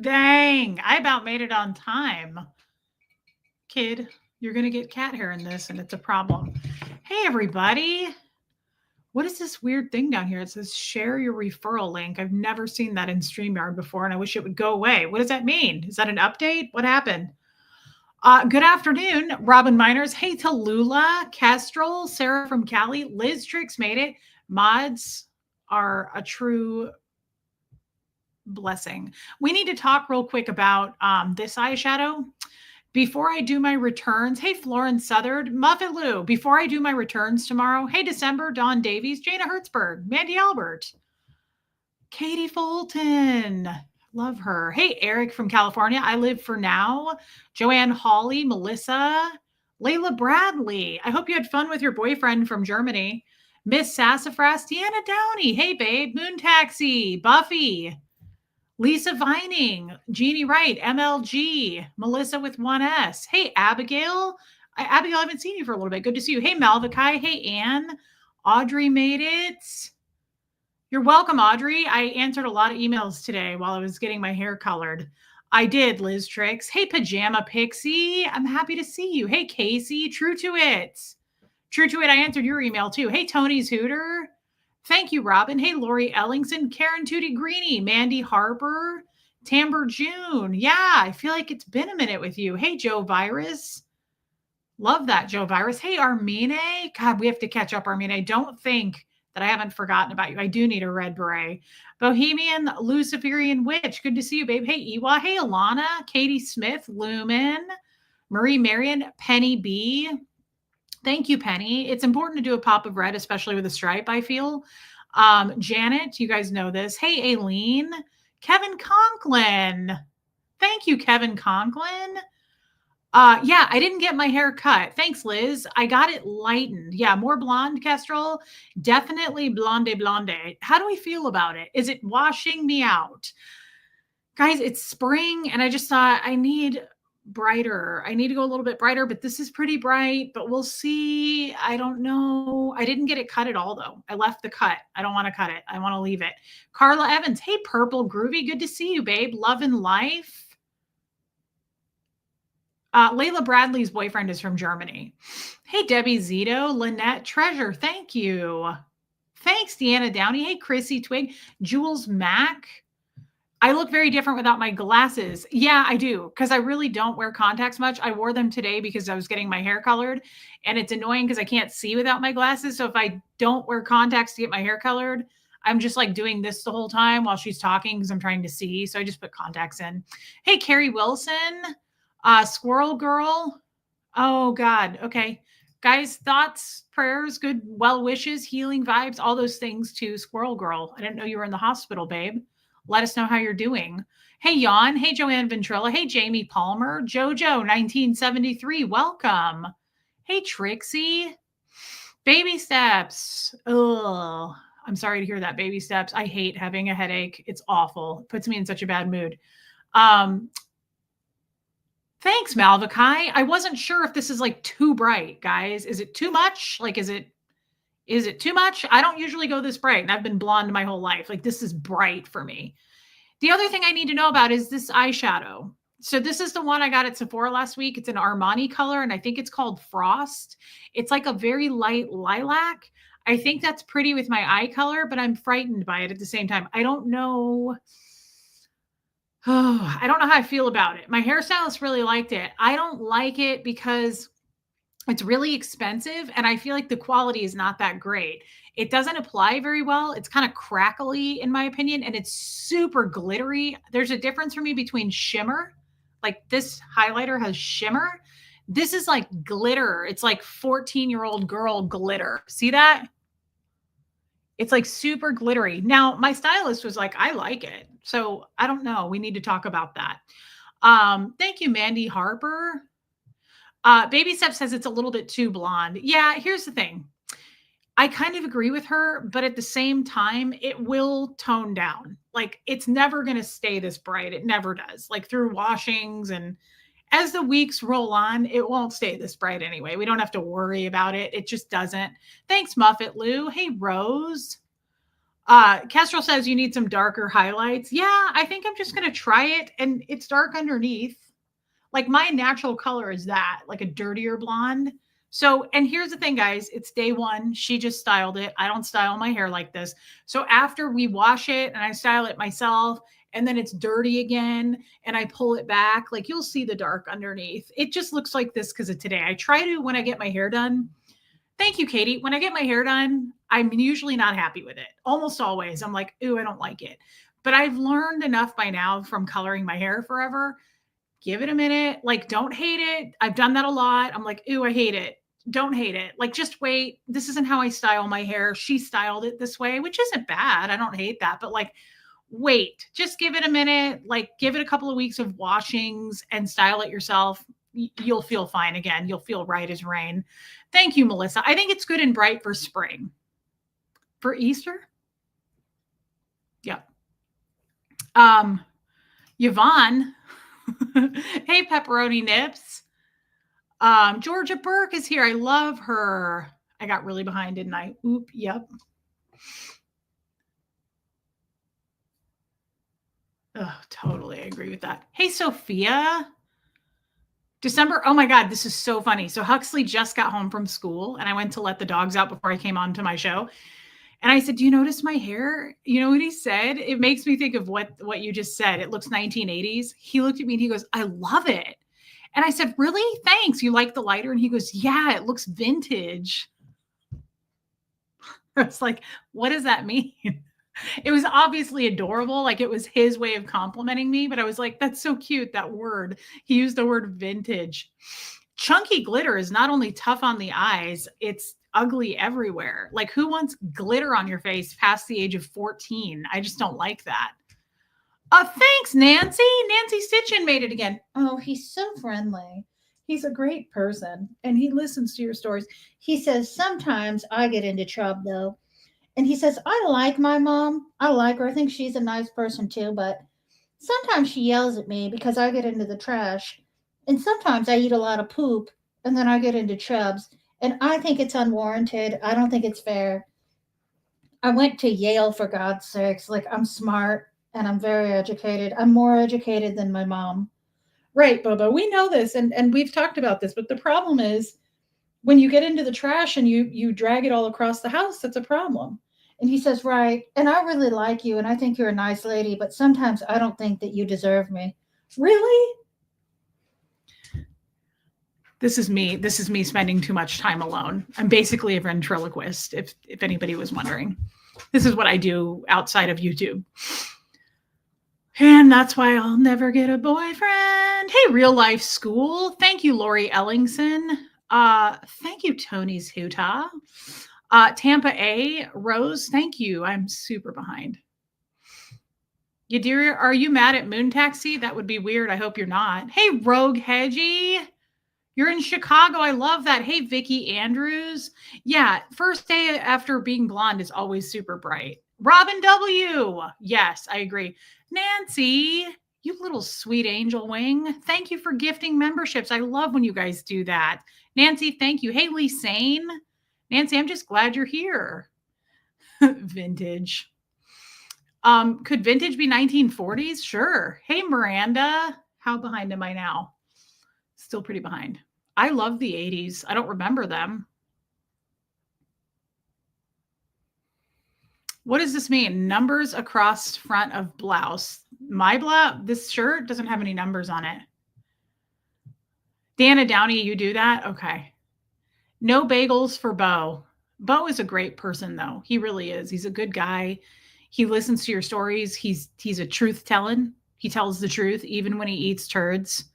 Dang, I about made it on time. Kid, you're going to get cat hair in this, and it's a problem. Hey, everybody. What is this weird thing down here? It says share your referral link. I've never seen that in StreamYard before, and I wish it would go away. What does that mean? Is that an update? What happened? Good afternoon, Robin Miners. Hey, Tallulah, Kestrel, Sarah from Cali, Liz Tricks made it. Mods are a true blessing. We need to talk real quick about this eyeshadow. Before I do my returns, hey, Florence Southard, Muffet Lou, before I do my returns tomorrow, hey, December, Dawn Davies, Jana Hertzberg, Mandy Albert, Katie Fulton, love her. Hey, Eric from California, I live for now, Joanne Hawley, Melissa, Layla Bradley. I hope you had fun with your boyfriend from Germany. Miss Sassafras, Deanna Downey, hey, babe, Moon Taxi, Buffy, Lisa Vining, Jeannie Wright, MLG, Melissa with 1S. Hey, Abigail. Abigail, I haven't seen you for a little bit. Good to see you. Hey, Malvikai. Hey, Anne. Audrey made it. You're welcome, Audrey. I answered a lot of emails today while I was getting my hair colored. I did, Liz Tricks. Hey, Pajama Pixie. I'm happy to see you. Hey, Casey. True to it. True to it. I answered your email too. Hey, Tony's Hooter. Thank you, Robin. Hey, Lori Ellingson, Karen Tootie Greeny, Mandy Harper, Tamber June. Yeah, I feel like it's been a minute with you. Hey, Joe Virus. Love that, Joe Virus. Hey, Armine. God, we have to catch up, Armine. Don't think that I haven't forgotten about you. I do need a red beret. Bohemian Luciferian Witch. Good to see you, babe. Hey, Iwa. Hey, Alana. Katie Smith. Lumen. Marie Marion. Penny B. Thank you, Penny. It's important to do a pop of red, especially with a stripe, I feel. Janet, you guys know this. Hey, Aileen. Kevin Conklin. Thank you, Kevin Conklin. Yeah, I didn't get my hair cut. Thanks, Liz. I got it lightened. Yeah, more blonde, Kestrel. Definitely blonde, blonde. How do we feel about it? Is it washing me out? Guys, it's spring, and I just thought I need brighter. I need to go a little bit brighter, but this is pretty bright, but we'll see. I don't know. I didn't get it cut at all, though. I left the cut. I don't want to cut it. I want to leave it. Carla Evans. Hey, Purple Groovy. Good to see you, babe. Love and life. Layla Bradley's boyfriend is from Germany. Hey, Debbie Zito. Lynette Treasure. Thank you. Thanks, Deanna Downey. Hey, Chrissy Twig. Jules Mack. I look very different without my glasses. Yeah, I do, because I really don't wear contacts much. I wore them today because I was getting my hair colored, and it's annoying because I can't see without my glasses. So if I don't wear contacts to get my hair colored, I'm just like doing this the whole time while she's talking because I'm trying to see. So I just put contacts in. Hey, Carrie Wilson, Squirrel Girl. Oh, God. Okay. Guys, thoughts, prayers, good well wishes, healing vibes, all those things to Squirrel Girl. I didn't know you were in the hospital, babe. Let us know how you're doing. Hey, Jan. Hey, Joanne Ventrilla. Hey, Jamie Palmer. Jojo, 1973. Welcome. Hey, Trixie. Baby steps. Oh, I'm sorry to hear that, baby steps. I hate having a headache. It's awful. It puts me in such a bad mood. Thanks, Malvikai. I wasn't sure if this is like too bright, guys. Is it too much? Like, is it too much? I don't usually go this bright, and I've been blonde my whole life. Like, this is bright for me. The other thing I need to know about is this eyeshadow. So this is the one I got at Sephora last week. It's an Armani color, and I think it's called Frost. It's like a very light lilac. I think that's pretty with my eye color, but I'm frightened by it at the same time. I don't know. Oh, I don't know how I feel about it. My hairstylist really liked it. I don't like it because it's really expensive, and I feel like the quality is not that great. It doesn't apply very well. It's kind of crackly, in my opinion, and it's super glittery. There's a difference for me between shimmer. Like, this highlighter has shimmer. This is like glitter. It's like 14-year-old girl glitter. See that? It's like super glittery. Now, my stylist was like, I like it. So I don't know. We need to talk about that. Thank you, Mandy Harper. Baby Step says it's a little bit too blonde. Yeah, here's the thing. I kind of agree with her, but at the same time, it will tone down. Like, it's never going to stay this bright. It never does. Like, through washings, and as the weeks roll on, it won't stay this bright anyway. We don't have to worry about it. It just doesn't. Thanks, Muffet Lou. Hey, Rose. Kestrel says you need some darker highlights. Yeah, I think I'm just going to try it. And it's dark underneath. Like my natural color is that, like a dirtier blonde. So, and here's the thing, guys, it's day one. She just styled it. I don't style my hair like this. So after we wash it and I style it myself, and then it's dirty again and I pull it back, like you'll see the dark underneath. It just looks like this because of today. I try to, when I get my hair done, thank you, Katie. When I get my hair done, I'm usually not happy with it. Almost always. I'm like, ooh, I don't like it. But I've learned enough by now from coloring my hair forever. Give it a minute. Like, don't hate it. I've done that a lot. I'm like, ooh, I hate it. Don't hate it. Like, just wait. This isn't how I style my hair. She styled it this way, which isn't bad. I don't hate that. But like, wait, just give it a minute. Like, give it a couple of weeks of washings and style it yourself. You'll feel fine again. You'll feel right as rain. Thank you, Melissa. I think it's good and bright for spring. For Easter? Yep. Yvonne. Hey, Pepperoni Nips. Georgia Burke is here. I love her. I got really behind, didn't I? Oop, yep. Oh, totally. I agree with that. Hey, Sophia. December. Oh my God, this is so funny. So Huxley just got home from school and I went to let the dogs out before I came on to my show. And I said, do you notice my hair? You know what he said? It makes me think of what you just said. It looks 1980s. He looked at me and he goes, I love it. And I said, really? Thanks. You like the lighter? And he goes, yeah, it looks vintage. I was like, what does that mean? It was obviously adorable. Like it was his way of complimenting me, but I was like, that's so cute. That word. He used the word vintage. Chunky glitter is not only tough on the eyes, it's ugly everywhere. Like who wants glitter on your face past the age of 14? I just don't like that. Thanks, Nancy. Nancy Stitchin made it again. Oh, he's so friendly. He's a great person and he listens to your stories. He says, sometimes I get into trouble though. And he says, I like my mom. I like her. I think she's a nice person too, but sometimes she yells at me because I get into the trash. And sometimes I eat a lot of poop and then I get into chubs. And I think it's unwarranted. I don't think it's fair. I went to Yale, for God's sakes. Like, I'm smart and I'm very educated. I'm more educated than my mom. Right, Bubba. We know this and we've talked about this. But the problem is when you get into the trash and you drag it all across the house, that's a problem. And he says, right. And I really like you and I think you're a nice lady, but sometimes I don't think that you deserve me. Really? This is me. This is me spending too much time alone. I'm basically a ventriloquist, if anybody was wondering. This is what I do outside of YouTube. And that's why I'll never get a boyfriend. Hey, Real Life School. Thank you, Lori Ellingson. Thank you, Tony's Huta. Tampa A, Rose, thank you. I'm super behind. Yadira, are you mad at Moon Taxi? That would be weird. I hope you're not. Hey, Rogue Hedgie. You're in Chicago. I love that. Hey, Vicky Andrews. Yeah, first day after being blonde is always super bright. Robin W. Yes, I agree. Nancy, you little sweet angel wing. Thank you for gifting memberships. I love when you guys do that. Nancy, thank you. Hey, Lee Sane. Nancy, I'm just glad you're here. Vintage. Could vintage be 1940s? Sure. Hey, Miranda. How behind am I now? Still pretty behind. I love the 80s. I don't remember them. What does this mean? Numbers across front of blouse. My blouse, this shirt doesn't have any numbers on it. Dana Downey, you do that? Okay. No bagels for Bo. Bo is a great person, though. He really is. He's a good guy. He listens to your stories. He's a truth telling. He tells the truth, even when he eats turds.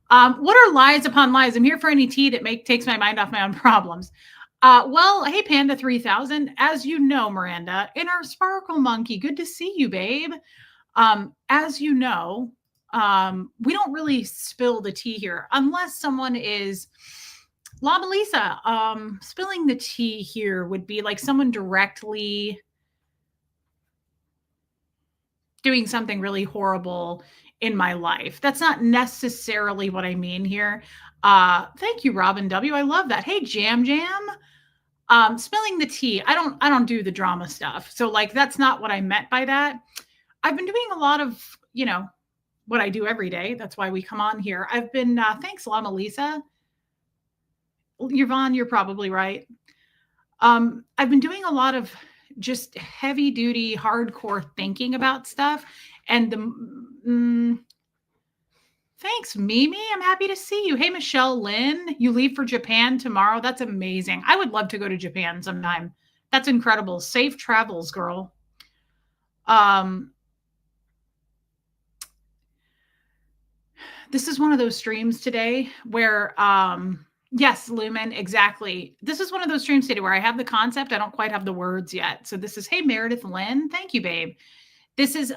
What are lies upon lies? I'm here for any tea that takes my mind off my own problems. Well, hey, Panda 3000. As you know, Miranda, in our Sparkle Monkey, good to see you, babe. As you know, we don't really spill the tea here unless someone is La Melissa. Spilling the tea here would be like someone directly doing something really horrible in my life. That's not necessarily what I mean here. Thank you, Robin W. I love that. Hey, Jam Jam. Spilling the tea. I don't do the drama stuff. So like that's not what I meant by that. I've been doing a lot of, what I do every day. That's why we come on here. I've been thanks a lot, Melissa. Yvonne, you're probably right. I've been doing a lot of just heavy duty, hardcore thinking about stuff. And thanks, Mimi. I'm happy to see you. Hey, Michelle Lynn, you leave for Japan tomorrow. That's amazing. I would love to go to Japan sometime. That's incredible. Safe travels, girl. This is one of those streams today where, yes, Lumen, exactly. This is one of those streams today where I have the concept. I don't quite have the words yet. So this is, hey, Meredith Lynn. Thank you, babe. This is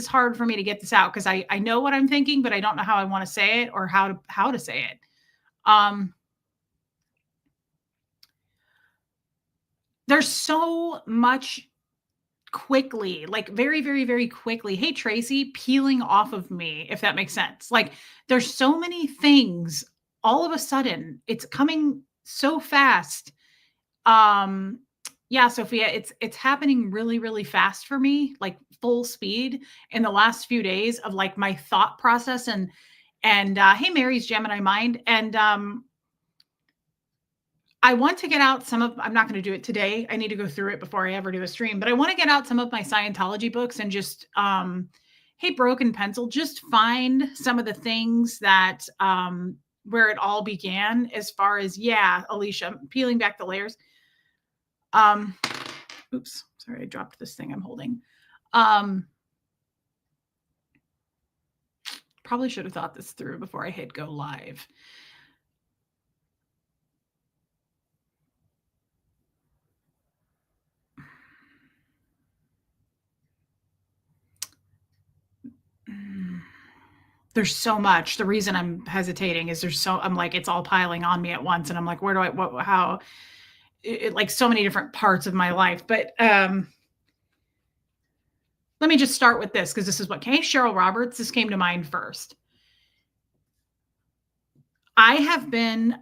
hard for me to get this out because I know what I'm thinking, but I don't know how I want to say it or how to say it. There's so much quickly, like very, very, very quickly. Hey, Tracy, peeling off of me, if that makes sense. Like there's so many things all of a sudden. It's coming so fast. Yeah, Sophia, it's happening really, really fast for me, like full speed in the last few days of like my thought process and hey, Mary's Gemini mind. And I want to get out some of, I'm not going to do it today. I need to go through it before I ever do a stream, but I want to get out some of my Scientology books and just, hey, Broken Pencil, just find some of the things that, where it all began as far as, yeah, Alicia, peeling back the layers. Oops, sorry, I dropped this thing I'm holding. Probably should have thought this through before I hit go live. There's so much. The reason I'm hesitating is I'm like, it's all piling on me at once. And I'm like, where do I, how, like so many different parts of my life. But let me just start with this because this is what came. Cheryl Roberts, this came to mind first. I have been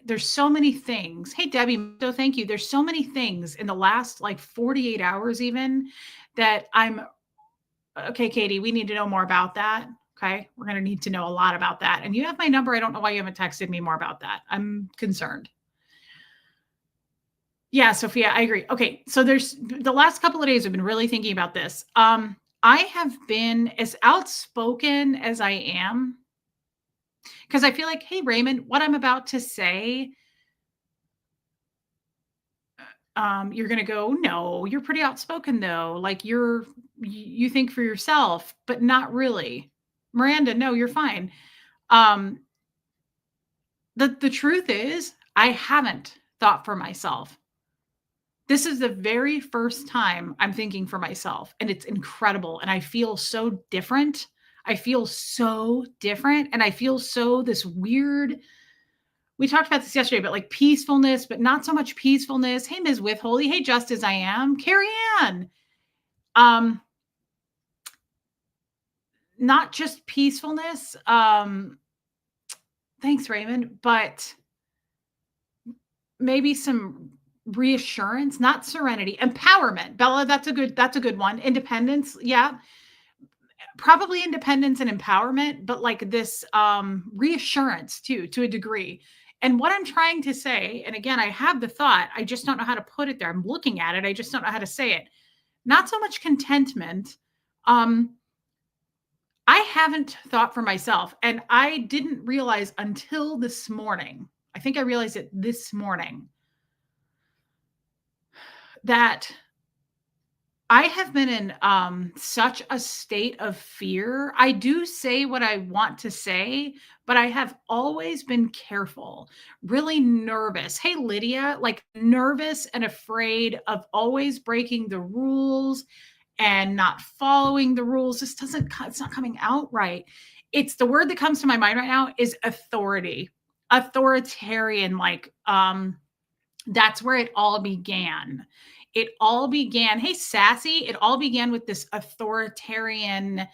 there's so many things. Hey, Debbie, so thank you. There's so many things in the last like 48 hours even that okay, Katie, we need to know more about that. Okay. We're going to need to know a lot about that. And you have my number. I don't know why you haven't texted me more about that. I'm concerned. Yeah, Sophia, I agree. Okay. So there's the last couple of days I've been really thinking about this. I have been as outspoken as I am because I feel like, hey, Raymond, what I'm about to say, you're going to go, no, you're pretty outspoken though. Like you think for yourself, but not really. Miranda, no, you're fine. The truth is I haven't thought for myself. This is the very first time I'm thinking for myself, and it's incredible. And I feel so different. I feel so different. And I feel so this weird, we talked about this yesterday, but like peacefulness, but not so much peacefulness. Hey, Ms. Withholy. Hey, just as I am. Carrie Ann. Not just peacefulness. Thanks, Raymond, but maybe some reassurance, not serenity, empowerment. Bella, that's a good one. Independence. Yeah. Probably independence and empowerment, but like this reassurance too, to a degree. And what I'm trying to say, and again, I have the thought, I just don't know how to put it there. I'm looking at it. I just don't know how to say it. Not so much contentment. I haven't thought for myself, and I didn't realize until this morning. I think I realized it this morning that I have been in such a state of fear. I do say what I want to say, but I have always been careful, really nervous. Hey, Lydia, like nervous and afraid of always breaking the rules and not following the rules. It's not coming out right. It's the word that comes to my mind right now is authority, authoritarian. Like, that's where it all began. It all began, hey, Sassy, it all began with this authoritarian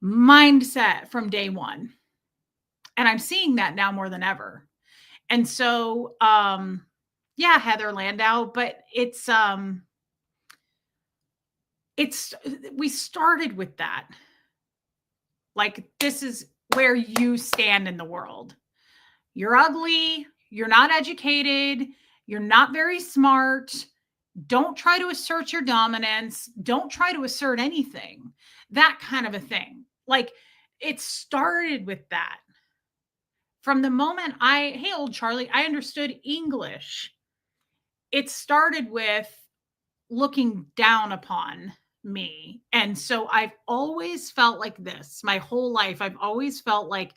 mindset from day one. And I'm seeing that now more than ever. And so Yeah, Heather Landau, but it's we started with that. Like, this is where you stand in the world. You're ugly, you're not educated, you're not very smart. Don't try to assert your dominance. Don't try to assert anything. That kind of a thing. Like, it started with that. From the moment hey, old Charlie, I understood English, it started with looking down upon me. And so I've always felt like this my whole life. I've always felt like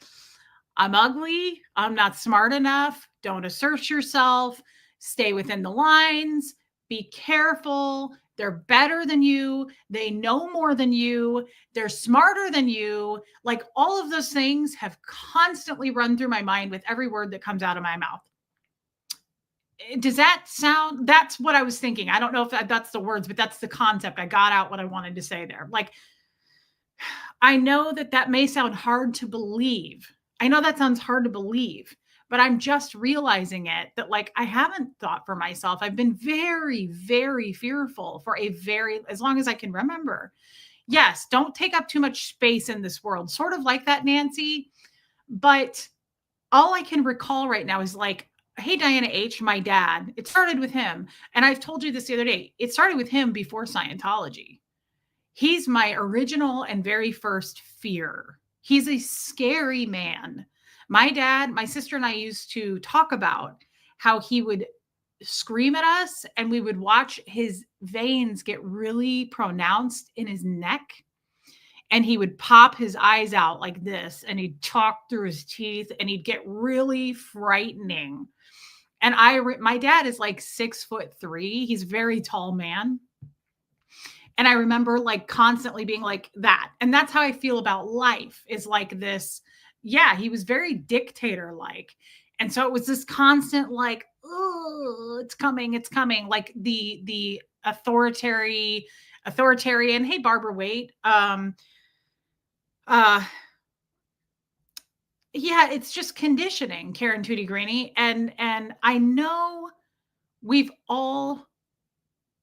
I'm ugly. I'm not smart enough. Don't assert yourself. Stay within the lines. Be careful. They're better than you. They know more than you. They're smarter than you. Like, all of those things have constantly run through my mind with every word that comes out of my mouth. Does that sound? That's what I was thinking. I don't know if that's the words, but that's the concept. I got out what I wanted to say there. Like, I know that may sound hard to believe. I know that sounds hard to believe, but I'm just realizing it, that like, I haven't thought for myself. I've been very, very fearful for as long as I can remember. Yes, don't take up too much space in this world. Sort of like that, Nancy. But all I can recall right now is like, hey, Diana H., my dad, it started with him. And I've told you this the other day. It started with him before Scientology. He's my original and very first fear. He's a scary man. My dad, my sister, and I used to talk about how he would scream at us and we would watch his veins get really pronounced in his neck. And he would pop his eyes out like this and he'd talk through his teeth and he'd get really frightening. And my dad is like 6'3". He's a very tall man. And I remember like constantly being like that. And that's how I feel about life, is like this. Yeah, he was very dictator like. And so it was this constant like, oh, it's coming, it's coming. Like the authoritarian. Hey, Barbara Waite. Yeah, it's just conditioning, Karen Tootie Greeny. And I know we've all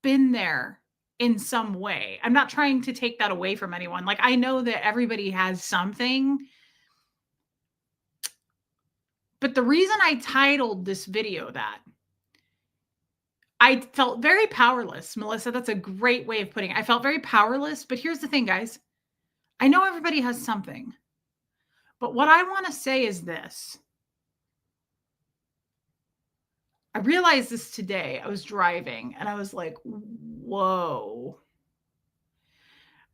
been there in some way. I'm not trying to take that away from anyone. Like, I know that everybody has something. But the reason I titled this video that, I felt very powerless, Melissa. That's a great way of putting it. I felt very powerless. But here's the thing, guys. I know everybody has something. But what I want to say is this. I realized this today. I was driving and I was like, whoa.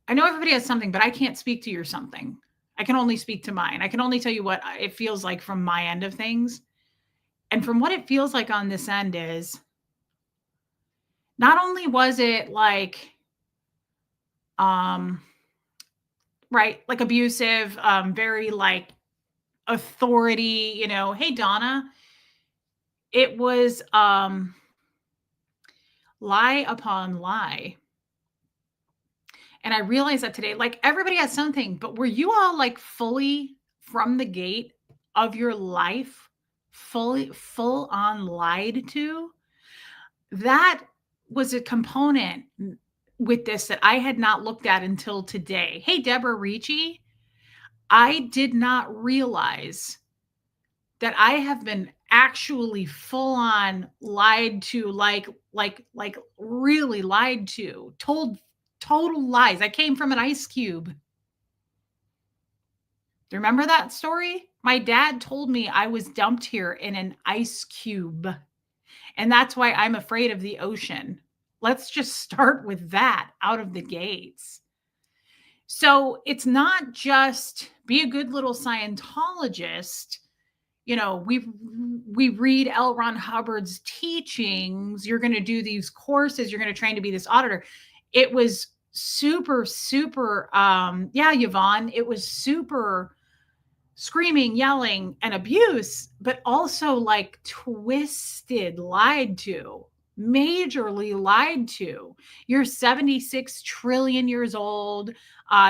I know everybody has something, but I can't speak to your something. I can only speak to mine. I can only tell you what it feels like from my end of things. And from what it feels like on this end is, not only was it like, right, like abusive, very like authority, hey, Donna, it was lie upon lie. And I realized that today, like, everybody has something, but were you all like fully from the gate of your life, full on lied to? That was a component with this that I had not looked at until today. Hey, Deborah Ricci, I did not realize that I have been actually full on lied to, like really lied to, told total lies. I came from an ice cube. Remember that story? My dad told me I was dumped here in an ice cube. And that's why I'm afraid of the ocean. Let's just start with that out of the gates. So it's not just be a good little Scientologist. We read L. Ron Hubbard's teachings. You're going to do these courses. You're going to train to be this auditor. It was super, super, yeah, Yvonne, it was super screaming, yelling, and abuse, but also like twisted, lied to. majorly lied to. You're 76 trillion years old.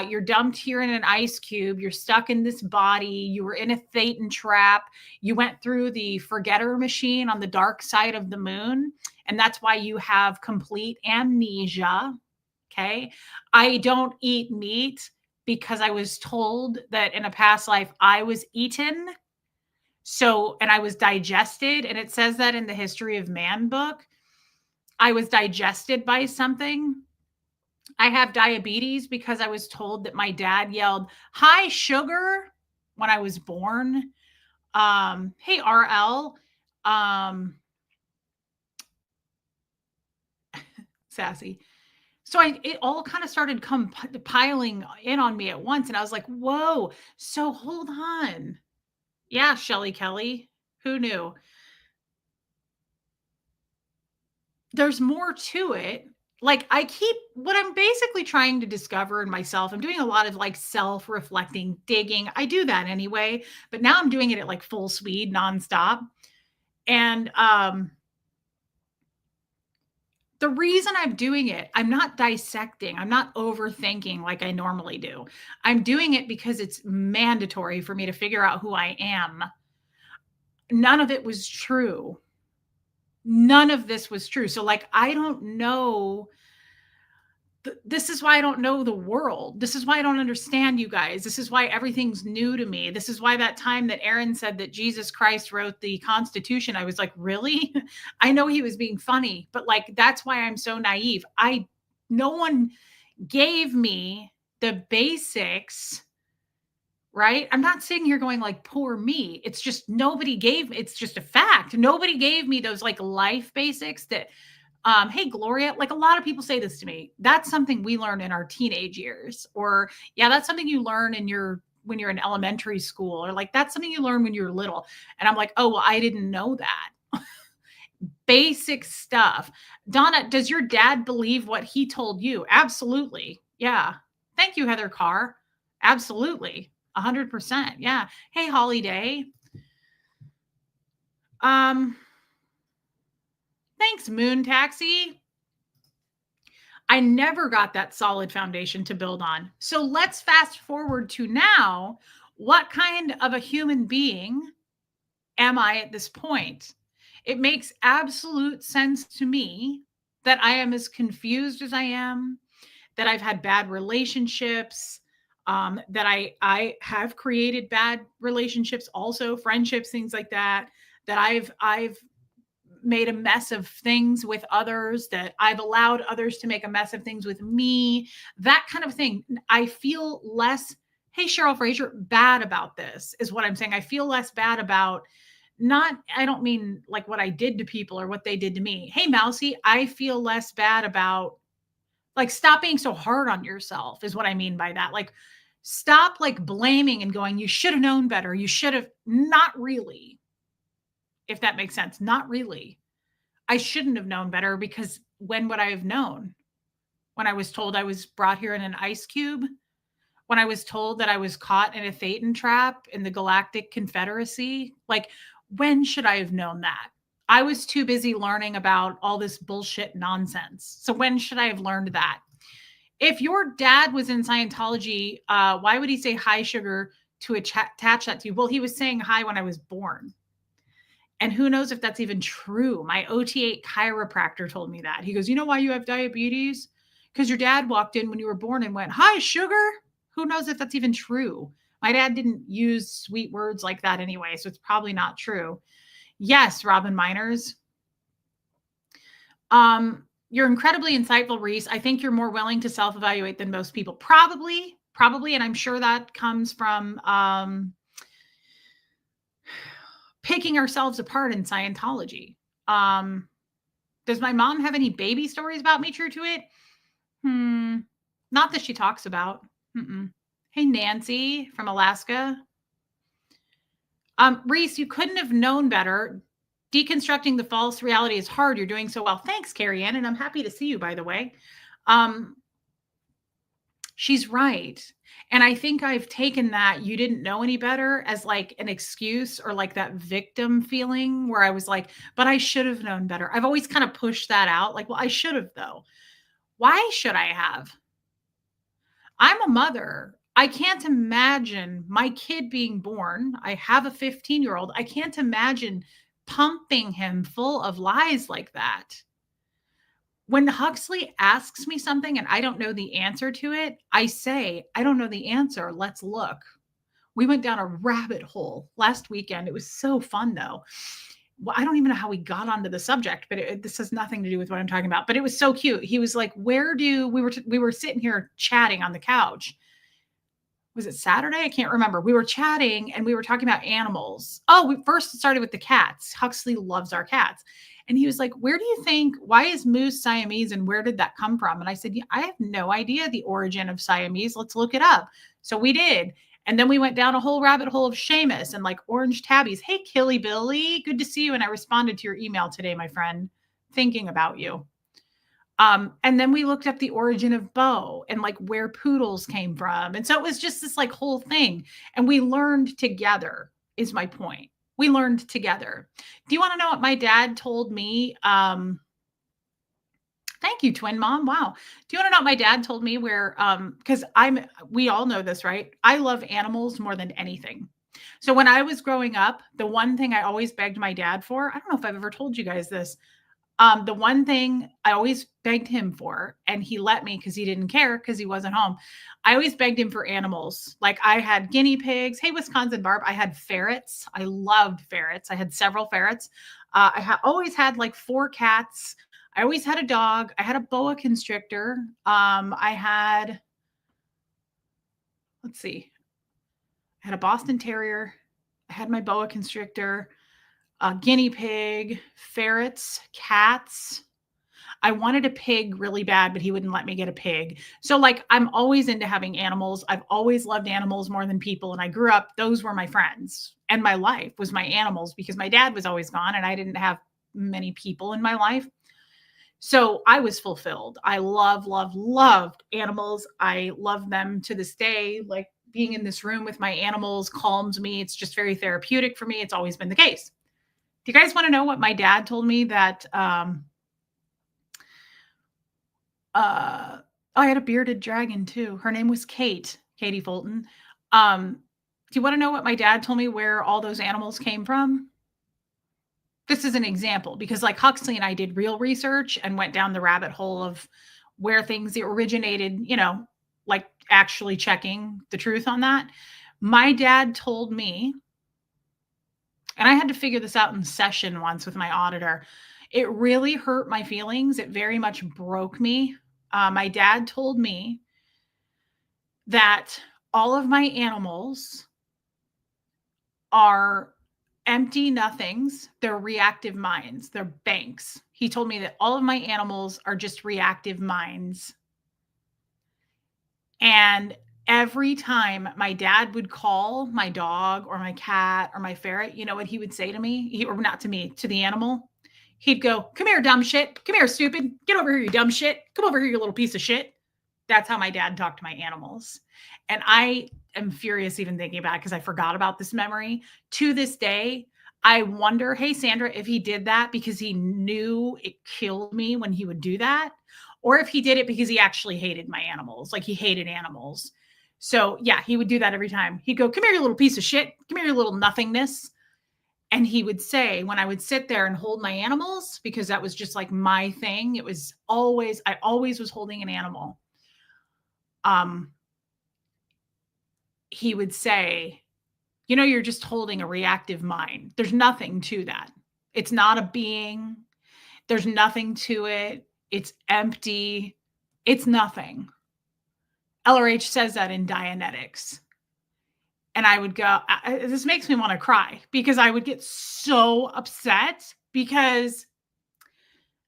You're dumped here in an ice cube. You're stuck in this body. You were in a Thetan trap. You went through the forgetter machine on the dark side of the moon. And that's why you have complete amnesia. Okay. I don't eat meat because I was told that in a past life I was eaten. So, and I was digested. And it says that in the History of Man book. I was digested by something. I have diabetes because I was told that my dad yelled, "High sugar," when I was born. Hey, RL. Sassy. So it all kind of started piling in on me at once. And I was like, whoa, so hold on. Yeah, Shelly Kelly. Who knew? There's more to it. Like what I'm basically trying to discover in myself, I'm doing a lot of like self-reflecting digging. I do that anyway, but now I'm doing it at like full speed, nonstop. And the reason I'm doing it, I'm not dissecting, I'm not overthinking like I normally do. I'm doing it because it's mandatory for me to figure out who I am. None of it was true. None of this was true. So, like, I don't know. This is why I don't know the world. This is why I don't understand you guys. This is why everything's new to me. This is why that time that Aaron said that Jesus Christ wrote the Constitution, I was like, really? I know he was being funny, but like, that's why I'm so naive. No one gave me the basics, right? I'm not sitting here going like, poor me. It's just it's just a fact. Nobody gave me those like life basics that hey, Gloria, like a lot of people say this to me. That's something we learn in our teenage years. Or, yeah, that's something you learn when you're in elementary school, or like that's something you learn when you're little. And I'm like, oh, well, I didn't know that. Basic stuff. Donna, does your dad believe what he told you? Absolutely. Yeah. Thank you, Heather Carr. Absolutely. 100%. Yeah. Hey, Holly Day. Thanks, Moon Taxi. I never got that solid foundation to build on. So let's fast forward to now. What kind of a human being am I at this point? It makes absolute sense to me that I am as confused as I am, that I've had bad relationships, that I have created bad relationships, also friendships, things like that, that I've made a mess of things with others, that I've allowed others to make a mess of things with me, that kind of thing. I feel less, hey, Cheryl Fraser, bad about this is what I'm saying. I feel less bad about I don't mean like what I did to people or what they did to me. Hey, Mousy, I feel less bad about like, stop being so hard on yourself is what I mean by that. Like, stop like blaming and going, you should have known better. You should have, not really, if that makes sense. Not really. I shouldn't have known better, because when would I have known? When I was told I was brought here in an ice cube? When I was told that I was caught in a Thetan trap in the Galactic Confederacy? Like, when should I have known that? I was too busy learning about all this bullshit nonsense. So when should I have learned that? If your dad was in Scientology, why would he say high sugar to attach that to you? Well, he was saying hi when I was born. And who knows if that's even true? My OT8 chiropractor told me that. He goes, you know why you have diabetes? Because your dad walked in when you were born and went, hi, sugar. Who knows if that's even true? My dad didn't use sweet words like that anyway, so it's probably not true. Yes, Robin Miners. You're incredibly insightful, Reese. I think you're more willing to self-evaluate than most people. Probably. And I'm sure that comes from picking ourselves apart in Scientology. Does my mom have any baby stories about me true to it? Not that she talks about. Hey, Nancy from Alaska. Reese, you couldn't have known better. Deconstructing the false reality is hard. You're doing so well. Thanks, Carrie Ann, and I'm happy to see you, by the way. She's right. And I think I've taken that "you didn't know any better" as like an excuse or like that victim feeling where I was like, "But I should have known better." I've always kind of pushed that out like, "Well, I should have though." Why should I have? I'm a mother. I can't imagine my kid being born. I have a 15-year-old. I can't imagine pumping him full of lies like that. When Huxley asks me something and I don't know the answer to it, I say, "I don't know the answer. Let's look." We went down a rabbit hole last weekend. It was so fun though. Well, I don't even know how we got onto the subject, but this has nothing to do with what I'm talking about. But it was so cute. He was like, "Where do we were sitting here chatting on the couch, was it Saturday? I can't remember. We were chatting and we were talking about animals. Oh, we first started with the cats. Huxley loves our cats. And he was like, "Where do you think, why is Moose Siamese and where did that come from?" And I said, "Yeah, I have no idea the origin of Siamese. Let's look it up." So we did. And then we went down a whole rabbit hole of Seamus and like orange tabbies. Hey, Killy Billy, good to see you. And I responded to your email today, my friend, thinking about you. And then we looked up the origin of Bo and like where poodles came from. And so it was just this like whole thing. And we learned together, is my point. We learned together. Do you want to know what my dad told me? Thank you, twin mom. Wow. Do you want to know what my dad told me where because we all know this, right? I love animals more than anything. So when I was growing up, the one thing I always begged my dad for, I don't know if I've ever told you guys this, the one thing I always begged him for, and he let me because he didn't care because he wasn't home. I always begged him for animals. Like I had guinea pigs. Hey, Wisconsin Barb, I had ferrets. I loved ferrets. I had several ferrets. Always had like 4 cats. I always had a dog. I had a boa constrictor. I had, let's see, I had a Boston Terrier. I had my boa constrictor, a guinea pig, ferrets, cats. I wanted a pig really bad, but he wouldn't let me get a pig. So like I'm always into having animals. I've always loved animals more than people. And I grew up, those were my friends. And my life was my animals because my dad was always gone and I didn't have many people in my life. So I was fulfilled. I loved animals. I love them to this day. Like being in this room with my animals calms me. It's just very therapeutic for me. It's always been the case. Do you guys want to know what my dad told me that I had a bearded dragon too. Her name was Katie Fulton. Do you want to know what my dad told me where all those animals came from? This is an example because like Huxley and I did real research and went down the rabbit hole of where things originated, like actually checking the truth on that. My dad told me, and I had to figure this out in session once with my auditor. It really hurt my feelings. It very much broke me. My dad told me that all of my animals are empty nothings. They're reactive minds. They're banks. He told me that all of my animals are just reactive minds. And every time my dad would call my dog or my cat or my ferret, you know what he would say to me? Or not to me, to the animal. He'd go, "Come here, dumb shit. Come here, stupid. Get over here, you dumb shit. Come over here, you little piece of shit." That's how my dad talked to my animals. And I am furious even thinking about it because I forgot about this memory. To this day, I wonder, hey, Sandra, if he did that because he knew it killed me when he would do that, or if he did it because he actually hated my animals, like he hated animals. So yeah, he would do that every time. He'd go, "Come here, you little piece of shit. Come here, you little nothingness." And he would say, when I would sit there and hold my animals, because that was just like my thing, it was always, I always was holding an animal. He would say, "You're just holding a reactive mind. There's nothing to that. It's not a being. There's nothing to it. It's empty. It's nothing." LRH says that in Dianetics. And I would go, this makes me want to cry because I would get so upset because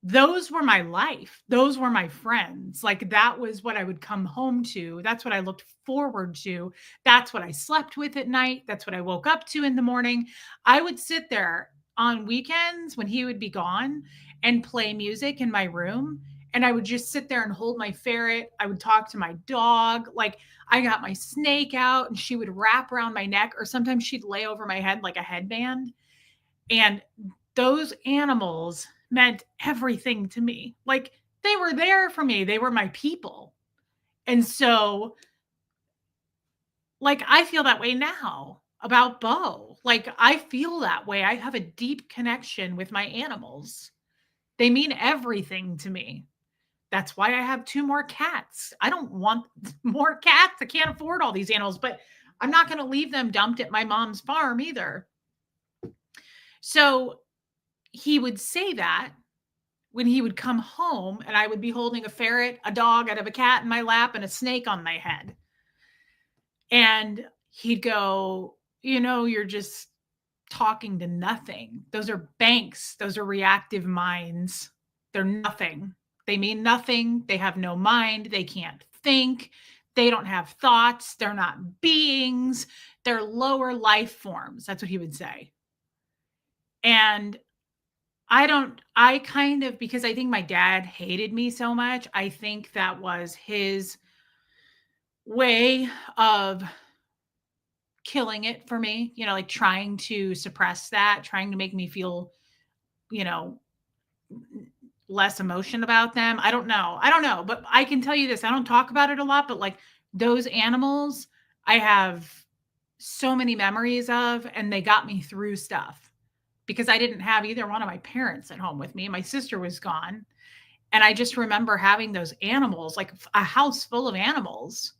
those were my life. Those were my friends. Like that was what I would come home to. That's what I looked forward to. That's what I slept with at night. That's what I woke up to in the morning. I would sit there on weekends when he would be gone and play music in my room. And I would just sit there and hold my ferret. I would talk to my dog. Like I got my snake out and she would wrap around my neck, or sometimes she'd lay over my head like a headband. And those animals meant everything to me. Like they were there for me. They were my people. And so, like, I feel that way now about Bo. Like, I feel that way. I have a deep connection with my animals. They mean everything to me. That's why I have 2 more cats. I don't want more cats. I can't afford all these animals, but I'm not going to leave them dumped at my mom's farm either. So he would say that when he would come home, and I would be holding a ferret, a dog, I'd have a cat in my lap and a snake on my head. And he'd go, you're just talking to nothing. Those are banks. Those are reactive minds. They're nothing. They mean nothing. They have no mind. They can't think. They don't have thoughts. They're not beings. They're lower life forms. That's what he would say. And because I think my dad hated me so much, I think that was his way of killing it for me, like trying to suppress that, trying to make me feel, less emotion about them. I don't know, but I can tell you this. I don't talk about it a lot, but like those animals, I have so many memories of, and they got me through stuff because I didn't have either one of my parents at home with me. My sister was gone. And I just remember having those animals, like a house full of animals.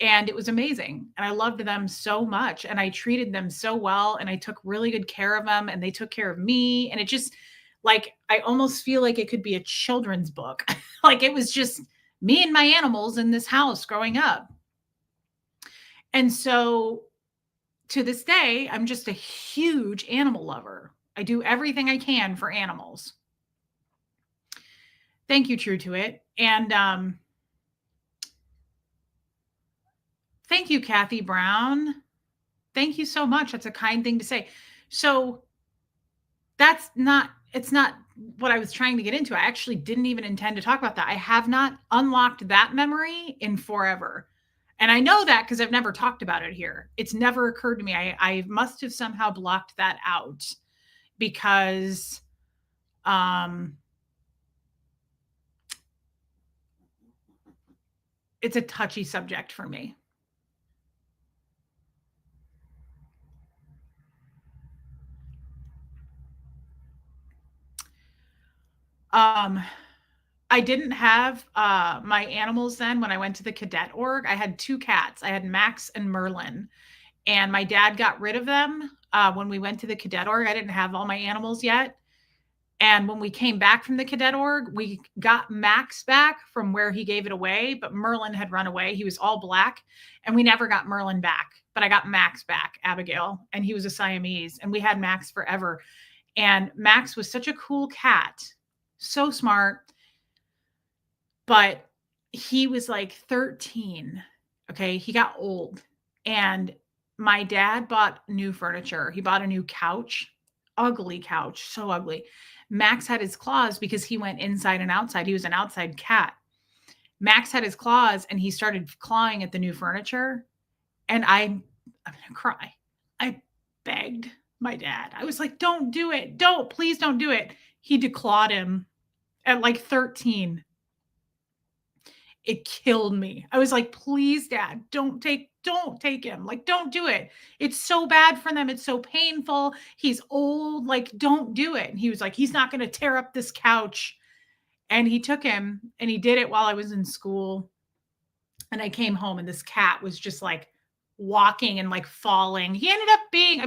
And it was amazing. And I loved them so much. And I treated them so well. And I took really good care of them. And they took care of me. And it just, like, I almost feel like it could be a children's book. Like it was just me and my animals in this house growing up. And so to this day, I'm just a huge animal lover. I do everything I can for animals. Thank you, True to It. And thank you, Kathy Brown. Thank you so much. That's a kind thing to say. So it's not what I was trying to get into. I actually didn't even intend to talk about that. I have not unlocked that memory in forever. And I know that because I've never talked about it here. It's never occurred to me. I must have somehow blocked that out because it's a touchy subject for me. I didn't have my animals then when I went to the cadet org. I had 2 cats. I had Max and Merlin. And my dad got rid of them when we went to the cadet org. I didn't have all my animals yet. And when we came back from the cadet org, we got Max back from where he gave it away, but Merlin had run away. He was all black, and we never got Merlin back. But I got Max back, Abigail, and he was a Siamese, and we had Max forever. And Max was such a cool cat, so smart, but he was like 13. Okay, he got old, and my dad bought new furniture. He bought a new couch, ugly couch, so ugly. Max had his claws because he went inside and outside. He was an outside cat. Max had his claws and he started clawing at the new furniture. And I'm going to cry. I begged my dad. I was like, don't do it. Please don't do it. He declawed him at like 13. It killed me. I was like, please, Dad, don't take him. Like, don't do it. It's so bad for them. It's so painful. He's old. Like, don't do it. And he was like, he's not going to tear up this couch. And he took him and he did it while I was in school. And I came home and this cat was just like walking and like falling. He ended up being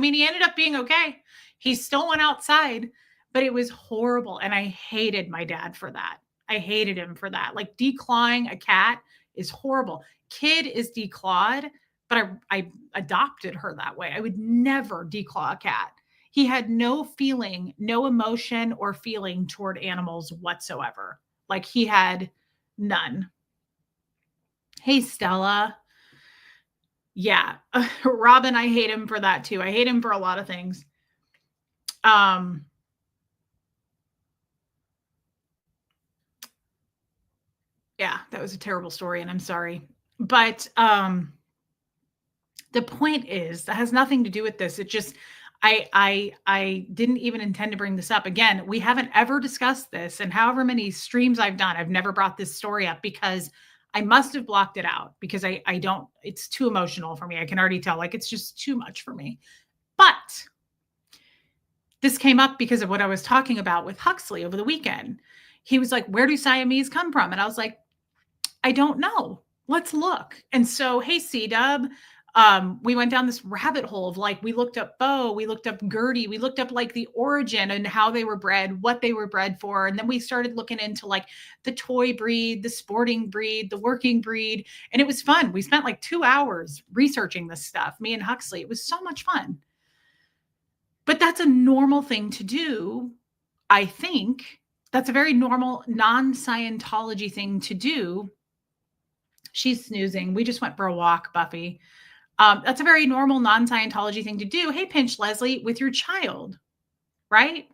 okay. He still went outside, but it was horrible. And I hated my dad for that. I hated him for that. Like declawing a cat is horrible. Kid is declawed, but I adopted her that way. I would never declaw a cat. He had no feeling, no emotion or feeling toward animals whatsoever. Like he had none. Hey, Stella. Yeah. Robin, I hate him for that too. I hate him for a lot of things. Yeah, that was a terrible story, and I'm sorry. But the point is that has nothing to do with this. It just I didn't even intend to bring this up. Again, we haven't ever discussed this, and however many streams I've done, I've never brought this story up because I must have blocked it out because I don't, it's too emotional for me. I can already tell, like, it's just too much for me. But this came up because of what I was talking about with Huxley over the weekend. He was like, "Where do Siamese come from?" And I was like, "I don't know. Let's look." And so, hey, C Dub, we went down this rabbit hole of like, we looked up Bo, we looked up Gertie, we looked up like the origin and how they were bred, what they were bred for. And then we started looking into like the toy breed, the sporting breed, the working breed. And it was fun. We spent like 2 hours researching this stuff, me and Huxley. It was so much fun. But that's a normal thing to do, I think. That's a very normal non-Scientology thing to do. She's snoozing. We just went for a walk, Buffy. That's a very normal non-Scientology thing to do. Hey, Pinch Leslie, with your child, right?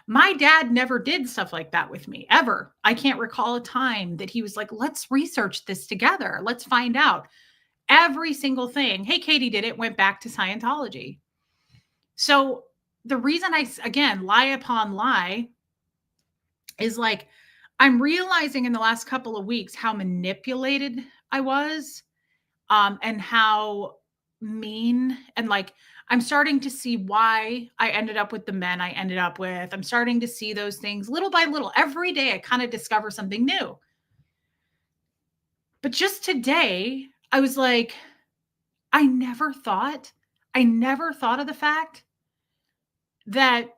My dad never did stuff like that with me, ever. I can't recall a time that he was like, let's research this together. Let's find out. Every single thing. Hey, Katie did it, went back to Scientology. So the reason I, again, lie upon lie is like, I'm realizing in the last couple of weeks how manipulated I was, and how mean, and like, I'm starting to see why I ended up with the men I ended up with. I'm starting to see those things little by little. Every day I kind of discover something new. But just today, I was like, I never thought of the fact that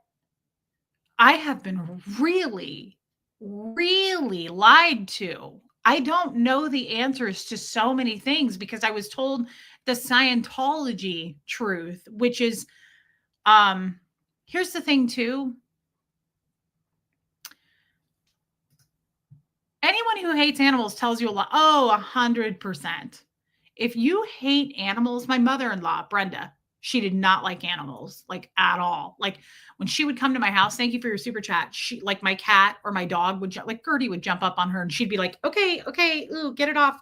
I have been really, really lied to. I don't know the answers to so many things because I was told the Scientology truth, which is, here's the thing too. Anyone who hates animals tells you a lot. Oh, 100%. If you hate animals, my mother-in-law, Brenda, she did not like animals, like at all. Like when she would come to my house, thank you for your super chat. She, like my cat or my dog would, like Gertie would jump up on her and she'd be like, okay, ooh, get it off.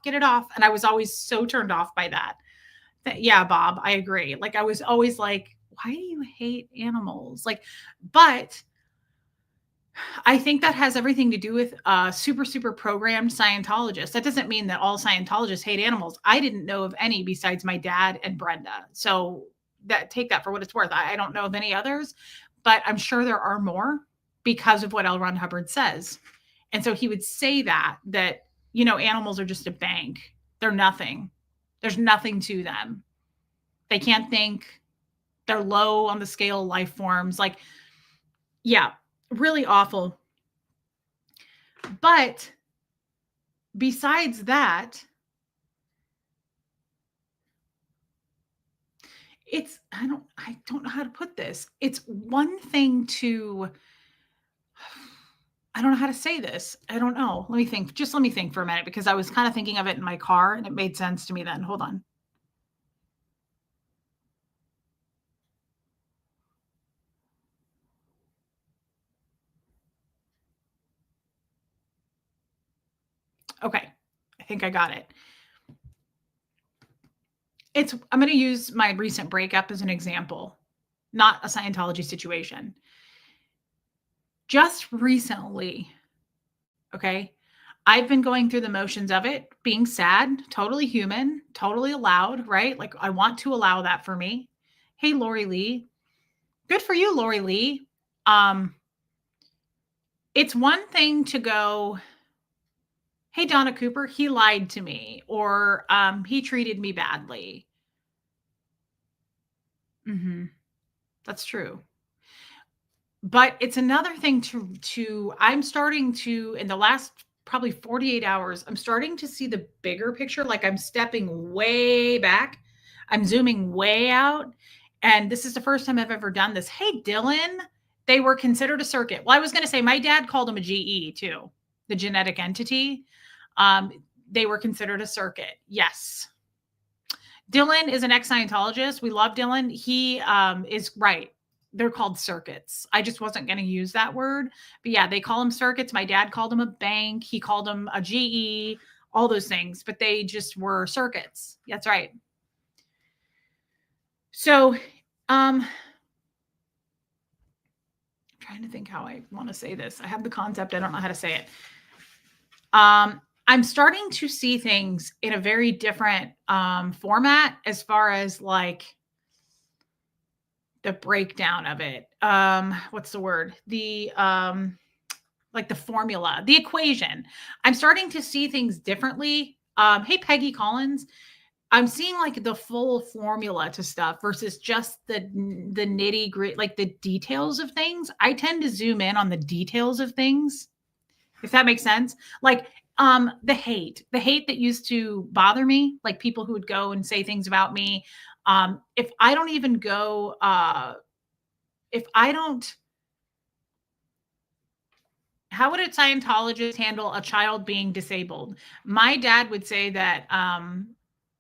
And I was always so turned off by that. Yeah, Bob, I agree. Like I was always like, why do you hate animals? Like, but I think that has everything to do with super programmed Scientologists. That doesn't mean that all Scientologists hate animals. I didn't know of any besides my dad and Brenda. So that, take that for what it's worth. I don't know of any others, but I'm sure there are more because of what L. Ron Hubbard says. And so he would say that, you know, animals are just a bank. They're nothing. There's nothing to them. They can't think. They're low on the scale of life forms. Like, yeah, really awful. But besides that, it's, I don't know how to put this. It's one thing to, I don't know how to say this. I don't know. Let me think. Just let me think for a minute because I was kind of thinking of it in my car and it made sense to me then. Hold on. Okay. I think I got it. I'm going to use my recent breakup as an example, not a Scientology situation. Just recently, okay, I've been going through the motions of it, being sad, totally human, totally allowed, right? Like I want to allow that for me. Hey, Lori Lee. Good for you, Lori Lee. It's one thing to go, hey, Donna Cooper, he lied to me, or he treated me badly. That's true. But it's another thing to I'm starting to, in the last probably 48 hours, I'm starting to see the bigger picture. Like I'm stepping way back. I'm zooming way out. And this is the first time I've ever done this. Hey, Dylan, they were considered a circuit. Well, I was going to say my dad called them a GE too, the genetic entity. They were considered a circuit. Yes. Dylan is an ex-Scientologist. We love Dylan. He is right. They're called circuits. I just wasn't going to use that word. But yeah, they call them circuits. My dad called them a bank. He called them a GE. all those things, but they just were circuits. That's right. So, I'm trying to think how I want to say this. I have the concept. I don't know how to say it. I'm starting to see things in a very different format as far as like the breakdown of it. What's the word? The like the formula, the equation. I'm starting to see things differently. Hey, Peggy Collins. I'm seeing like the full formula to stuff versus just the nitty gritty, like the details of things. I tend to zoom in on the details of things, if that makes sense. Like the hate that used to bother me, like people who would go and say things about me. If I don't even go, if I don't, how would a Scientologist handle a child being disabled? My dad would say that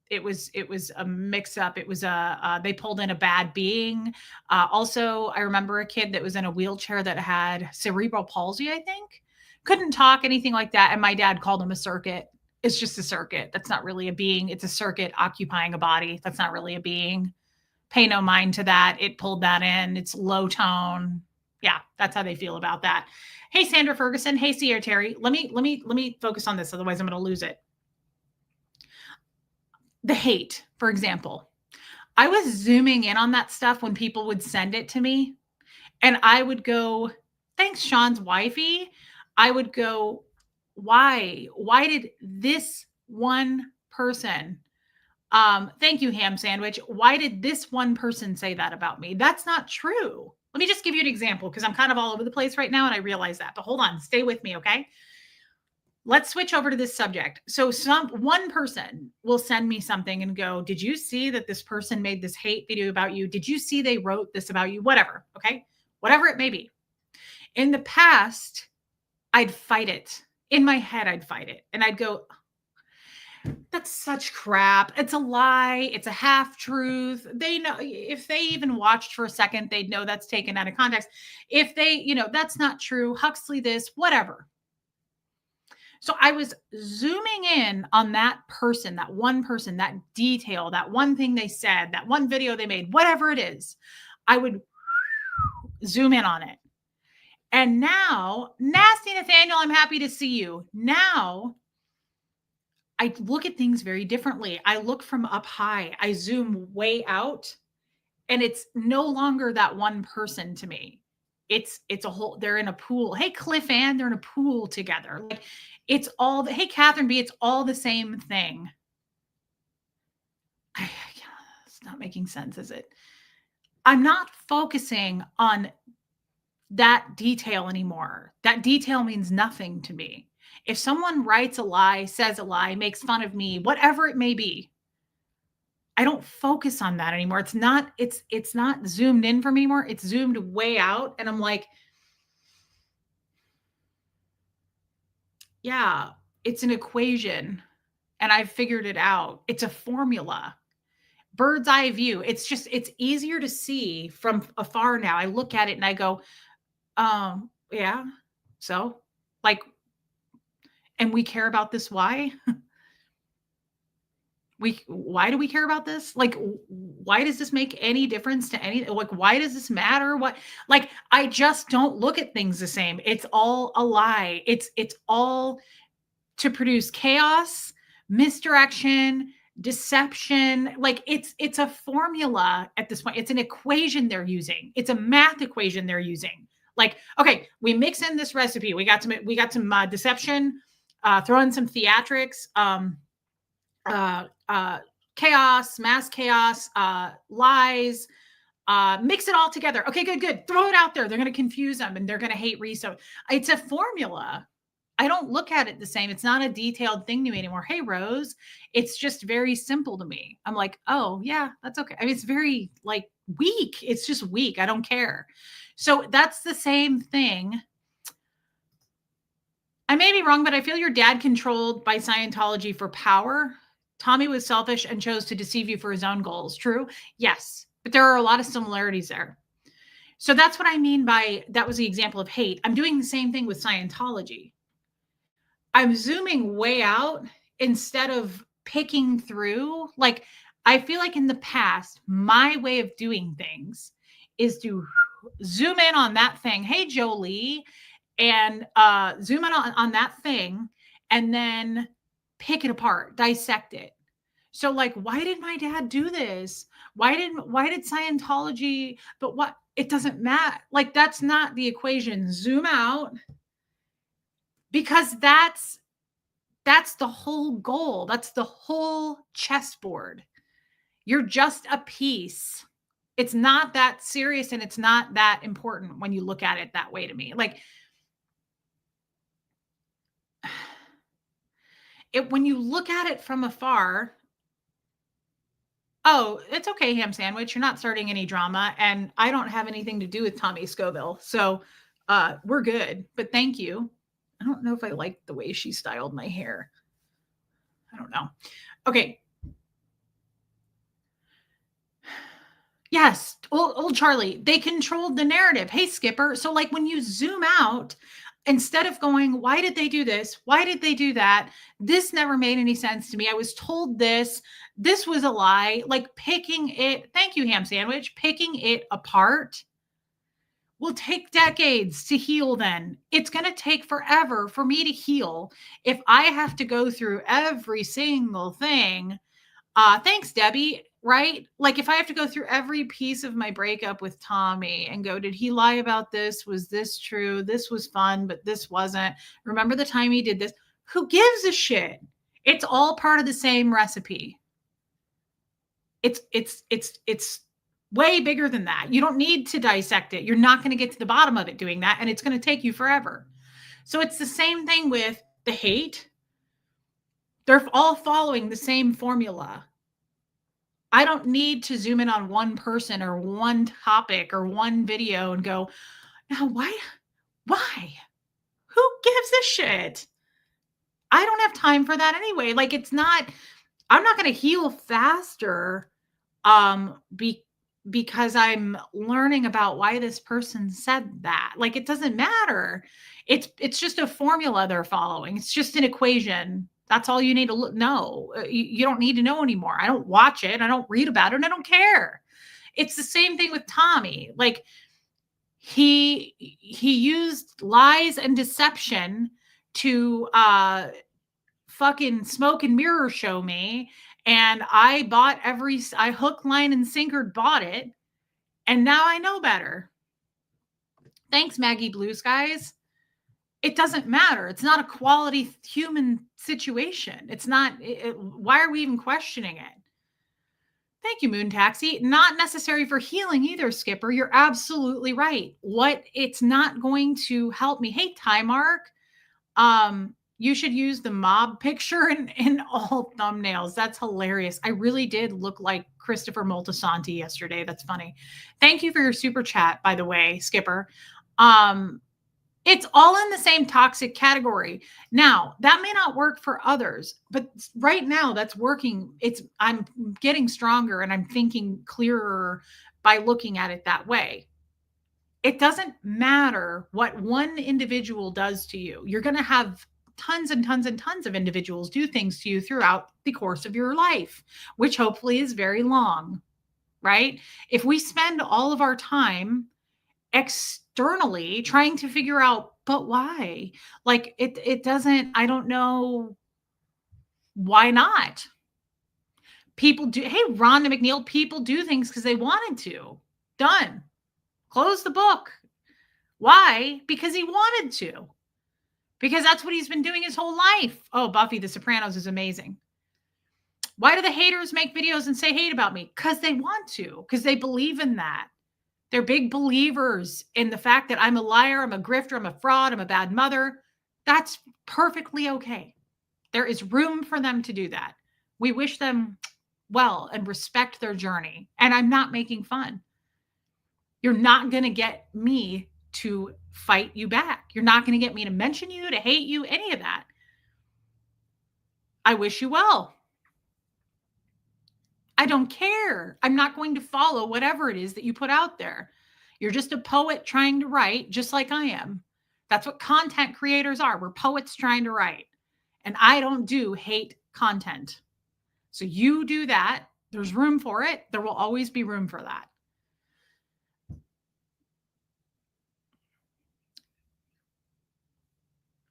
it was a mix up. It was they pulled in a bad being. Also, I remember a kid that was in a wheelchair that had cerebral palsy, I think. Couldn't talk, anything like that. And my dad called him a circuit. It's just a circuit. That's not really a being. It's a circuit occupying a body. That's not really a being. Pay no mind to that. It pulled that in. It's low tone. Yeah, that's how they feel about that. Hey, Sandra Ferguson. Hey, Sierra Terry. Let me focus on this. Otherwise, I'm going to lose it. The hate, for example. I was zooming in on that stuff when people would send it to me, and I would go, thanks, Sean's wifey. I would go, why? Why did this one person, thank you, ham sandwich. Why did this one person say that about me? That's not true. Let me just give you an example because I'm kind of all over the place right now and I realize that, but hold on, stay with me, okay? Let's switch over to this subject. So one person will send me something and go, did you see that this person made this hate video about you? Did you see they wrote this about you? Whatever, okay? Whatever it may be. In the past, I'd fight it. In my head, I'd fight it. And I'd go, that's such crap. It's a lie. It's a half truth. They know, if they even watched for a second, they'd know that's taken out of context. If they, that's not true. Huxley this, whatever. So I was zooming in on that person, that one person, that detail, that one thing they said, that one video they made, whatever it is. I would zoom in on it. And now, Nasty Nathaniel, I'm happy to see you. Now, I look at things very differently. I look from up high. I zoom way out, and it's no longer that one person to me. It's a whole, they're in a pool. Hey, Cliff Ann, they're in a pool together. Like it's all, hey, Catherine B, it's all the same thing. It's not making sense, is it? I'm not focusing on that detail anymore. That detail means nothing to me. If someone writes a lie, says a lie, makes fun of me, whatever it may be, I don't focus on that anymore. It's not zoomed in for me anymore. It's zoomed way out. And I'm like, yeah, it's an equation and I've figured it out. It's a formula. Bird's eye view. It's easier to see from afar now. I look at it and I go, yeah. So like, and we care about this. Why? Why do we care about this? Like, why does this make any difference to any, like, why does this matter? What, like, I just don't look at things the same. It's all a lie. It's all to produce chaos, misdirection, deception. Like it's a formula at this point. It's an equation they're using. It's a math equation they're using. Like, okay, we mix in this recipe. We got some deception, throw in some theatrics, chaos, mass chaos, lies, mix it all together. Okay, good. Throw it out there. They're going to confuse them and they're going to hate Reese. It's a formula. I don't look at it the same. It's not a detailed thing to me anymore. Hey, Rose, it's just very simple to me. I'm like, oh yeah, that's okay. I mean, it's very like weak. It's just weak. I don't care. So that's the same thing. I may be wrong, but I feel your dad controlled by Scientology for power. Tommy was selfish and chose to deceive you for his own goals. True? Yes. But there are a lot of similarities there. So that's what I mean by that was the example of hate. I'm doing the same thing with Scientology. I'm zooming way out instead of picking through, like, I feel like in the past, my way of doing things is to zoom in on that thing. Hey, Jolie, and zoom in on that thing and then pick it apart, dissect it. So like, why did my dad do this? Why did Scientology, but what, it doesn't matter. Like, that's not the equation. Zoom out, because that's the whole goal. That's the whole chessboard. You're just a piece. It's not that serious and it's not that important when you look at it that way to me. Like, when you look at it from afar, oh, it's okay, ham sandwich. You're not starting any drama, and I don't have anything to do with Tommy Scoville. So we're good. But thank you. I don't know if I like the way she styled my hair. I don't know. Okay. Yes, old Charlie. They controlled the narrative. Hey, Skipper. So like, when you zoom out, instead of going, why did they do this? Why did they do that? This never made any sense to me. I was told this. This was a lie. Like, picking it, thank you, ham sandwich, picking it apart will take decades to heal. Then it's going to take forever for me to heal if I have to go through every single thing. Thanks, Debbie. Right? Like, if I have to go through every piece of my breakup with Tommy and go, did he lie about this? Was this true? This was fun, but this wasn't. Remember the time he did this? Who gives a shit? It's all part of the same recipe. It's way bigger than that. You don't need to dissect it. You're not going to get to the bottom of it doing that, and it's going to take you forever. So it's the same thing with the hate. They're all following the same formula. I don't need to zoom in on one person or one topic or one video and go, now why? Who gives a shit? I don't have time for that anyway. Like, I'm not going to heal faster because I'm learning about why this person said that. Like, it doesn't matter. It's just a formula they're following. It's just an equation. That's all you need to know. You don't need to know anymore. I don't watch it. I don't read about it. And I don't care. It's the same thing with Tommy. Like, he used lies and deception to fucking smoke and mirror show me. And I hook, line, and sinker bought it. And now I know better. Thanks, Maggie Blue Skies. It doesn't matter. It's not a quality human situation. It's not. Why are we even questioning it? Thank you, Moon Taxi. Not necessary for healing either, Skipper. You're absolutely right. It's not going to help me. Hey, Tymark. You should use the mob picture in all thumbnails. That's hilarious. I really did look like Christopher Moltisanti yesterday. That's funny. Thank you for your super chat, by the way, Skipper. It's all in the same toxic category. Now, that may not work for others, but right now that's working. I'm getting stronger and I'm thinking clearer by looking at it that way. It doesn't matter what one individual does to you. You're going to have tons and tons and tons of individuals do things to you throughout the course of your life, which hopefully is very long, right? If we spend all of our time externally trying to figure out, but why? Like, it doesn't, I don't know why not. People do. Hey, Rhonda McNeil, people do things because they wanted to. Done. Close the book. Why? Because he wanted to. Because that's what he's been doing his whole life. Oh, Buffy the Sopranos is amazing. Why do the haters make videos and say hate about me? Because they want to. Because they believe in that. They're big believers in the fact that I'm a liar, I'm a grifter, I'm a fraud, I'm a bad mother. That's perfectly okay. There is room for them to do that. We wish them well and respect their journey. And I'm not making fun. You're not going to get me to fight you back. You're not going to get me to mention you, to hate you, any of that. I wish you well. I don't care. I'm not going to follow whatever it is that you put out there. You're just a poet trying to write, just like I am. That's what content creators are. We're poets trying to write. And I don't do hate content. So you do that. There's room for it. There will always be room for that.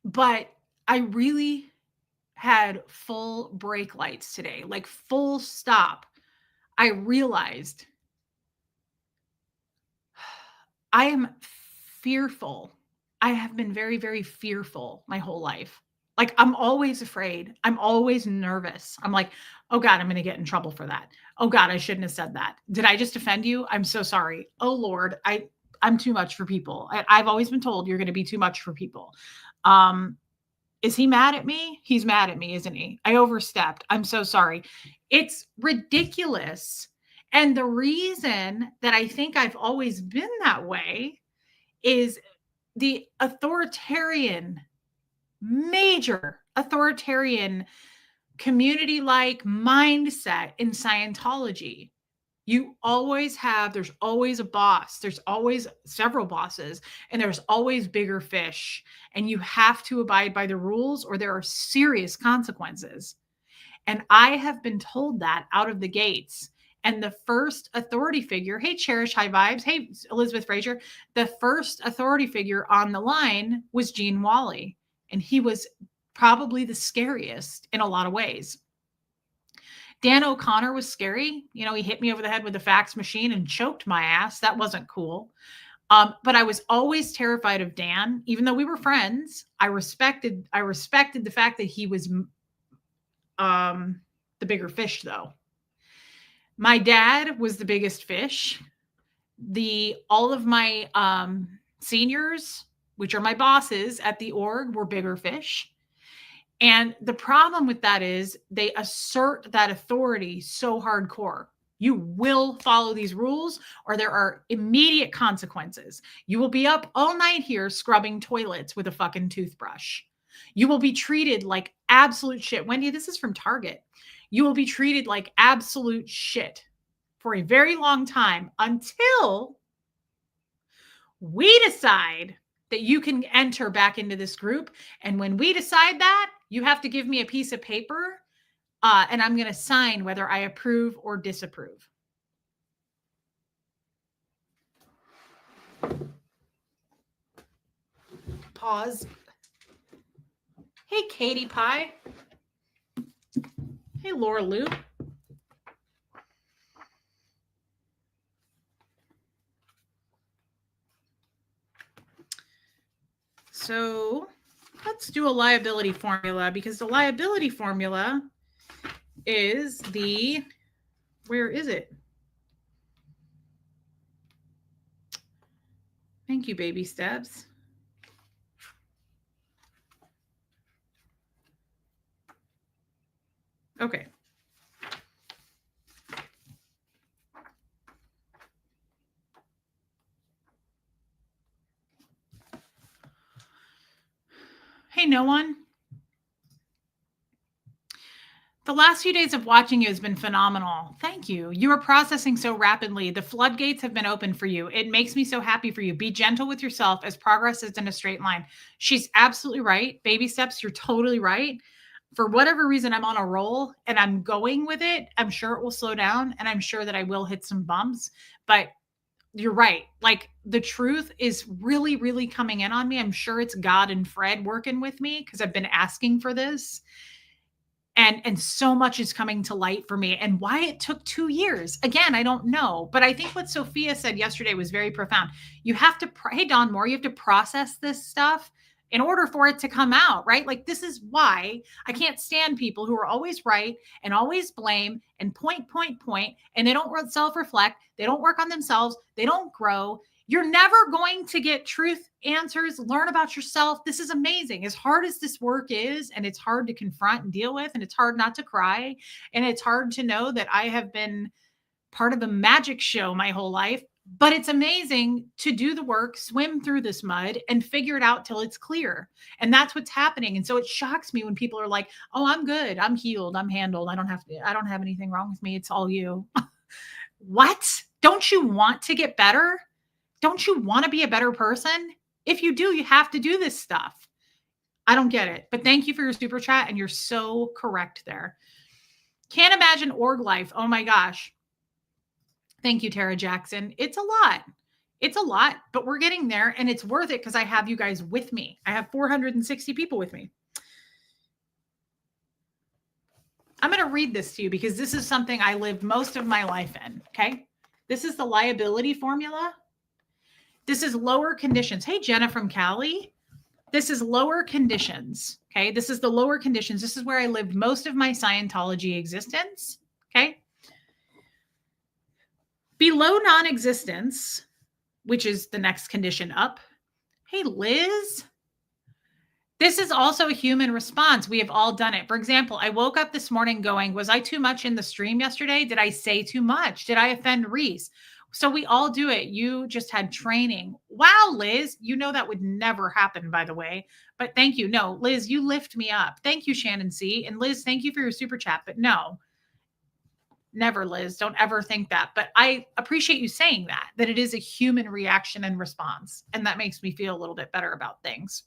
But I really had full brake lights today, like full stop. I realized I am fearful. I have been very, very fearful my whole life. Like I'm always afraid. I'm always nervous. I'm like, oh God, I'm going to get in trouble for that. Oh God, I shouldn't have said that. Did I just offend you? I'm so sorry. Oh Lord, I'm too much for people. I've always been told you're going to be too much for people. Is he mad at me? He's mad at me, isn't he? I overstepped. I'm so sorry. It's ridiculous. And the reason that I think I've always been that way is the authoritarian, major authoritarian community like mindset in Scientology. You always have, there's always a boss, there's always several bosses, and there's always bigger fish. And you have to abide by the rules or there are serious consequences. And I have been told that out of the gates. And the first authority figure, hey, Cherish, high vibes. Hey, Elizabeth Fraser. The first authority figure on the line was Gene Wally. And he was probably the scariest in a lot of ways. Dan O'Connor was scary. You know, he hit me over the head with a fax machine and choked my ass. That wasn't cool. But I was always terrified of Dan, even though we were friends. I respected the fact that he was the bigger fish, though. My dad was the biggest fish. All of my seniors, which are my bosses at the org, were bigger fish. And the problem with that is they assert that authority so hardcore. You will follow these rules or there are immediate consequences. You will be up all night here scrubbing toilets with a fucking toothbrush. You will be treated like absolute shit. Wendy, this is from Target. You will be treated like absolute shit for a very long time until we decide that you can enter back into this group. And when we decide that, you have to give me a piece of paper and I'm going to sign whether I approve or disapprove. Pause. Hey, Katie Pie. Hey, Laura Lou. So let's do a liability formula because the liability formula is where is it? Thank you, baby steps. Okay. Hey, no one. The last few days of watching you has been phenomenal. Thank you. You are processing so rapidly. The floodgates have been open for you. It makes me so happy for you. Be gentle with yourself as progress is in a straight line. She's absolutely right. Baby steps, you're totally right. For whatever reason, I'm on a roll and I'm going with it. I'm sure it will slow down and I'm sure that I will hit some bumps, but you're right. Like the truth is really, really coming in on me. I'm sure it's God and Fred working with me because I've been asking for this. And so much is coming to light for me. And why it took 2 years, again, I don't know. But I think what Sophia said yesterday was very profound. You have to, hey, Don Moore, you have to process this stuff in order for it to come out, right? Like this is why I can't stand people who are always right and always blame and point, and they don't self-reflect. They don't work on themselves. They don't grow. You're never going to get truth answers, learn about yourself. This is amazing. As hard as this work is, and it's hard to confront and deal with, and it's hard not to cry, and it's hard to know that I have been part of a magic show my whole life, but it's amazing to do the work, swim through this mud, and figure it out till it's clear. And that's what's happening. And so it shocks me when people are like, oh, I'm good. I'm healed. I'm handled. I don't have anything wrong with me. It's all you. What? Don't you want to get better? Don't you want to be a better person? If you do, you have to do this stuff. I don't get it. But thank you for your super chat, and you're so correct there. Can't imagine org life. Oh my gosh. Thank you, Tara Jackson. It's a lot. It's a lot, but we're getting there, and it's worth it because I have you guys with me. I have 460 people with me. I'm going to read this to you because this is something I lived most of my life in. Okay. This is the liability formula. This is lower conditions. Hey, Jenna from Cali. This is lower conditions. Okay. This is the lower conditions. This is where I lived most of my Scientology existence. Okay. Below non-existence, which is the next condition up. Hey, Liz. This is also a human response. We have all done it. For example, I woke up this morning going, was I too much in the stream yesterday? Did I say too much? Did I offend Reese? So we all do it. You just had training. Wow, Liz, you know that would never happen, by the way. But thank you. No, Liz, you lift me up. Thank you, Shannon C. And Liz, thank you for your super chat. But no, never, Liz. Don't ever think that. But I appreciate you saying that it is a human reaction and response. And that makes me feel a little bit better about things.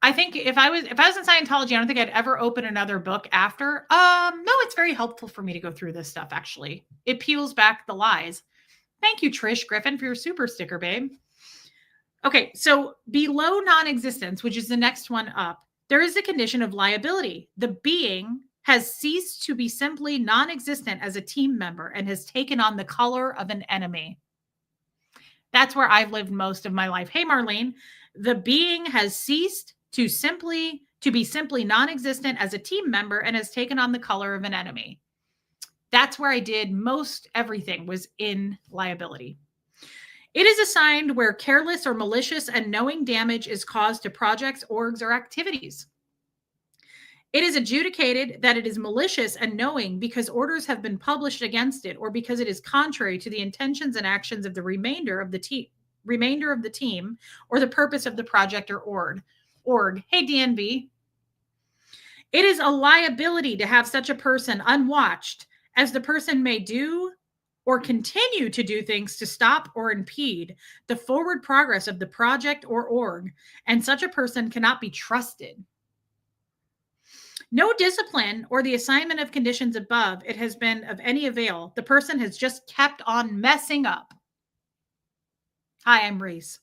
I think if I was in Scientology, I don't think I'd ever open another book after. No, it's very helpful for me to go through this stuff, actually. It peels back the lies. Thank you, Trish Griffin, for your super sticker, babe. Okay, so below non-existence, which is the next one up, there is a condition of liability. The being has ceased to be simply non-existent as a team member and has taken on the color of an enemy. That's where I've lived most of my life. Hey, Marlene, the being has ceased to be simply non-existent as a team member and has taken on the color of an enemy. That's where I did most everything, was in liability. It is assigned where careless or malicious and knowing damage is caused to projects, orgs, or activities. It is adjudicated that it is malicious and knowing because orders have been published against it or because it is contrary to the intentions and actions of the remainder of the team or the purpose of the project or org. Hey, DNV. It is a liability to have such a person unwatched, as the person may do or continue to do things to stop or impede the forward progress of the project or org, and such a person cannot be trusted. No discipline or the assignment of conditions above it has been of any avail. The person has just kept on messing up. Hi, I'm Reese.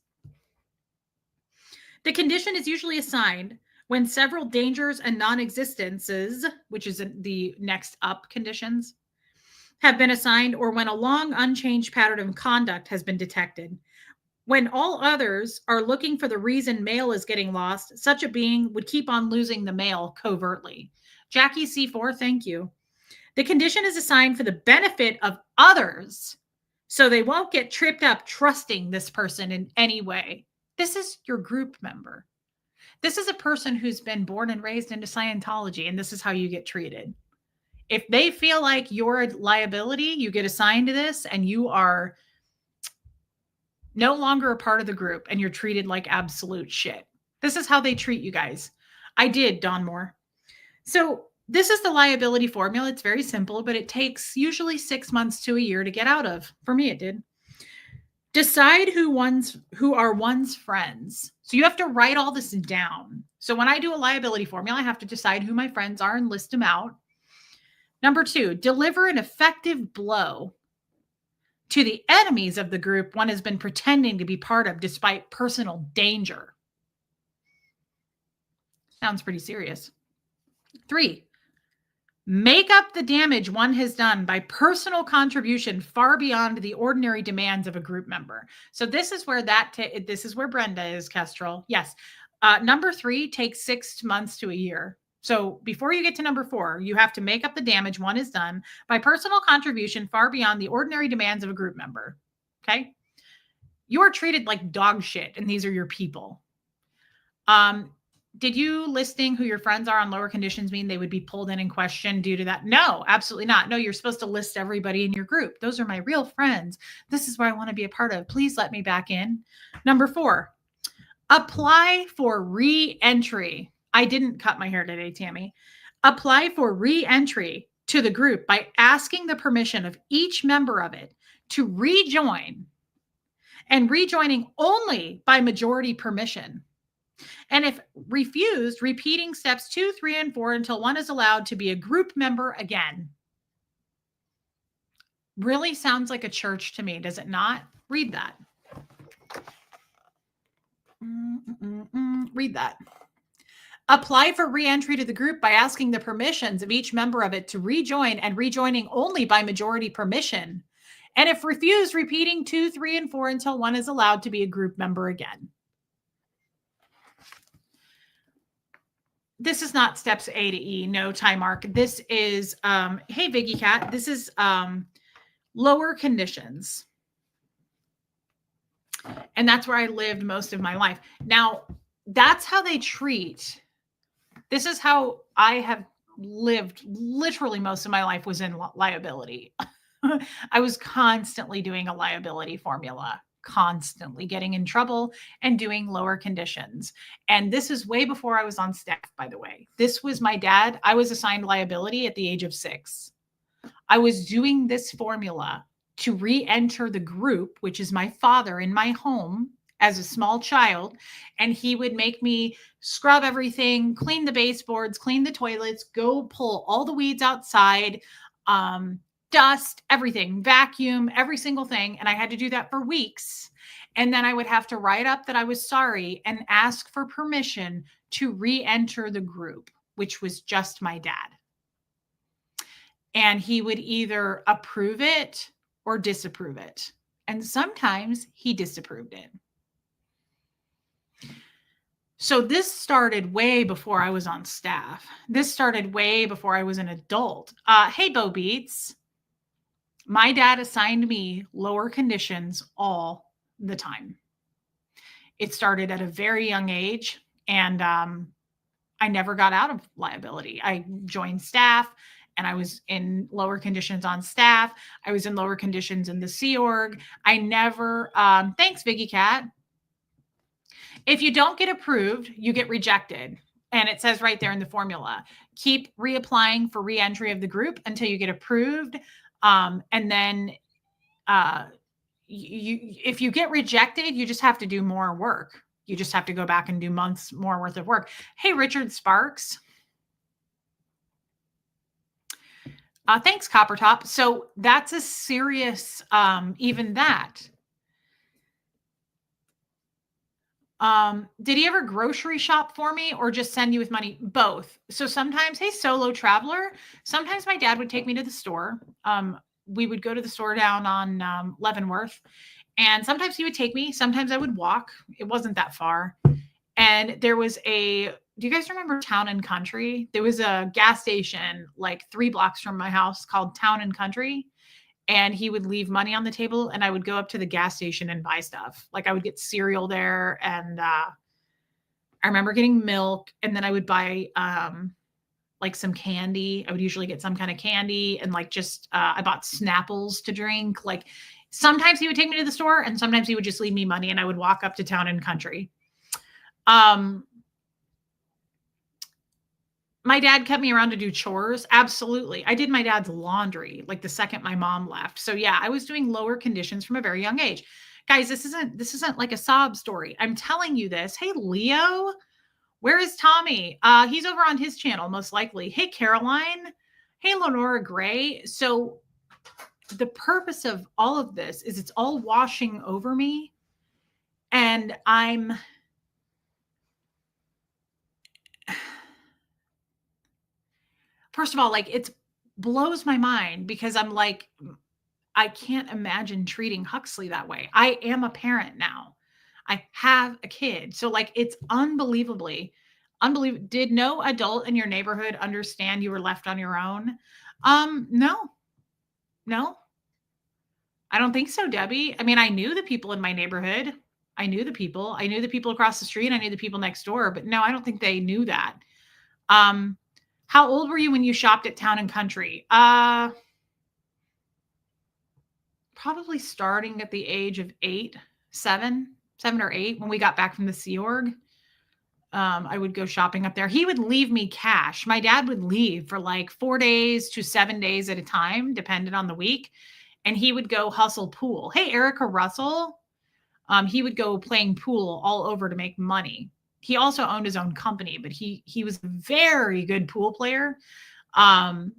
The condition is usually assigned when several dangers and non-existences, which is the next up conditions, have been assigned, or when a long unchanged pattern of conduct has been detected. When all others are looking for the reason mail is getting lost, such a being would keep on losing the mail covertly. Jackie C4, thank you. The condition is assigned for the benefit of others, so they won't get tripped up trusting this person in any way. This is your group member. This is a person who's been born and raised into Scientology, and this is how you get treated. If they feel like you're a liability, you get assigned to this, and you are no longer a part of the group, and you're treated like absolute shit. This is how they treat you guys. I did, Don Moore. So this is the liability formula. It's very simple, but it takes usually 6 months to a year to get out of. For me, it did. Decide who are one's friends. So you have to write all this down. So when I do a liability formula, I have to decide who my friends are and list them out. Number 2, deliver an effective blow to the enemies of the group one has been pretending to be part of despite personal danger. Sounds pretty serious. 3, make up the damage one has done by personal contribution far beyond the ordinary demands of a group member. So this is where this is where Brenda is, Kestrel. Yes. Number 3 takes 6 months to a year. So before you get to number 4, you have to make up the damage one has done by personal contribution far beyond the ordinary demands of a group member. Okay. You are treated like dog shit, and these are your people. Did you listing who your friends are on lower conditions mean they would be pulled in and questioned due to that? No, absolutely not. No, you're supposed to list everybody in your group. Those are my real friends. This is what I want to be a part of. Please let me back in. Number 4, apply for re-entry. I didn't cut my hair today, Tammy. Apply for re-entry to the group by asking the permission of each member of it to rejoin, and rejoining only by majority permission. And if refused, repeating steps 2, 3, and 4 until one is allowed to be a group member again. Really sounds like a church to me, does it not? Read that. Read that. Apply for re-entry to the group by asking the permissions of each member of it to rejoin, and rejoining only by majority permission. And if refused, repeating 2, 3, and 4 until one is allowed to be a group member again. This is not steps A to E, no time mark. This is, hey, Viggy Cat, this is lower conditions. And that's where I lived most of my life. Now, that's how they treat. This is how I have lived literally most of my life, was in liability. I was constantly doing a liability formula, constantly getting in trouble and doing lower conditions. And this is way before I was on staff, by the way. This was my dad. I was assigned liability at the age of 6. I was doing this formula to re-enter the group, which is my father, in my home as a small child. And he would make me scrub everything, clean the baseboards, clean the toilets, go pull all the weeds outside, dust, everything, vacuum, every single thing. And I had to do that for weeks. And then I would have to write up that I was sorry and ask for permission to re-enter the group, which was just my dad. And he would either approve it or disapprove it. And sometimes he disapproved it. So this started way before I was on staff. This started way before I was an adult. Hey, Bo Beats. My dad assigned me lower conditions all the time. It started at a very young age, and I never got out of liability. I joined staff, and I was in lower conditions on staff. I was in lower conditions in the Sea Org. I never, thanks, Viggy Cat. If you don't get approved, you get rejected. And it says right there in the formula, keep reapplying for re-entry of the group until you get approved. And then if you get rejected, you just have to do more work. You just have to go back and do months more worth of work. Hey, Richard Sparks. Thanks, Copper Top. So that's a serious, even that. Did he ever grocery shop for me or just send you with money? Both. So sometimes, hey, solo traveler, sometimes my dad would take me to the store. We would go to the store down on Leavenworth, and sometimes he would take me. Sometimes I would walk. It wasn't that far. And there was do you guys remember Town and Country? There was a gas station like 3 blocks from my house called Town and Country. And he would leave money on the table, and I would go up to the gas station and buy stuff. Like I would get cereal there, and I remember getting milk, and then I would buy like some candy. I would usually get some kind of candy, and like just I bought Snapples to drink. Like sometimes he would take me to the store, and sometimes he would just leave me money, and I would walk up to Town and Country. My dad kept me around to do chores. Absolutely. I did my dad's laundry like the second my mom left. So yeah, I was doing lower conditions from a very young age. Guys, this isn't like a sob story. I'm telling you this. Hey, Leo, where is Tommy? He's over on his channel, most likely. Hey, Caroline. Hey, Lenora Gray. So the purpose of all of this is it's all washing over me. And first of all, like it blows my mind because I'm like, I can't imagine treating Huxley that way. I am a parent now. I have a kid. So like, it's unbelievable. Did no adult in your neighborhood understand you were left on your own? No, I don't think so, Debbie. I mean, I knew the people in my neighborhood. I knew the people across the street. I knew the people next door, but no, I don't think they knew that. How old were you when you shopped at Town and Country? Probably starting at the age of 7 or 8 when we got back from the Sea Org. I would go shopping up there. He would leave me cash. My dad would leave for like 4 days to 7 days at a time, depending on the week. And he would go hustle pool. Hey, Erica Russell. He would go playing pool all over to make money. he also owned his own company, but he was a very good pool player. Um,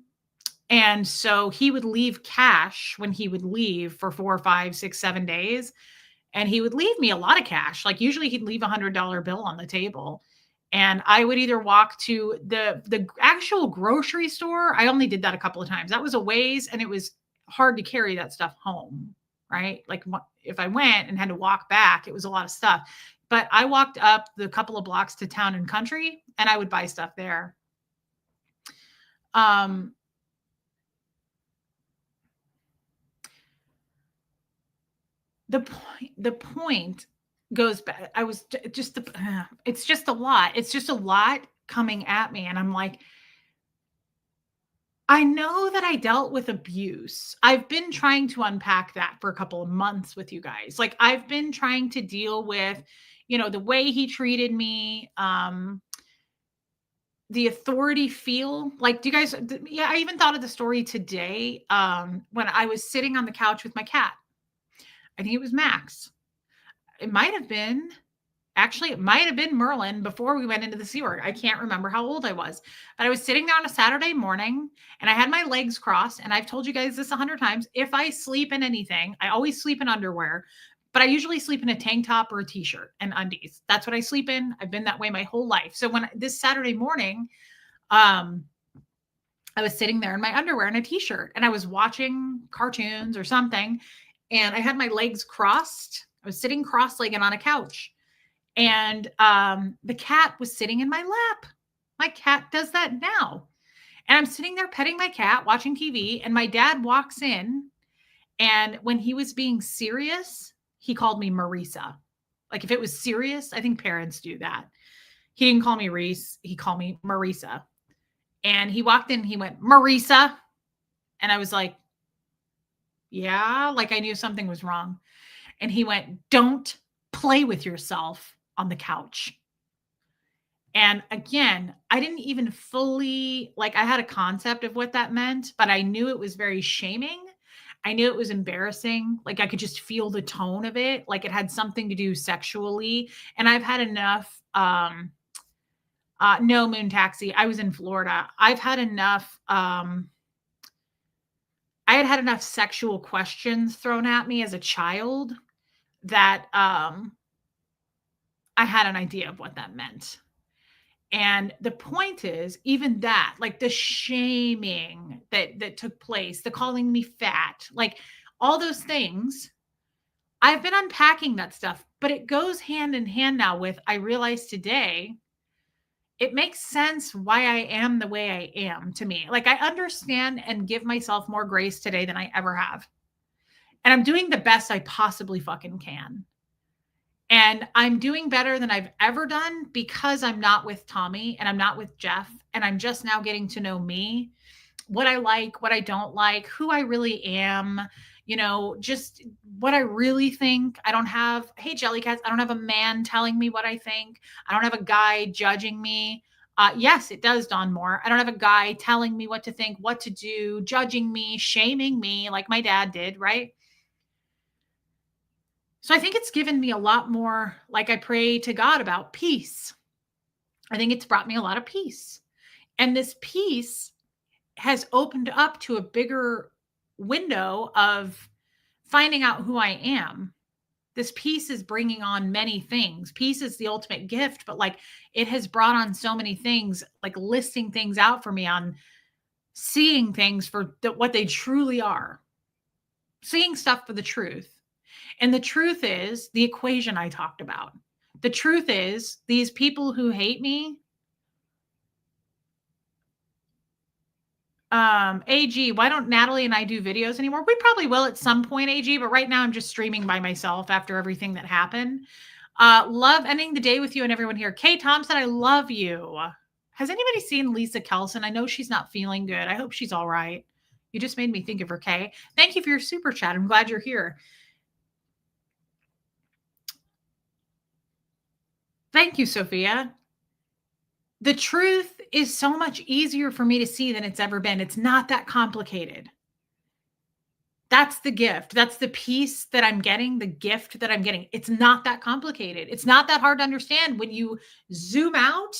and so he would leave cash when he would leave for 4, 5, 6, 7 days. And he would leave me a lot of cash. Like usually he'd leave $100 bill on the table. And I would either walk to the actual grocery store. I only did that a couple of times. That was a ways, and it was hard to carry that stuff home, right? Like if I went and had to walk back, it was a lot of stuff. But I walked up the couple of blocks to Town and Country, and I would buy stuff there. The point goes back. I was just it's just a lot. It's just a lot coming at me, and I'm like, I know that I dealt with abuse. I've been trying to unpack that for a couple of months with you guys. Like I've been trying to deal with, the way he treated me, the authority feel. Like, do you guys, yeah, I even thought of the story today, when I was sitting on the couch with my cat. I think it was Max. It might have been Merlin before we went into the Sea Org. I can't remember how old I was, but I was sitting there on a Saturday morning and I had my legs crossed. And I've told you guys this 100 times. If I sleep in anything, I always sleep in underwear, but I usually sleep in a tank top or a t-shirt and undies. That's what I sleep in. I've been that way my whole life. So when this Saturday morning, I was sitting there in my underwear and a t-shirt and I was watching cartoons or something. And I had my legs crossed. I was sitting cross-legged on a couch. And the cat was sitting in my lap. My cat does that now. And I'm sitting there petting my cat, watching TV. And my dad walks in. And when he was being serious, he called me Marisa. Like if it was serious, I think parents do that. He didn't call me Reese. He called me Marisa. And he walked in, he went, Marisa. And I was like, yeah, like I knew something was wrong. And he went, don't play with yourself on the couch. And again, I didn't even fully, like I had a concept of what that meant, but I knew it was very shaming. I knew it was embarrassing. Like I could just feel the tone of it. Like it had something to do sexually. And I've had enough, no, Moon Taxi. I was in Florida. I've had enough, I had enough sexual questions thrown at me as a child that I had an idea of what that meant. And the point is, even that, like the shaming that took place, the calling me fat, like all those things, I've been unpacking that stuff, but it goes hand in hand now with, I realize today, it makes sense why I am the way I am to me. Like I understand and give myself more grace today than I ever have. And I'm doing the best I possibly fucking can. And I'm doing better than I've ever done because I'm not with Tommy and I'm not with Jeff. And I'm just now getting to know me, what I like, what I don't like, who I really am, just what I really think. I don't have, hey, Jellycats, I don't have a man telling me what I think. I don't have a guy judging me. Yes, it does, Don Moore. I don't have a guy telling me what to think, what to do, judging me, shaming me like my dad did, right? So I think it's given me a lot more, like I pray to God about peace. I think it's brought me a lot of peace. And this peace has opened up to a bigger window of finding out who I am. This peace is bringing on many things. Peace is the ultimate gift, but like it has brought on so many things, like listing things out for me on seeing things for what they truly are, seeing stuff for the truth. And the truth is the equation I talked about. The truth is these people who hate me, AG, why don't Natalie and I do videos anymore? We probably will at some point, AG, but right now I'm just streaming by myself after everything that happened. Love ending the day with you and everyone here. Kay Thompson, I love you. Has anybody seen Lisa Kelson? I know she's not feeling good. I hope she's all right. You just made me think of her, Kay. Thank you for your super chat. I'm glad you're here. Thank you, Sophia. The truth is so much easier for me to see than it's ever been. It's not that complicated. That's the gift. That's the piece that I'm getting, the gift that I'm getting. It's not that complicated. It's not that hard to understand when you zoom out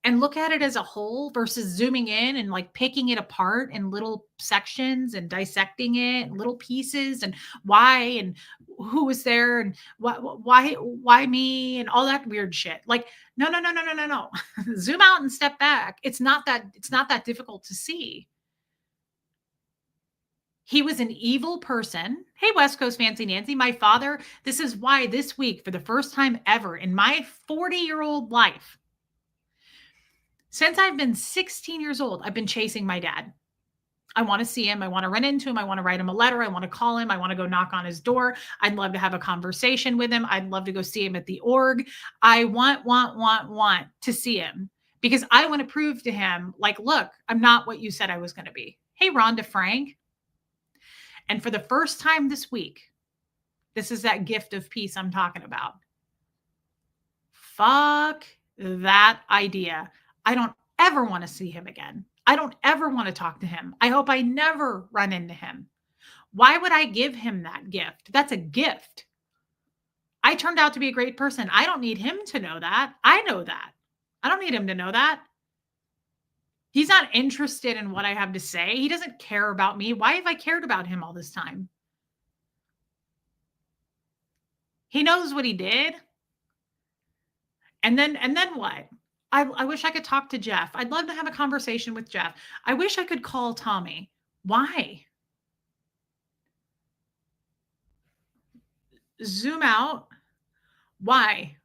and look at it as a whole versus zooming in and like picking it apart in little sections and dissecting it in little pieces and why and who was there and why me and all that weird shit. Like no no no no no no no. Zoom out and step back. It's not that difficult to see. He was an evil person. Hey, West Coast Fancy Nancy, my father. This is why this week, for the first time ever in my 40-year-old life, since I've been 16 years old, I've been chasing my dad. I want to see him. I want to run into him. I want to write him a letter. I want to call him. I want to go knock on his door. I'd love to have a conversation with him. I'd love to go see him at the org. I want to see him because I want to prove to him, like, look, I'm not what you said I was going to be. Hey, Rhonda Frank. And for the first time this week, this is that gift of peace I'm talking about. Fuck that idea. I don't ever want to see him again. I don't ever want to talk to him. I hope I never run into him. Why would I give him that gift? That's a gift. I turned out to be a great person. I don't need him to know that. I know that. I don't need him to know that. He's not interested in what I have to say. He doesn't care about me. Why have I cared about him all this time? He knows what he did. And then what? I wish I could talk to Jeff. I'd love to have a conversation with Jeff. I wish I could call Tommy. Why? Zoom out. Why?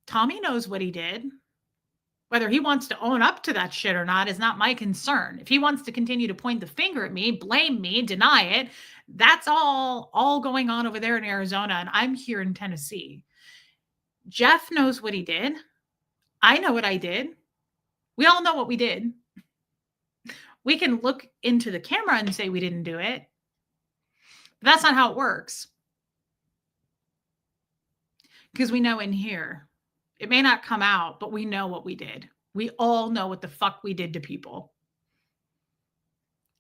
Tommy knows what he did. Whether he wants to own up to that shit or not is not my concern. If he wants to continue to point the finger at me, blame me, deny it, that's all going on over there in Arizona, and I'm here in Tennessee. Jeff knows what he did. I know what I did. We all know what we did. We can look into the camera and say we didn't do it. But that's not how it works. Because we know in here, it may not come out, but we know what we did. We all know what the fuck we did to people.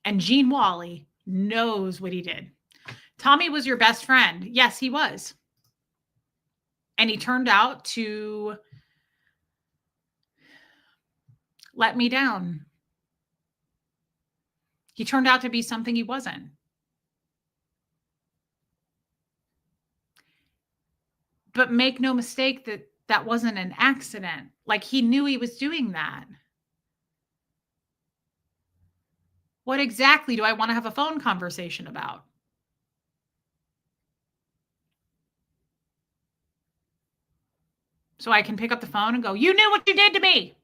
And Gene Wally knows what he did. Tommy was your best friend. Yes, he was. And he turned out to let me down. He turned out to be something he wasn't. But make no mistake that that wasn't an accident. Like he knew he was doing that. What exactly do I want to have a phone conversation about? So I can pick up the phone and go, you knew what you did to me.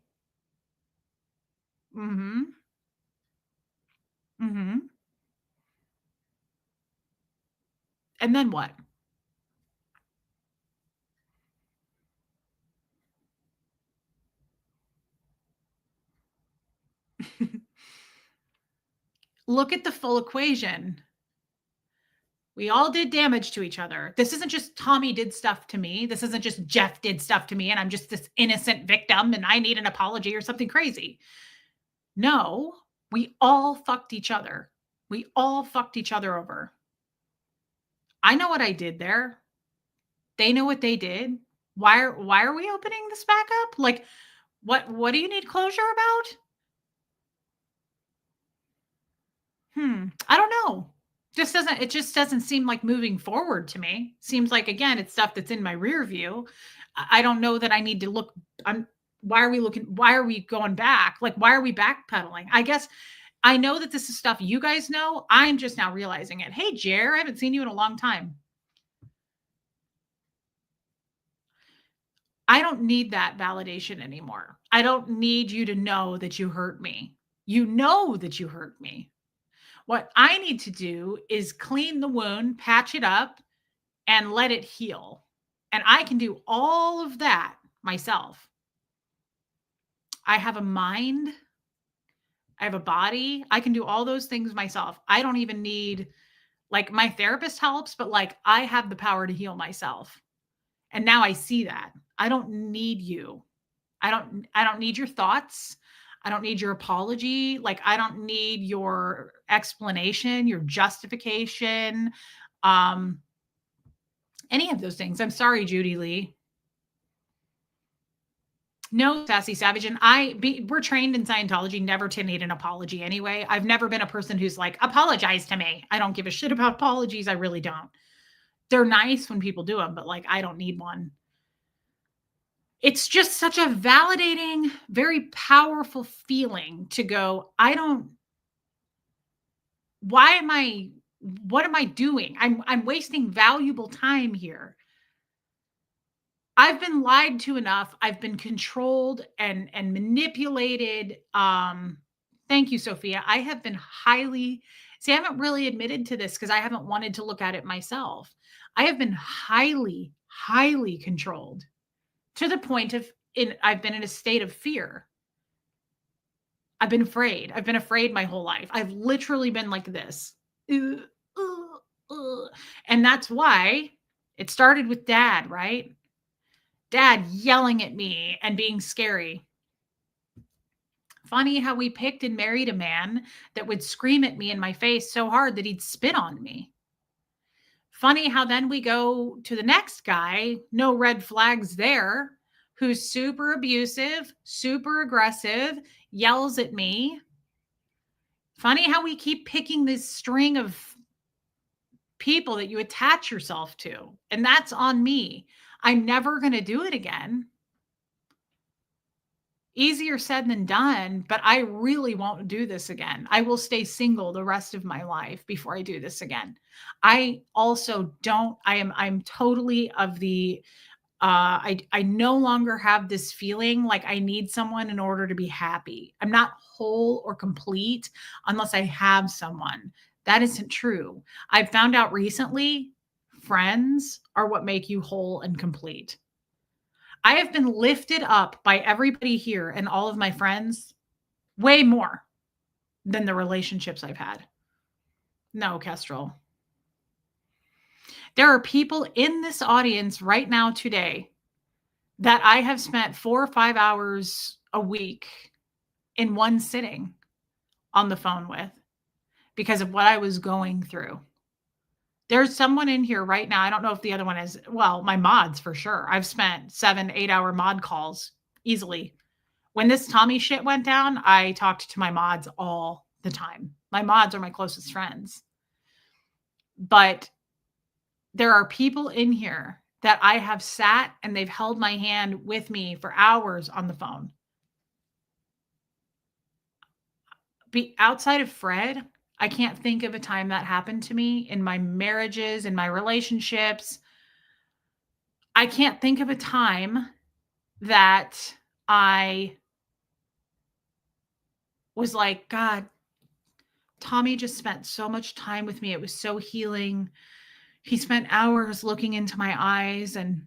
Mm-hmm. Mm-hmm. And then what? Look at the full equation. We all did damage to each other. This isn't just Tommy did stuff to me. This isn't just Jeff did stuff to me and I'm just this innocent victim and I need an apology or something crazy. No, we all fucked each other. We all fucked each other over. I know what I did there. They know what they did. Why are we opening this back up? Like, what do you need closure about? I don't know. It just doesn't seem like moving forward to me. Seems like, again, it's stuff that's in my rear view. I don't know that I need to look. Why are we going back? Like, why are we backpedaling? I guess I know that this is stuff you guys know. I'm just now realizing it. Hey, Jer, I haven't seen you in a long time. I don't need that validation anymore. I don't need you to know that you hurt me. You know that you hurt me. What I need to do is clean the wound, patch it up, and let it heal. And I can do all of that myself. I have a mind. I have a body. I can do all those things myself. I don't even need, like, my therapist helps, but like I have the power to heal myself. And now I see that. I don't need you. I don't need your thoughts. I don't need your apology. Like, I don't need your explanation, your justification, um, any of those things. I'm sorry, Judy Lee. No, Sassy Savage. And we're trained in Scientology never to need an apology anyway. I've never been a person who's like, apologize to me. I don't give a shit about apologies. I really don't. They're nice when people do them, but like, I don't need one. It's just such a validating, very powerful feeling to go, what am I doing? I'm wasting valuable time here. I've been lied to enough. I've been controlled and manipulated. Thank you, Sophia. I have been I haven't really admitted to this because I haven't wanted to look at it myself. I have been highly, highly controlled to the point of I've been in a state of fear. I've been afraid. I've been afraid my whole life. I've literally been like this. And that's why it started with dad, right? Dad yelling at me and being scary. Funny how we picked and married a man that would scream at me in my face so hard that he'd spit on me. Funny how then we go to the next guy, no red flags there, who's super abusive, super aggressive, yells at me. Funny how we keep picking this string of people that you attach yourself to, and that's on me. I'm never going to do it again. Easier said than done, but I really won't do this again. I will stay single the rest of my life before I do this again. I also don't, I'm totally of the, I no longer have this feeling like I need someone in order to be happy. I'm not whole or complete unless I have someone. That isn't true. I found out recently, friends are what make you whole and complete. I have been lifted up by everybody here and all of my friends way more than the relationships I've had. No, Kestrel. There are people in this audience right now today that I have spent 4 or 5 hours a week in one sitting on the phone with because of what I was going through. There's someone in here right now. I don't know if the other one is, well, my mods for sure. I've spent 7, 8-hour mod calls easily. When this Tommy shit went down, I talked to my mods all the time. My mods are my closest friends. But there are people in here that I have sat and they've held my hand with me for hours on the phone. Outside of Fred, I can't think of a time that happened to me in my marriages, in my relationships. I can't think of a time that I was like, God, Tommy just spent so much time with me. It was so healing. He spent hours looking into my eyes and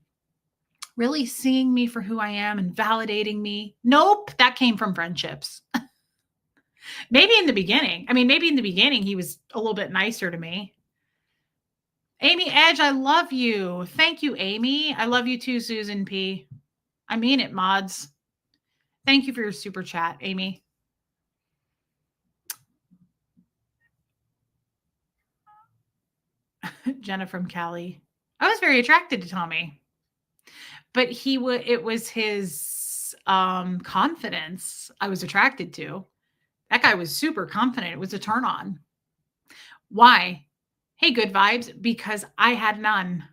really seeing me for who I am and validating me. Nope, that came from friendships. Maybe in the beginning. Maybe in the beginning he was a little bit nicer to me. Amy Edge, I love you. Thank you, Amy. I love you too, Susan P. I mean it, mods. Thank you for your super chat, Amy. Jenna from Cali. I was very attracted to Tommy. But it was his confidence I was attracted to. That guy was super confident. It was a turn on. Why? Hey, good vibes, because I had none.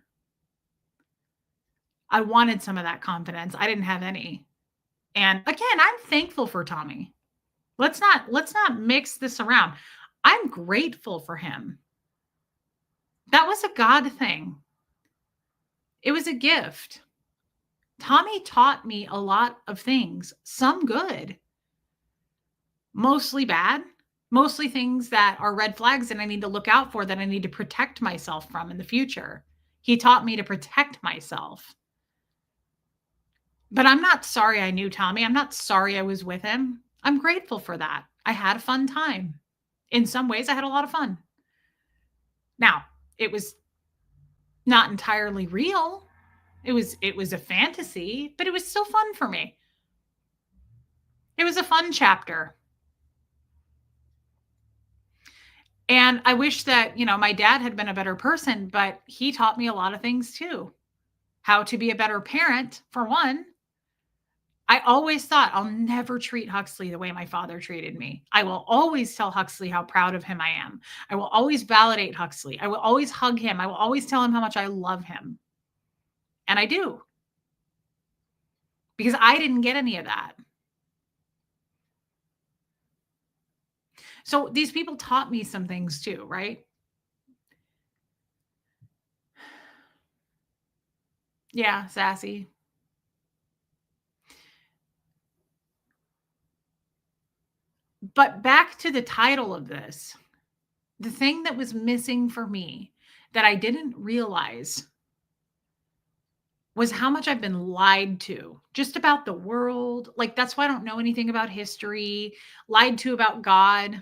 I wanted some of that confidence. I didn't have any. And again, I'm thankful for Tommy. Let's not mix this around. I'm grateful for him. That was a God thing. It was a gift. Tommy taught me a lot of things, some good, mostly bad, mostly things that are red flags that I need to look out for, that I need to protect myself from in the future. He taught me to protect myself. But I'm not sorry I knew Tommy. I'm not sorry I was with him. I'm grateful for that. I had a fun time. In some ways, I had a lot of fun. Now, it was not entirely real. It was a fantasy, but it was still fun for me. It was a fun chapter. And I wish that, my dad had been a better person, but he taught me a lot of things too. How to be a better parent, for one. I always thought I'll never treat Huxley the way my father treated me. I will always tell Huxley how proud of him I am. I will always validate Huxley. I will always hug him. I will always tell him how much I love him. And I do. Because I didn't get any of that. So these people taught me some things too, right? Yeah, sassy. But back to the title of this, the thing that was missing for me that I didn't realize was how much I've been lied to just about the world. Like, that's why I don't know anything about history, lied to about God.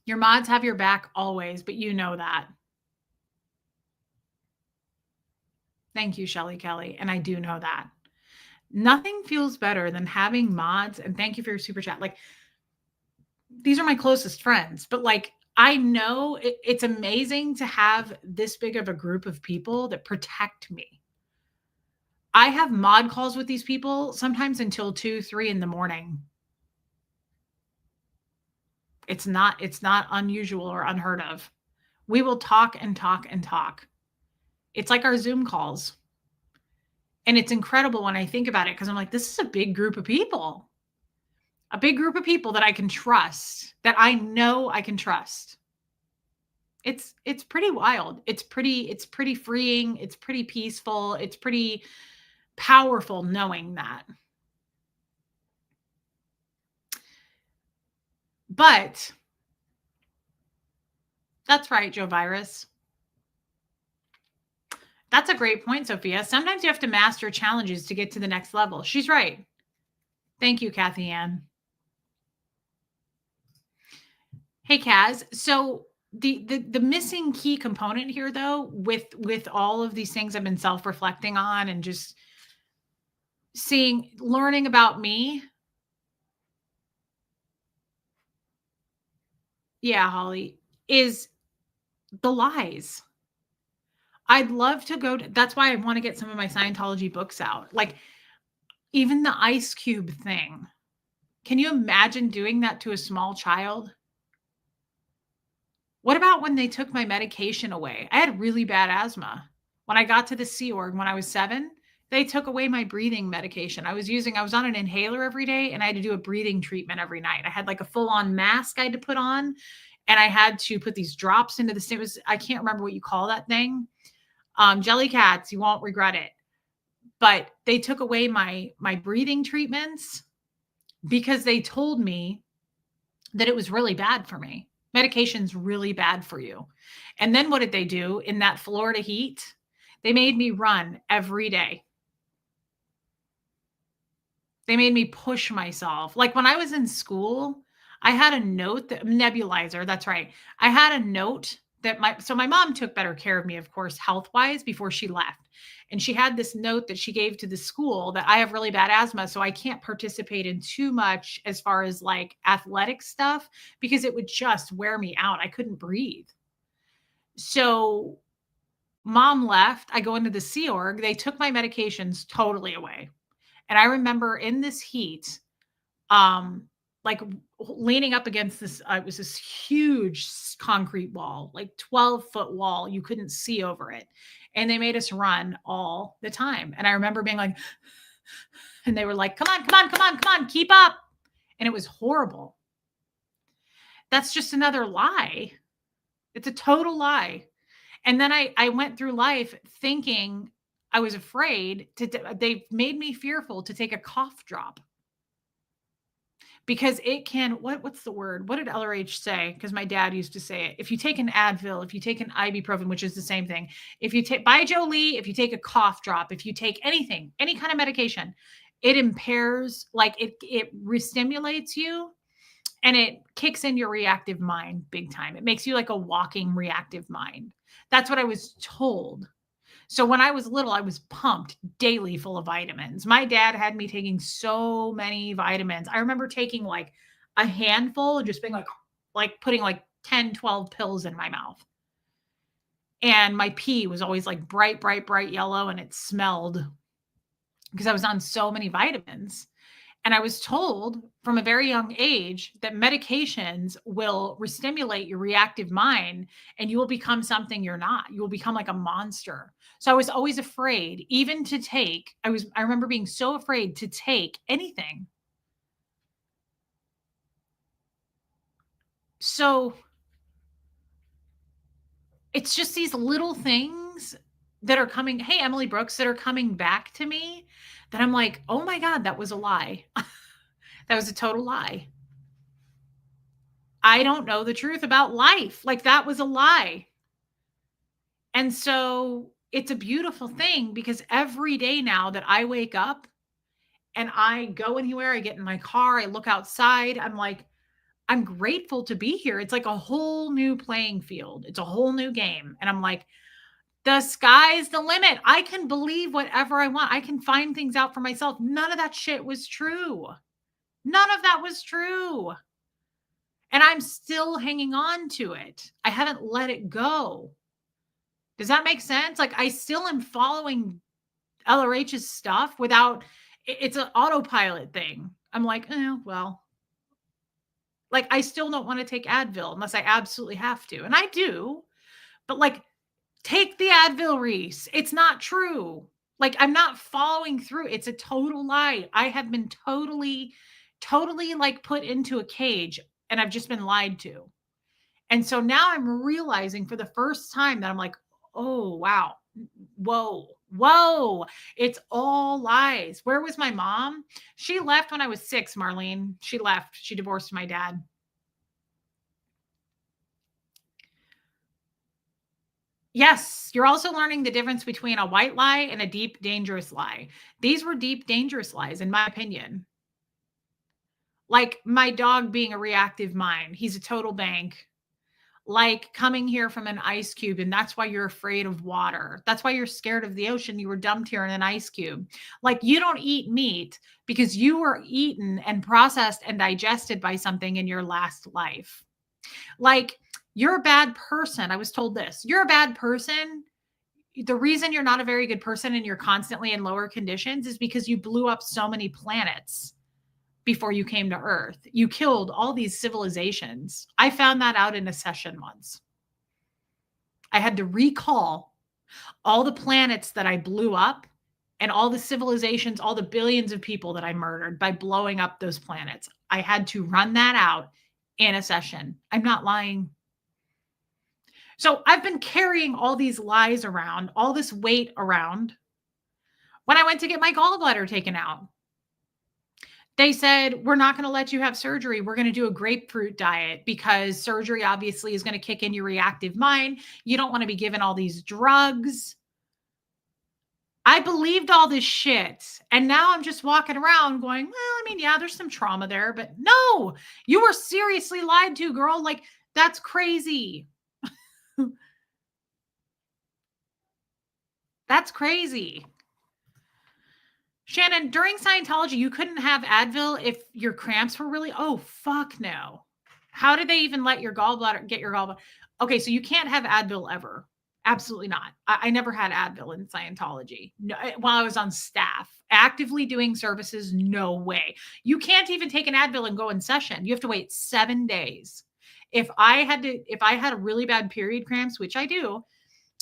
Your mods have your back always, but you know that. Thank you, Shelly Kelly. And I do know that. Nothing feels better than having mods. And thank you for your super chat. Like, these are my closest friends, but like, I know it's amazing to have this big of a group of people that protect me. I have mod calls with these people sometimes until 2, 3 in the morning. It's not unusual or unheard of. We will talk and talk and talk. It's like our Zoom calls. And it's incredible when I think about it because I'm like, this is a big group of people. A big group of people that I can trust, that I know I can trust. It's pretty wild. It's pretty freeing. It's pretty peaceful. It's pretty powerful knowing that. But that's right, Joe Virus. That's a great point, Sophia. Sometimes you have to master challenges to get to the next level. She's right. Thank you, Kathy Ann. Hey, Kaz. So the missing key component here, though, with all of these things I've been self-reflecting on and just learning about me. Yeah, Holly, is the lies. I'd love to that's why I want to get some of my Scientology books out. Like, even the ice cube thing. Can you imagine doing that to a small child? What about when they took my medication away? I had really bad asthma. When I got to the Sea Org when I was 7, they took away my breathing medication. I was on an inhaler every day and I had to do a breathing treatment every night. I had like a full-on mask I had to put on and I had to put these drops into I can't remember what you call that thing. Jelly cats, you won't regret it. But they took away my breathing treatments because they told me that it was really bad for me. Medication's really bad for you. And then what did they do in that Florida heat? They made me run every day. They made me push myself. Like when I was in school, I had a note nebulizer. That's right. I had a note that my mom took better care of me, of course, health-wise before she left. And she had this note that she gave to the school that I have really bad asthma, so I can't participate in too much as far as like athletic stuff because it would just wear me out. I couldn't breathe. So mom left. I go into the Sea Org. They took my medications totally away. And I remember in this heat, like leaning up against this, it was this huge concrete wall, like 12-foot wall. You couldn't see over it. And they made us run all the time. And I remember being like, and they were like, come on, come on, come on, come on, keep up. And it was horrible. That's just another lie. It's a total lie. And then I went through life thinking I was afraid they made me fearful to take a cough drop. Because it can, what's the word? What did LRH say? Because my dad used to say it. If you take an Advil, if you take an ibuprofen, which is the same thing, if you take by Jolie, if you take a cough drop, if you take anything, any kind of medication, it impairs, like it re-stimulates you and it kicks in your reactive mind big time. It makes you like a walking reactive mind. That's what I was told. So when I was little, I was pumped daily full of vitamins. My dad had me taking so many vitamins. I remember taking like a handful and just being like putting like 10, 12 pills in my mouth. And my pee was always like bright, bright, bright yellow and it smelled because I was on so many vitamins. And I was told from a very young age that medications will restimulate your reactive mind and you will become something you're not. You will become like a monster. So I was always afraid, even to take, I remember being so afraid to take anything. So it's just these little things that are coming. Hey, Emily Brooks, that are coming back to me that I'm like, oh my God, that was a lie. That was a total lie. I don't know the truth about life. Like that was a lie. And so it's a beautiful thing because every day now that I wake up and I go anywhere, I get in my car, I look outside, I'm like, I'm grateful to be here. It's like a whole new playing field. It's a whole new game. And I'm like, the sky's the limit. I can believe whatever I want. I can find things out for myself. None of that shit was true. None of that was true. And I'm still hanging on to it. I haven't let it go. Does that make sense? Like I still am following LRH's stuff without it's an autopilot thing. I'm like, well, like I still don't want to take Advil unless I absolutely have to. And I do, but like take the Advil, Reese. It's not true. Like I'm not following through. It's a total lie. I have been totally like put into a cage and I've just been lied to. And so now I'm realizing for the first time that I'm like, oh, wow. Whoa. It's all lies. Where was my mom? She left when I was 6, Marlene. She left. She divorced my dad. Yes, you're also learning the difference between a white lie and a deep, dangerous lie. These were deep, dangerous lies, in my opinion. Like my dog being a reactive mind. He's a total bank. Like coming here from an ice cube, and that's why you're afraid of water. That's why you're scared of the ocean. You were dumped here in an ice cube. Like you don't eat meat because you were eaten and processed and digested by something in your last life. Like you're a bad person. I was told this. You're a bad person. The reason you're not a very good person and you're constantly in lower conditions is because you blew up so many planets before you came to Earth. You killed all these civilizations. I found that out in a session once. I had to recall all the planets that I blew up and all the civilizations, all the billions of people that I murdered by blowing up those planets. I had to run that out in a session. I'm not lying. So I've been carrying all these lies around, all this weight around. When I went to get my gallbladder taken out, they said, we're not going to let you have surgery. We're going to do a grapefruit diet because surgery obviously is going to kick in your reactive mind. You don't want to be given all these drugs. I believed all this shit. And now I'm just walking around going, well, I mean, yeah, there's some trauma there, but no, you were seriously lied to, girl. Like, that's crazy. That's crazy. Shannon, during Scientology, you couldn't have Advil if your cramps were really, oh, fuck no. How did they even let your gallbladder get your gallbladder? Okay, so you can't have Advil ever. Absolutely not. I never had Advil in Scientology. No, while I was on staff, actively doing services, no way. You can't even take an Advil and go in session. You have to wait 7 days. If I had a really bad period cramps, which I do,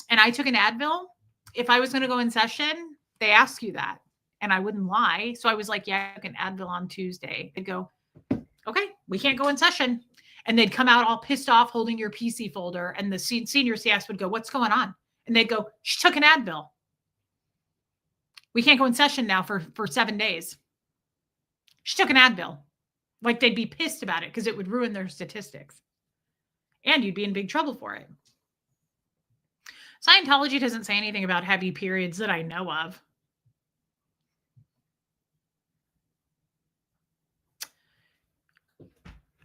and I took an Advil, if I was going to go in session, they ask you that. And I wouldn't lie. So I was like, yeah, I can Advil on Tuesday. They'd go, okay, we can't go in session. And they'd come out all pissed off holding your PC folder. And the senior CS would go, what's going on? And they'd go, she took an Advil. We can't go in session now for 7 days. She took an Advil. Like they'd be pissed about it because it would ruin their statistics. And you'd be in big trouble for it. Scientology doesn't say anything about heavy periods that I know of.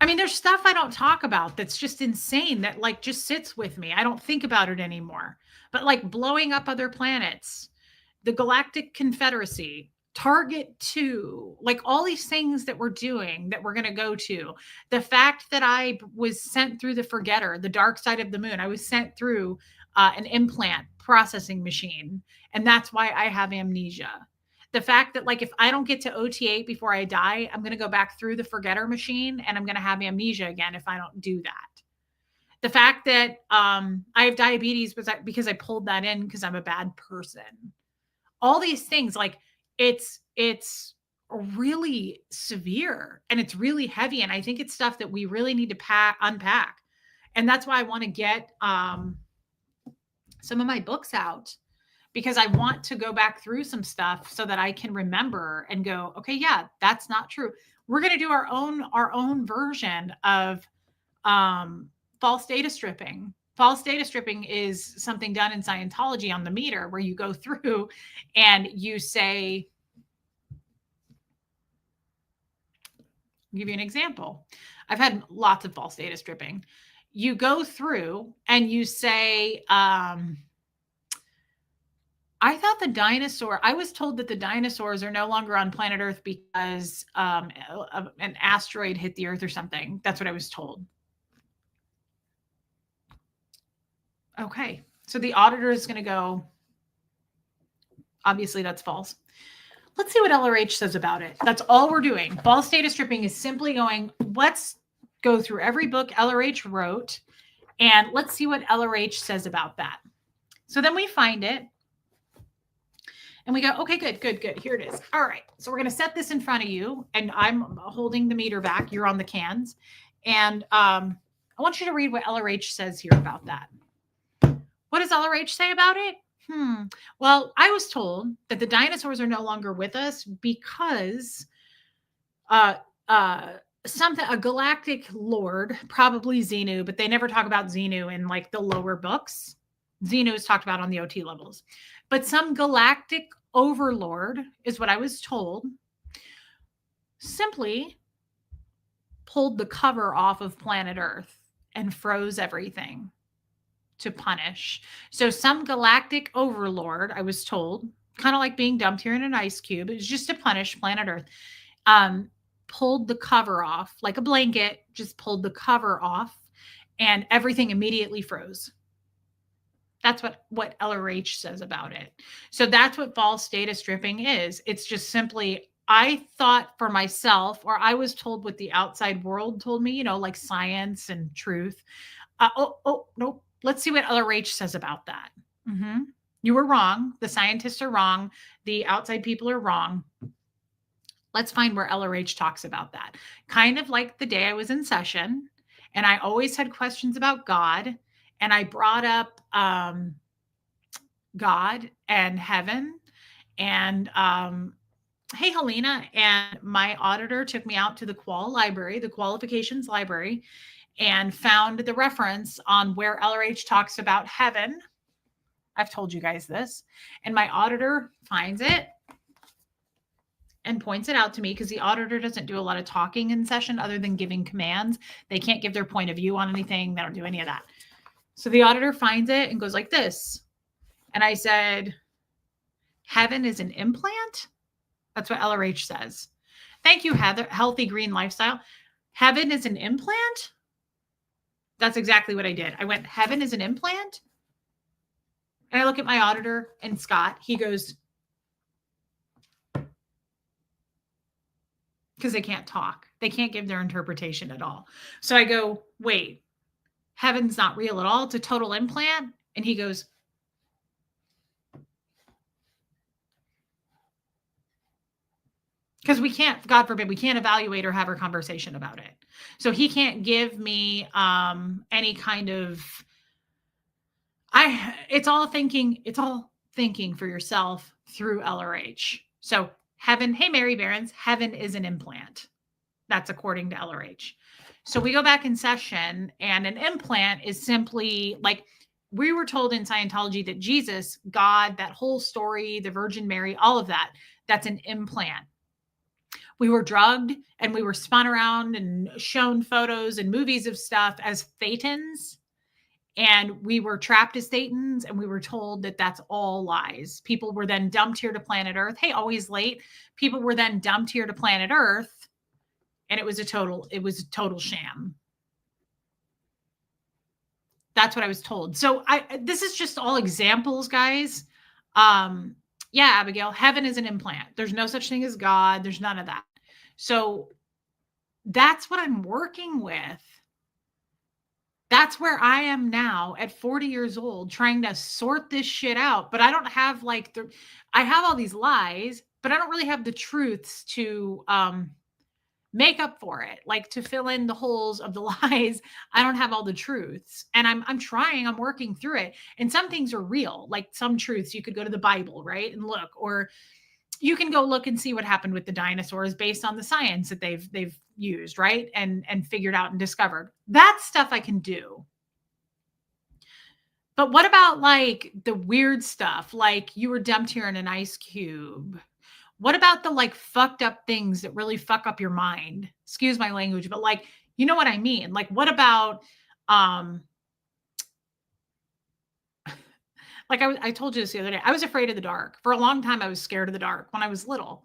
I mean, there's stuff I don't talk about that's just insane that like just sits with me. I don't think about it anymore. But like blowing up other planets, the Galactic Confederacy, Target 2, like all these things that we're doing that we're going to go to. The fact that I was sent through the Forgetter, the dark side of the moon, I was sent through an implant processing machine. And that's why I have amnesia. The fact that like if I don't get to OT8 before I die, I'm going to go back through the Forgetter machine and I'm going to have amnesia again if I don't do that. The fact that I have diabetes was because I pulled that in because I'm a bad person. All these things, like it's really severe and it's really heavy, and I think it's stuff that we really need to unpack. And that's why I want to get some of my books out, because I want to go back through some stuff so that I can remember and go, okay, yeah, that's not true. We're going to do our own version of false data stripping. False data stripping is something done in Scientology on the meter where you go through and you say, I'll give you an example. I've had lots of false data stripping. You go through and you say, I was told that the dinosaurs are no longer on planet Earth because an asteroid hit the Earth or something. That's what I was told. Okay. So the auditor is going to go, obviously that's false. Let's see what LRH says about it. That's all we're doing. False data stripping is simply going, let's go through every book LRH wrote and let's see what LRH says about that. So then we find it. And we go, okay, good. Here it is. All right. So we're going to set this in front of you. And I'm holding the meter back. You're on the cans. And I want you to read what LRH says here about that. What does LRH say about it? Well, I was told that the dinosaurs are no longer with us because a galactic lord, probably Xenu, but they never talk about Xenu in like the lower books. Xenu is talked about on the OT levels. But some galactic overlord, is what I was told, simply pulled the cover off of planet Earth and froze everything to punish. So some galactic overlord, I was told, kind of like being dumped here in an ice cube, it was just to punish planet Earth, pulled the cover off like a blanket, just pulled the cover off, and everything immediately froze. That's what LRH says about it. So that's what false data stripping is. It's just simply, I thought for myself, or I was told what the outside world told me, like science and truth. Nope. Let's see what LRH says about that. You were wrong. The scientists are wrong. The outside people are wrong. Let's find where LRH talks about that. Kind of like the day I was in session, and I always had questions about God. And I brought up God and heaven. And hey, Helena, and my auditor took me out to the the qualifications library, and found the reference on where LRH talks about heaven. I've told you guys this. And my auditor finds it and points it out to me, because the auditor doesn't do a lot of talking in session other than giving commands. They can't give their point of view on anything. They don't do any of that. So the auditor finds it and goes like this. And I said, heaven is an implant? That's what LRH says. Thank you, Heather. Healthy Green Lifestyle. Heaven is an implant? That's exactly what I did. I went, heaven is an implant? And I look at my auditor and Scott. He goes, because they can't talk. They can't give their interpretation at all. So I go, wait. Heaven's not real at all. It's a total implant. And he goes, because we can't, God forbid, we can't evaluate or have a conversation about it. So he can't give me any kind of, it's all thinking for yourself through LRH. So heaven, hey, Mary Barons, heaven is an implant. That's according to LRH. So we go back in session, and an implant is simply like, we were told in Scientology that Jesus, God, that whole story, the Virgin Mary, all of that, that's an implant. We were drugged and we were spun around and shown photos and movies of stuff as Thetans. And we were trapped as Thetans, and we were told that that's all lies. People were then dumped here to planet Earth. Hey, always late. People were then dumped here to planet Earth, and it was a total sham. That's what I was told. So this is just all examples, guys. Yeah, Abigail, heaven is an implant. There's no such thing as God. There's none of that. So that's what I'm working with. That's where I am now at 40 years old, trying to sort this shit out. But I don't have I have all these lies, but I don't really have the truths to make up for it, like to fill in the holes of the lies. I don't have all the truths, and I'm trying, I'm working through it. And some things are real, like some truths you could go to the Bible, right, and look, or you can go look and see what happened with the dinosaurs based on the science that they've used, right, and figured out and discovered. That stuff I can do. But what about like the weird stuff, like you were dumped here in an ice cube? What about the like fucked up things that really fuck up your mind? Excuse my language, but like, you know what I mean? Like, what about, like I told you this the other day, I was afraid of the dark. For a long time, I was scared of the dark when I was little.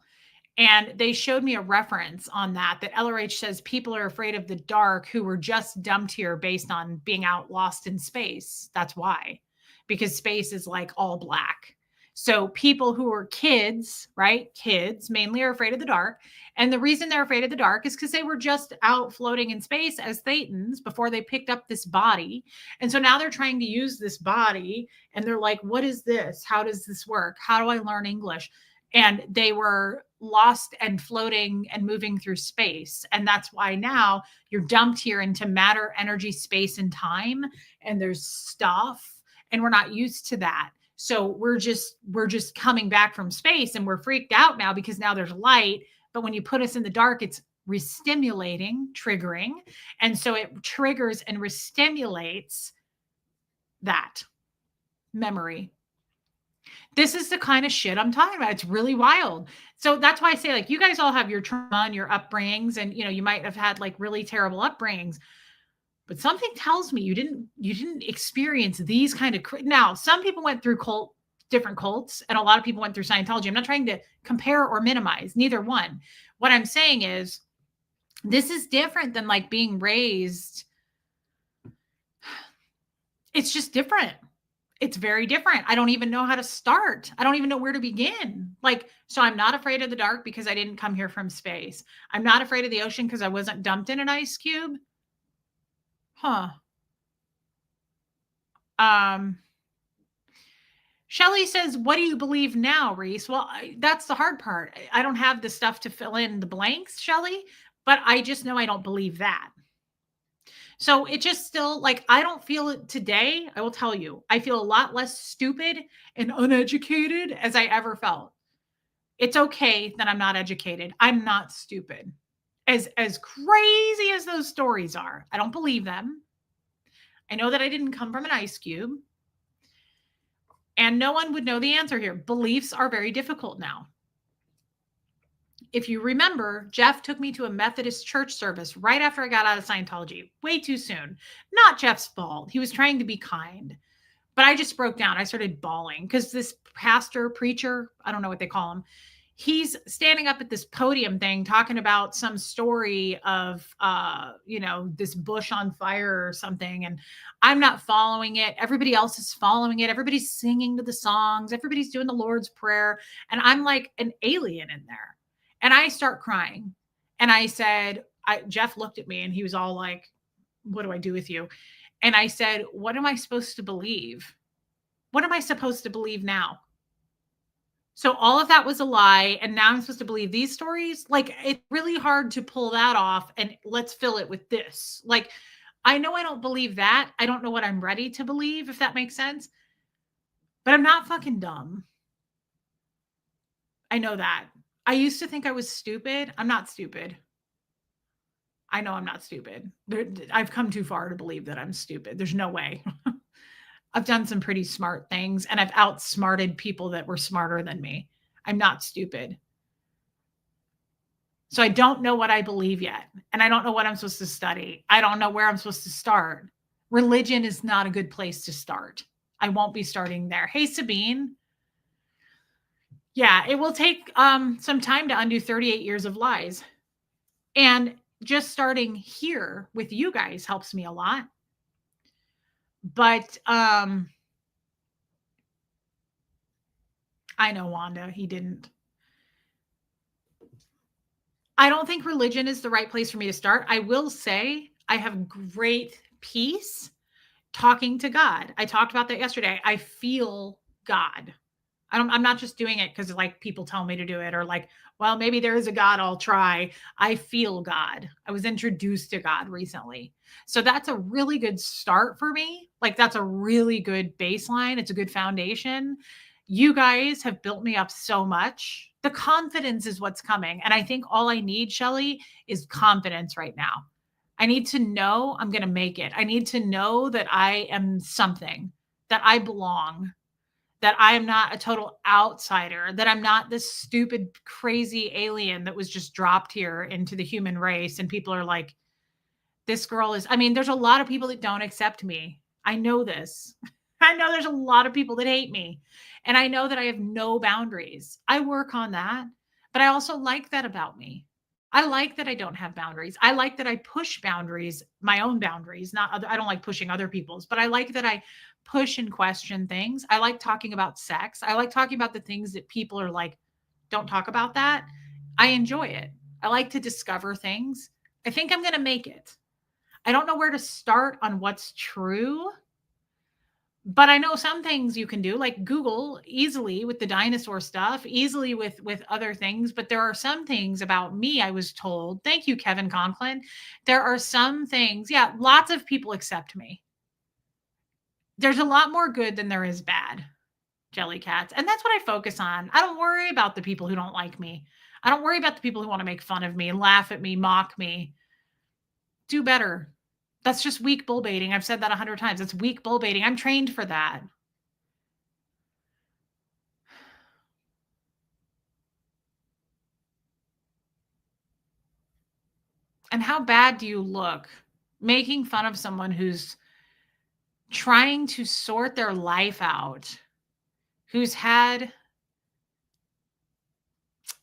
And they showed me a reference on that LRH says people are afraid of the dark who were just dumped here based on being out lost in space. That's why, because space is like all black. So people who are kids, right? Kids mainly are afraid of the dark. And the reason they're afraid of the dark is because they were just out floating in space as Thetans before they picked up this body. And so now they're trying to use this body and they're like, what is this? How does this work? How do I learn English? And they were lost and floating and moving through space. And that's why now you're dumped here into matter, energy, space, and time. And there's stuff, and we're not used to that. So we're just coming back from space, and we're freaked out now because now there's light. But when you put us in the dark, it's restimulating, triggering. And so it triggers and restimulates that memory. This is the kind of shit I'm talking about. It's really wild. So that's why I say, like, you guys all have your trauma and your upbringings, and you might have had like really terrible upbringings, but something tells me you didn't experience these kind of now. Some people went through different cults, and a lot of people went through Scientology. I'm not trying to compare or minimize neither one. What I'm saying is this is different than like being raised. It's just different. It's very different. I don't even know how to start. I don't even know where to begin. Like, so I'm not afraid of the dark because I didn't come here from space. I'm not afraid of the ocean because I wasn't dumped in an ice cube. Huh. Shelly says, what do you believe now, Reese? Well, that's the hard part. I don't have the stuff to fill in the blanks, Shelly, but I just know I don't believe that. So it just still, like, I don't feel it today. I will tell you, I feel a lot less stupid and uneducated as I ever felt. It's okay that I'm not educated. I'm not stupid. As crazy as those stories are, I don't believe them. I know that I didn't come from an ice cube. And no one would know the answer here. Beliefs are very difficult now. If you remember, Jeff took me to a Methodist church service right after I got out of Scientology, way too soon. Not Jeff's fault. He was trying to be kind. But I just broke down. I started bawling because this pastor, preacher, I don't know what they call him, he's standing up at this podium thing talking about some story of, this bush on fire or something. And I'm not following it. Everybody else is following it. Everybody's singing to the songs. Everybody's doing the Lord's Prayer. And I'm like an alien in there. And I start crying. And I said, Jeff looked at me and he was all like, what do I do with you? And I said, what am I supposed to believe? What am I supposed to believe now? So all of that was a lie. And now I'm supposed to believe these stories. Like, it's really hard to pull that off. And let's fill it with this. Like, I know I don't believe that. I don't know what I'm ready to believe, if that makes sense. But I'm not fucking dumb. I know that. I used to think I was stupid. I'm not stupid. I know I'm not stupid. I've come too far to believe that I'm stupid. There's no way. I've done some pretty smart things, and I've outsmarted people that were smarter than me. I'm not stupid. So I don't know what I believe yet. And I don't know what I'm supposed to study. I don't know where I'm supposed to start. Religion is not a good place to start. I won't be starting there. Hey, Sabine. Yeah, it will take some time to undo 38 years of lies. And just starting here with you guys helps me a lot. But I know, Wanda, he didn't. I don't think religion is the right place for me to start. I will say I have great peace talking to God. I talked about that yesterday. I feel God. I'm not just doing it because like people tell me to do it or like, well, maybe there is a God, I'll try. I feel God. I was introduced to God recently. So that's a really good start for me. Like that's a really good baseline. It's a good foundation. You guys have built me up so much. The confidence is what's coming. And I think all I need, Shelly, is confidence right now. I need to know I'm going to make it. I need to know that I am something, that I belong, that I am not a total outsider, that I'm not this stupid, crazy alien that was just dropped here into the human race. And people are like, this girl is, I mean, there's a lot of people that don't accept me. I know this. I know there's a lot of people that hate me. And I know that I have no boundaries. I work on that. But I also like that about me. I like that I don't have boundaries. I like that I push boundaries, my own boundaries, not other, I don't like pushing other people's, but I like that I push and question things. I like talking about sex. I like talking about the things that people are like, don't talk about that. I enjoy it. I like to discover things. I think I'm going to make it. I don't know where to start on what's true, but I know some things you can do, like Google easily with the dinosaur stuff, easily with other things. But there are some things about me, I was told. Thank you, Kevin Conklin. There are some things, yeah, lots of people accept me. There's a lot more good than there is bad, Jellycats. And that's what I focus on. I don't worry about the people who don't like me. I don't worry about the people who want to make fun of me, laugh at me, mock me. Do better. That's just weak bull baiting. I've said that 100 times. It's weak bull baiting. I'm trained for that. And how bad do you look making fun of someone who's trying to sort their life out, who's had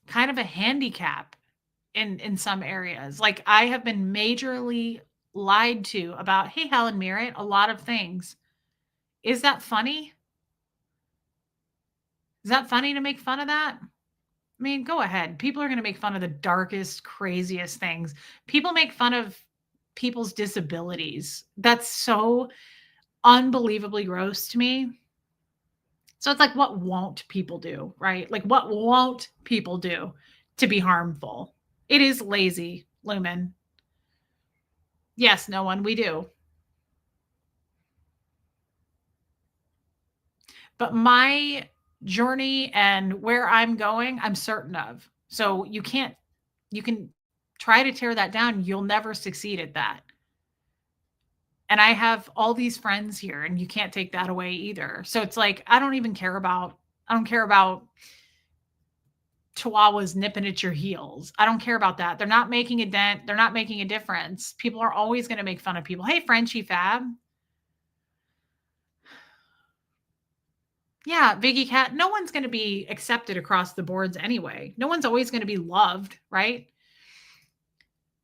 kind of a handicap in some areas? Like I have been majorly lied to about, hey, Helen Merritt, a lot of things. Is that funny? Is that funny to make fun of that? I mean, go ahead. People are going to make fun of the darkest, craziest things. People make fun of people's disabilities. That's so unbelievably gross to me. So it's like, what won't people do, right? Like, what won't people do to be harmful? It is lazy, Lumen. Yes, no one, we do. But my journey and where I'm going, I'm certain of. So you can try to tear that down. You'll never succeed at that. And I have all these friends here and you can't take that away either. So it's like, I don't care about chihuahuas nipping at your heels. I don't care about that. They're not making a dent. They're not making a difference. People are always going to make fun of people. Hey, Frenchie Fab. Yeah, Viggy Cat. No one's going to be accepted across the boards anyway. No one's always going to be loved, right?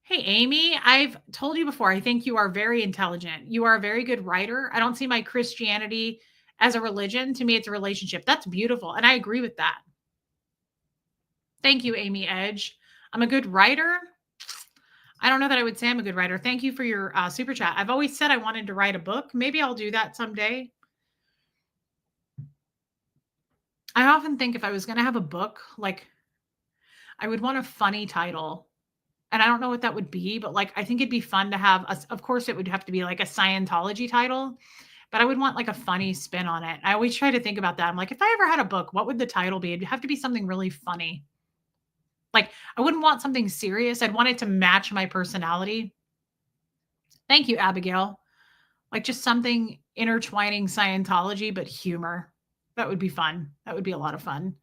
Hey, Amy, I've told you before, I think you are very intelligent. You are a very good writer. I don't see my Christianity as a religion. To me, it's a relationship. That's beautiful. And I agree with that. Thank you, Amy Edge. I'm a good writer. I don't know that I would say I'm a good writer. Thank you for your super chat. I've always said I wanted to write a book. Maybe I'll do that someday. I often think if I was going to have a book, like I would want a funny title. And I don't know what that would be, but like I think it'd be fun to have of course it would have to be like a Scientology title, but I would want like a funny spin on it. I always try to think about that. I'm like, if I ever had a book, what would the title be? It'd have to be something really funny. Like I wouldn't want something serious. I'd want it to match my personality. Thank you, Abigail. Like just something intertwining Scientology, but humor. That would be fun. That would be a lot of fun.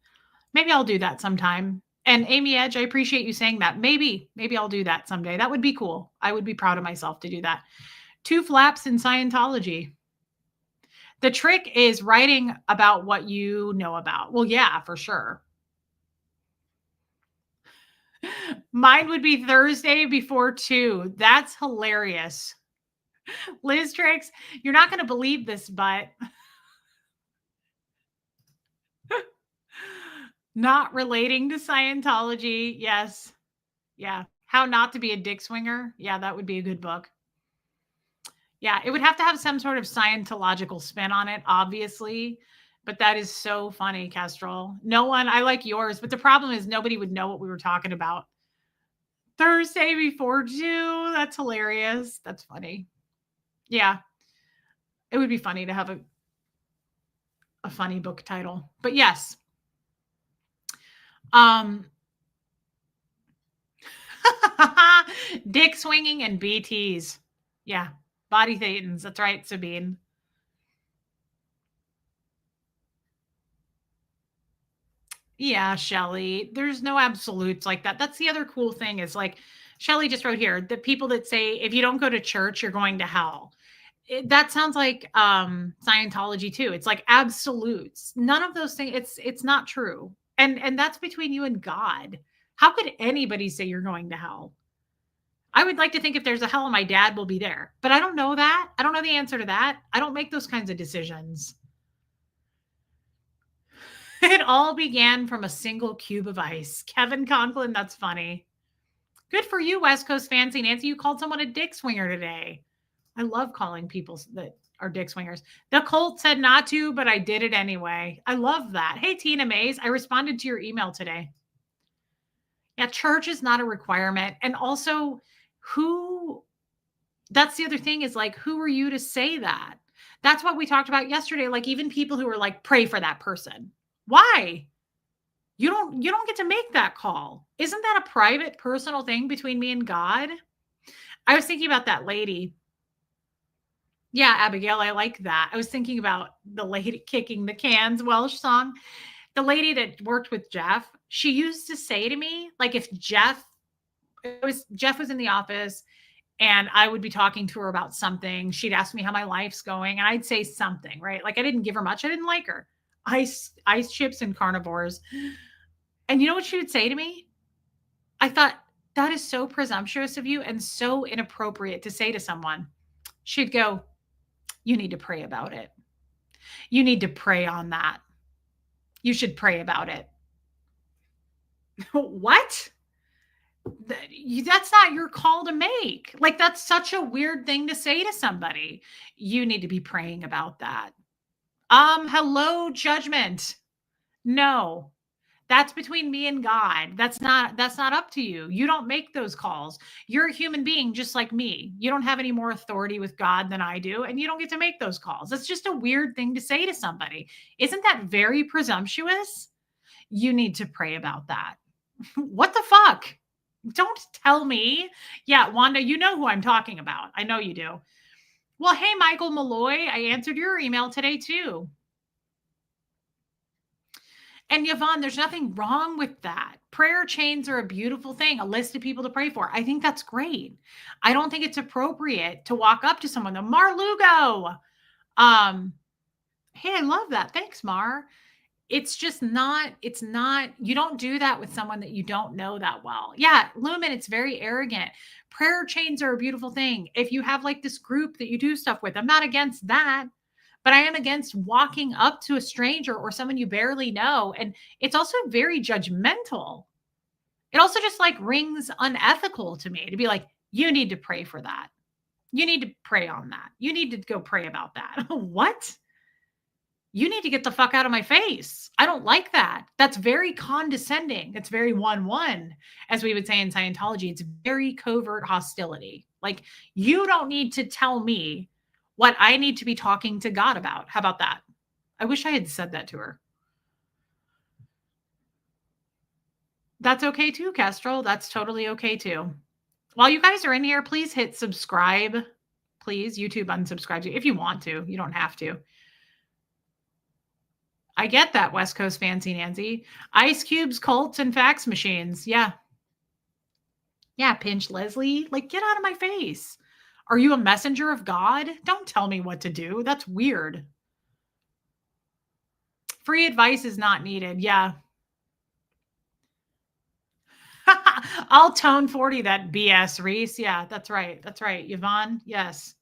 Maybe I'll do that sometime. And Amy Edge, I appreciate you saying that. Maybe I'll do that someday. That would be cool. I would be proud of myself to do that. Two flaps in Scientology. The trick is writing about what you know about. Well, yeah, for sure. Mine would be Thursday before 2. That's hilarious. Liz Tricks, you're not going to believe this, but not relating to Scientology. Yes. Yeah. How not to be a dick swinger. Yeah, that would be a good book. Yeah, it would have to have some sort of Scientological spin on it, obviously. But that is so funny, Kestrel. No one, I like yours, but the problem is nobody would know what we were talking about. Thursday before 2. That's hilarious. That's funny. Yeah. It would be funny to have a funny book title. But yes. Dick swinging and BTs. Yeah. Body thetans. That's right, Sabine. Yeah, Shelly. There's no absolutes like that. That's the other cool thing is like Shelly just wrote here, the people that say if you don't go to church, you're going to hell. That sounds like Scientology too. It's like absolutes. None of those things. It's not true. And that's between you and God. How could anybody say you're going to hell? I would like to think if there's a hell, my dad will be there, but I don't know that. I don't know the answer to that. I don't make those kinds of decisions. It all began from a single cube of ice. Kevin Conklin, that's funny. Good for you, West Coast fancy Nancy. You called someone a dick swinger today. I love calling people that are dick swingers. The cult said not to, but I did it anyway. I love that. Hey, Tina Mays, I responded to your email today. Yeah, church is not a requirement. And also, that's the other thing is like, who are you to say that? That's what we talked about yesterday. Like, even people who are like, pray for that person. Why? You don't get to make that call. Isn't that a private, personal thing between me and God? I was thinking about that lady. Yeah, Abigail, I like that. I was thinking about the lady kicking the cans Welsh song. The lady that worked with Jeff, she used to say to me, like if Jeff was in the office and I would be talking to her about something, she'd ask me how my life's going and I'd say something, right? Like I didn't give her much. I didn't like her. Ice chips and carnivores. And you know what she would say to me? I thought that is so presumptuous of you and so inappropriate to say to someone. She'd go, you need to pray about it. You need to pray on that. You should pray about it. What? That's not your call to make. Like, that's such a weird thing to say to somebody. You need to be praying about that. Hello, judgment. No, that's between me and God. That's not up to you. You don't make those calls. You're a human being just like me. You don't have any more authority with God than I do, and you don't get to make those calls. That's just a weird thing to say to somebody. Isn't that very presumptuous? You need to pray about that. What the fuck? Don't tell me. Yeah, Wanda, you know who I'm talking about. I know you do. Well, hey, Michael Malloy, I answered your email today too. And Yvonne, there's nothing wrong with that. Prayer chains are a beautiful thing, a list of people to pray for. I think that's great. I don't think it's appropriate to walk up to someone, the Mar Lugo. Hey, I love that. Thanks, Mar. It's not, you don't do that with someone that you don't know that well. Yeah, Lumen, it's very arrogant. Prayer chains are a beautiful thing. If you have like this group that you do stuff with, I'm not against that. But I am against walking up to a stranger or someone you barely know. And it's also very judgmental. It also just like rings unethical to me to be like, you need to pray for that. You need to pray on that. You need to go pray about that. What? You need to get the fuck out of my face. I don't like that. That's very condescending. It's very 1-1, as we would say in Scientology. It's very covert hostility. Like, you don't need to tell me what I need to be talking to God about. How about that? I wish I had said that to her. That's okay too, Kestrel. That's totally okay too. While you guys are in here, please hit subscribe. Please, YouTube unsubscribe you if you want to. You don't have to. I get that, West Coast Fancy Nancy. Ice cubes, Colts, and fax machines. Yeah. Yeah, Pinch Leslie. Like, get out of my face. Are you a messenger of God? Don't tell me what to do. That's weird. Free advice is not needed. Yeah. I'll tone 40 that BS, Reese. Yeah, that's right. That's right. Yvonne, yes.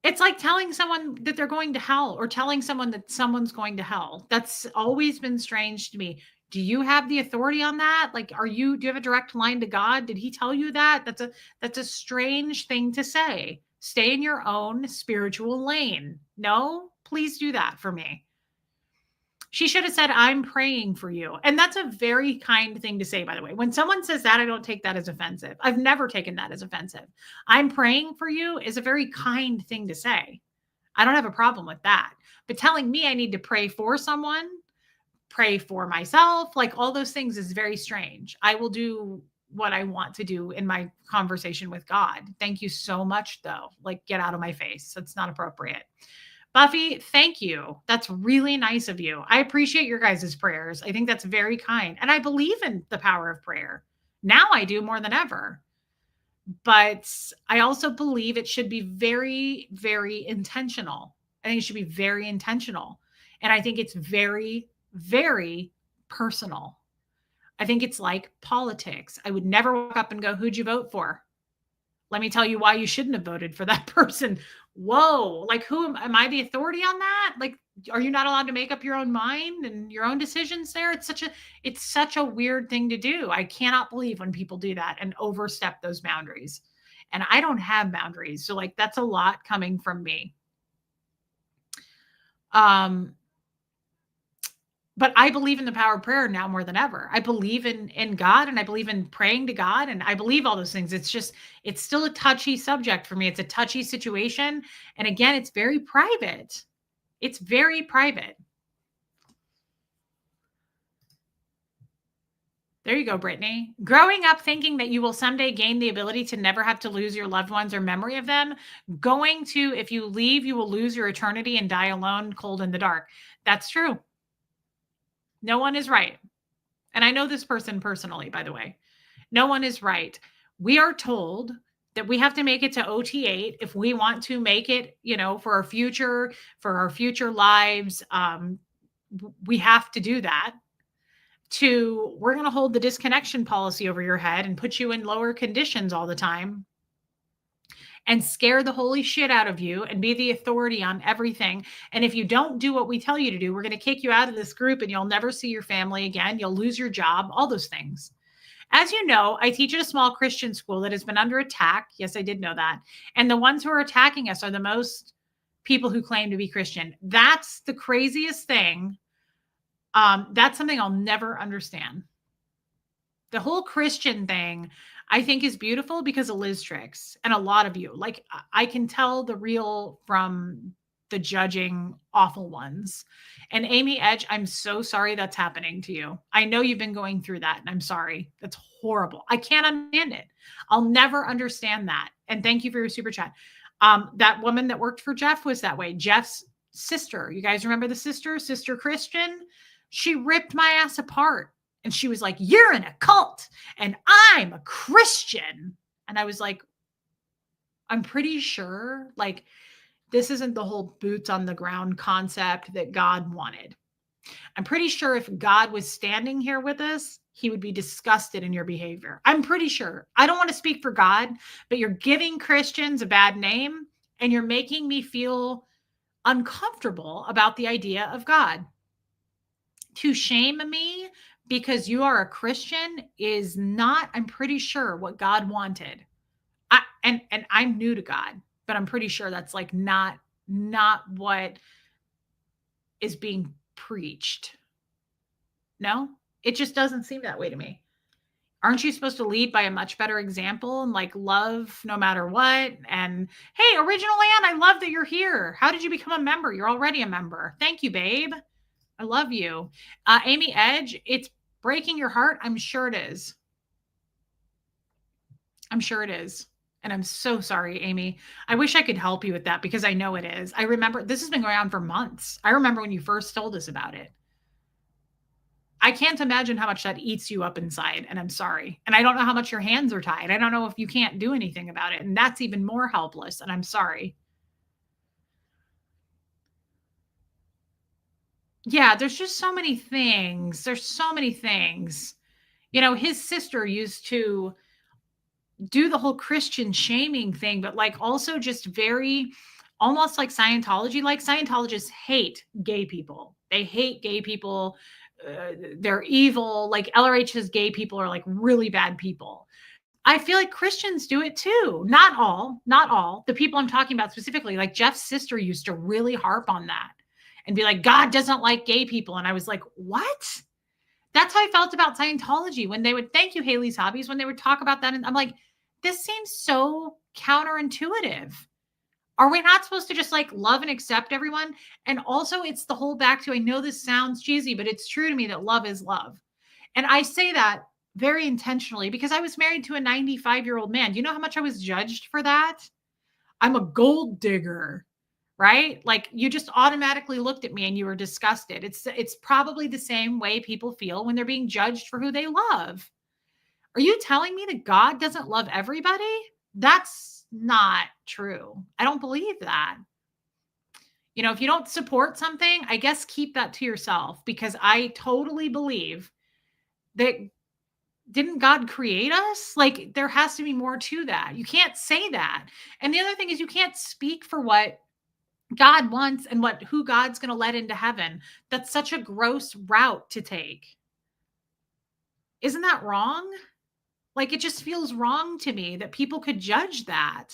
It's like telling someone that they're going to hell or telling someone that someone's going to hell. That's always been strange to me. Do you have the authority on that? Like, do you have a direct line to God? Did he tell you that? That's a strange thing to say. Stay in your own spiritual lane. No, please do that for me. She should have said, I'm praying for you. And that's a very kind thing to say, by the way. When someone says that, I don't take that as offensive. I've never taken that as offensive. I'm praying for you is a very kind thing to say. I don't have a problem with that. But telling me I need to pray for someone, pray for myself, like all those things is very strange. I will do what I want to do in my conversation with God. Thank you so much, though. Like, get out of my face. That's not appropriate. Buffy, thank you. That's really nice of you. I appreciate your guys' prayers. I think that's very kind. And I believe in the power of prayer. Now I do more than ever. But I also believe it should be very, very intentional. I think it should be very intentional. And I think it's very, very personal. I think it's like politics. I would never walk up and go, who'd you vote for? Let me tell you why you shouldn't have voted for that person. Whoa, like who am I the authority on that? Like, are you not allowed to make up your own mind and your own decisions there? It's such a weird thing to do. I cannot believe when people do that and overstep those boundaries. And I don't have boundaries. So like that's a lot coming from me. But I believe in the power of prayer now more than ever. I believe in God and I believe in praying to God and I believe all those things. It's still a touchy subject for me. It's a touchy situation. And again, it's very private. It's very private. There you go, Brittany. Growing up thinking that you will someday gain the ability to never have to lose your loved ones or memory of them, if you leave, you will lose your eternity and die alone, cold in the dark. That's true. No one is right. And I know this person personally, by the way. No one is right. We are told that we have to make it to OT8 if we want to make it, for our future lives. We have to do that. We're going to hold the disconnection policy over your head and put you in lower conditions all the time and scare the holy shit out of you and be the authority on everything. And if you don't do what we tell you to do, we're going to kick you out of this group and you'll never see your family again. You'll lose your job, all those things. As you know, I teach at a small Christian school that has been under attack. Yes, I did know that. And the ones who are attacking us are the most people who claim to be Christian. That's the craziest thing. That's something I'll never understand. The whole Christian thing, I think, is beautiful because of Liz Tricks and a lot of you. Like, I can tell the real from the judging awful ones. And Amy Edge, I'm so sorry that's happening to you. I know you've been going through that, and I'm sorry. That's horrible. I can't understand it. I'll never understand that. And thank you for your super chat. That woman that worked for Jeff was that way. Jeff's sister. You guys remember the Sister Christian? She ripped my ass apart. And she was like, you're in a cult and I'm a Christian. And I was like, I'm pretty sure like this isn't the whole boots on the ground concept that God wanted. I'm pretty sure if God was standing here with us, he would be disgusted in your behavior. I'm pretty sure. I don't want to speak for God, but you're giving Christians a bad name and you're making me feel uncomfortable about the idea of God. To shame me because you are a Christian is not, I'm pretty sure, what God wanted. And I'm new to God, but I'm pretty sure that's like not what is being preached. No, it just doesn't seem that way to me. Aren't you supposed to lead by a much better example and like love no matter what? And hey, Original Ann, I love that you're here. How did you become a member? You're already a member. Thank you, babe. I love you. Amy Edge, it's breaking your heart. I'm sure it is. I'm sure it is. And I'm so sorry, Amy. I wish I could help you with that because I know it is. I remember this has been going on for months. I remember when you first told us about it. I can't imagine how much that eats you up inside, and I'm sorry. And I don't know how much your hands are tied. I don't know if you can't do anything about it, and that's even more helpless, and I'm sorry. Yeah, there's just so many things. There's so many things. His sister used to do the whole Christian shaming thing, but like also just very almost like Scientology. Like Scientologists hate gay people. They hate gay people. They're evil. Like LRH's gay people are like really bad people. I feel like Christians do it too. Not all, not all. The people I'm talking about specifically, like Jeff's sister used to really harp on that and be like, God doesn't like gay people. And I was like, what? That's how I felt about Scientology when they would thank you, Haley's Hobbies, when they would talk about that. And I'm like, this seems so counterintuitive. Are we not supposed to just like love and accept everyone? And also, it's the whole back to I know this sounds cheesy, but it's true to me that love is love. And I say that very intentionally because I was married to a 95-year-old man. Do you know how much I was judged for that? I'm a gold digger, right? Like you just automatically looked at me and you were disgusted. It's probably the same way people feel when they're being judged for who they love. Are you telling me that God doesn't love everybody? That's not true. I don't believe that. If you don't support something, I guess keep that to yourself because I totally believe that didn't God create us? Like there has to be more to that. You can't say that. And the other thing is you can't speak for what God wants and who God's going to let into heaven. That's such a gross route to take. Isn't that wrong? Like it just feels wrong to me that people could judge that.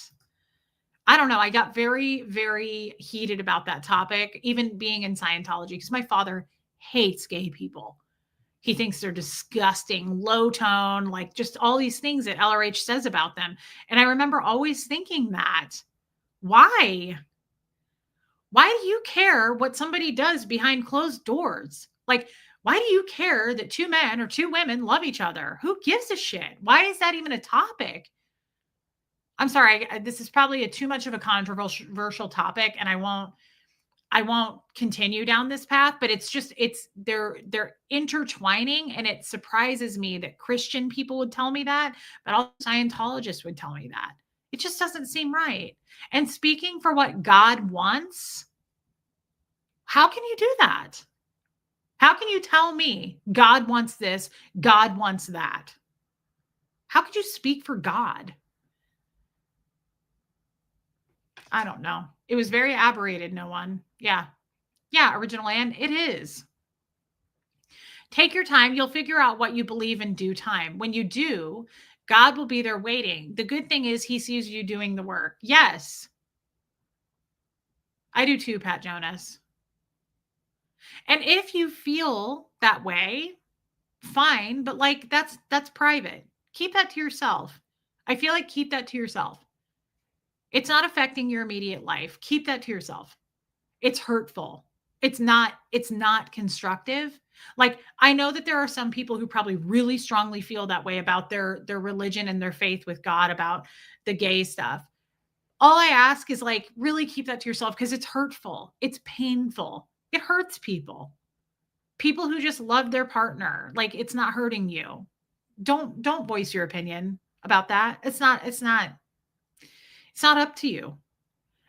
I don't know. I got very, very heated about that topic, even being in Scientology, because my father hates gay people. He thinks they're disgusting, low tone, like just all these things that LRH says about them. And I remember always thinking that. Why? Why do you care what somebody does behind closed doors? Like, why do you care that two men or two women love each other? Who gives a shit? Why is that even a topic? I'm sorry, this is probably too much of a controversial topic, and I won't continue down this path, but they're intertwining, and it surprises me that Christian people would tell me that, but all Scientologists would tell me that. It just doesn't seem right. And speaking for what God wants, how can you do that? How can you tell me God wants this, God wants that? How could you speak for God? I don't know. It was very aberrated, no one. Yeah. Yeah, original land. It is. Take your time. You'll figure out what you believe in due time. When you do, God will be there waiting. The good thing is he sees you doing the work. Yes. I do too, Pat Jonas. And if you feel that way, fine, but like that's private. Keep that to yourself. I feel like keep that to yourself. It's not affecting your immediate life. Keep that to yourself. It's hurtful. It's not constructive. Like I know that there are some people who probably really strongly feel that way about their religion and their faith with God about the gay stuff. All I ask is like really keep that to yourself because it's hurtful. It's painful. It hurts people. People who just love their partner. Like it's not hurting you. Don't voice your opinion about that. It's not up to you.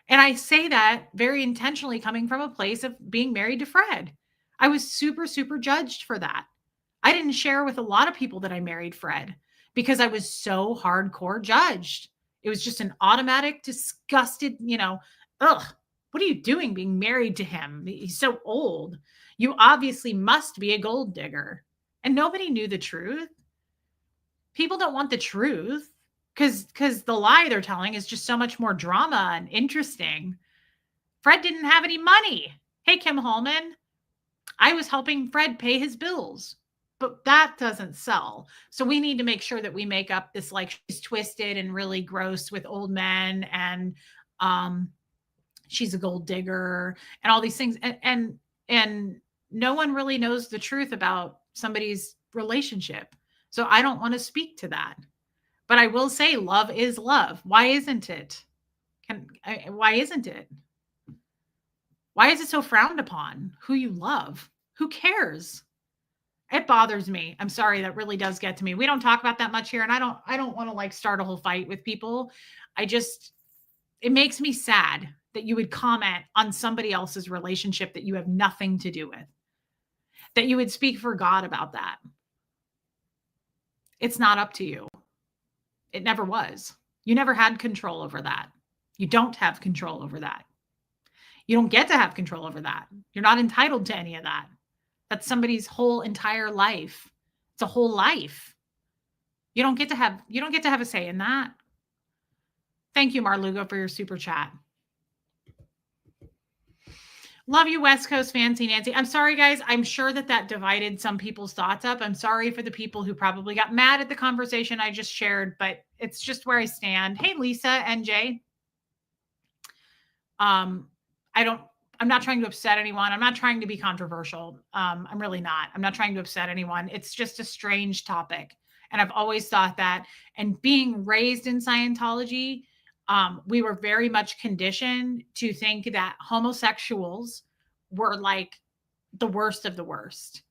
And I say that very intentionally coming from a place of being married to Fred. I was super, super judged for that. I didn't share with a lot of people that I married Fred because I was so hardcore judged. It was just an automatic, disgusted, ugh, what are you doing being married to him? He's so old. You obviously must be a gold digger. And nobody knew the truth. People don't want the truth because the lie they're telling is just so much more drama and interesting. Fred didn't have any money. Hey, Kim Holman, I was helping Fred pay his bills, but that doesn't sell. So we need to make sure that we make up this like she's twisted and really gross with old men and she's a gold digger and all these things. And no one really knows the truth about somebody's relationship. So I don't want to speak to that. But I will say love is love. Why isn't it? Why isn't it? Why is it so frowned upon? Who you love? Who cares? It bothers me. I'm sorry, that really does get to me. We don't talk about that much here, and I don't want to like start a whole fight with people. I just it makes me sad that you would comment on somebody else's relationship that you have nothing to do with. That you would speak for God about that. It's not up to you. It never was. You never had control over that. You don't have control over that. You don't get to have control over that. You're not entitled to any of that. That's somebody's whole entire life. It's a whole life. You don't get to have a say in that. Thank you, Marlugo, for your super chat. Love you, West Coast Fancy Nancy. I'm sorry, guys. I'm sure that divided some people's thoughts up. I'm sorry for the people who probably got mad at the conversation I just shared, but it's just where I stand. Hey, Lisa and Jay. I'm not trying to upset anyone. I'm not trying to be controversial. I'm really not. I'm not trying to upset anyone. It's just a strange topic. And I've always thought that. And being raised in Scientology, we were very much conditioned to think that homosexuals were like the worst of the worst.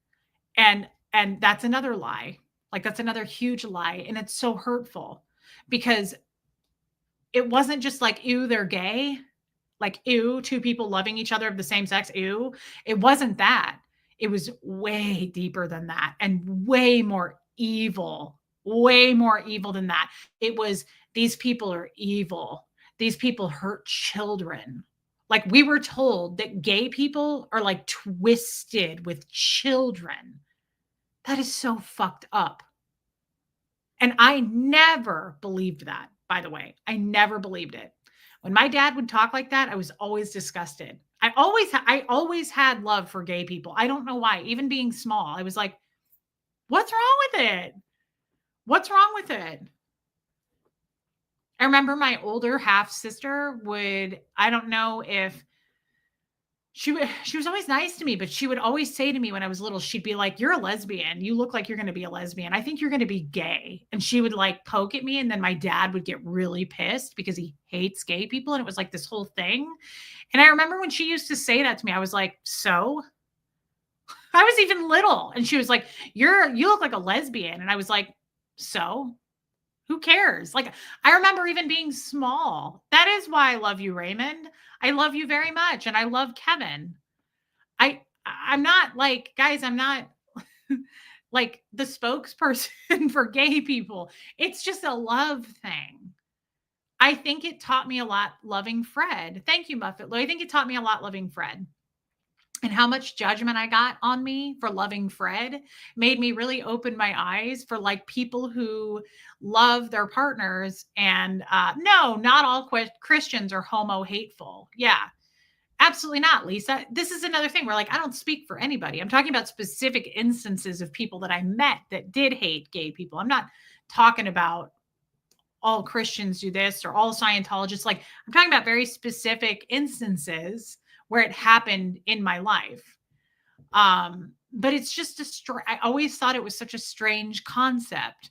And that's another lie. Like that's another huge lie. And it's so hurtful because it wasn't just like, ew, they're gay. Like, ew, two people loving each other of the same sex, ew. It wasn't that. It was way deeper than that and way more evil than that. It was, these people are evil. These people hurt children. Like we were told that gay people are like twisted with children. That is so fucked up. And I never believed that, by the way. I never believed it. When my dad would talk like that, I was always disgusted. I always had love for gay people. I don't know why. Even being small, I was like, what's wrong with it? What's wrong with it? I remember my older half sister would, I don't know if she was always nice to me, but she would always say to me when I was little, she'd be like, you're a lesbian. You look like you're going to be a lesbian. I think you're going to be gay. And she would like poke at me. And then my dad would get really pissed because he hates gay people. And it was like this whole thing. And I remember when she used to say that to me, I was like, so I was even little. And she was like, you look like a lesbian. And I was like, so who cares? Like, I remember even being small. That is why I love you, Raymond. I love you very much. And I love Kevin. I'm not like, guys, I'm not like the spokesperson for gay people. It's just a love thing. I think it taught me a lot loving Fred. Thank you, Muffet Lou. I think it taught me a lot loving Fred. And how much judgment I got on me for loving Fred made me really open my eyes for like people who love their partners. And no, not all Christians are homo hateful. Yeah, absolutely not, Lisa. This is another thing where like, I don't speak for anybody. I'm talking about specific instances of people that I met that did hate gay people. I'm not talking about all Christians do this or all Scientologists. Like I'm talking about very specific instances where it happened in my life. But it's just I always thought it was such a strange concept.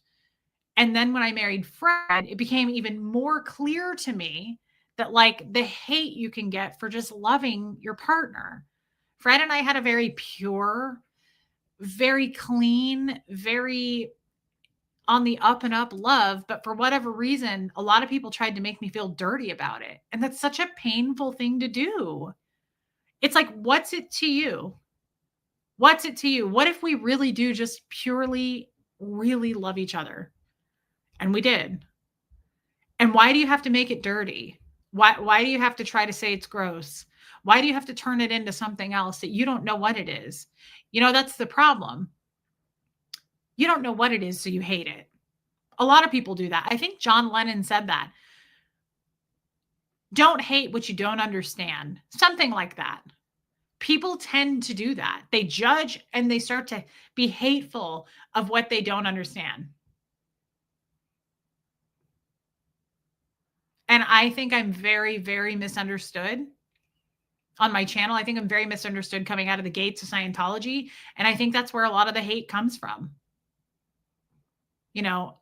And then when I married Fred, it became even more clear to me that like the hate you can get for just loving your partner. Fred and I had a very pure, very clean, very on the up and up love. But for whatever reason, a lot of people tried to make me feel dirty about it. And that's such a painful thing to do. It's like, what's it to you? What's it to you? What if we really do just purely, really love each other? And we did. And why do you have to make it dirty? Why do you have to try to say it's gross? Why do you have to turn it into something else that you don't know what it is? You know, that's the problem. You don't know what it is, so you hate it. A lot of people do that. I think John Lennon said that. Don't hate what you don't understand. Something like that. People tend to do that. They judge and they start to be hateful of what they don't understand. And I think I'm very, very misunderstood on my channel. I think I'm very misunderstood coming out of the gates of Scientology. And I think that's where a lot of the hate comes from. You know,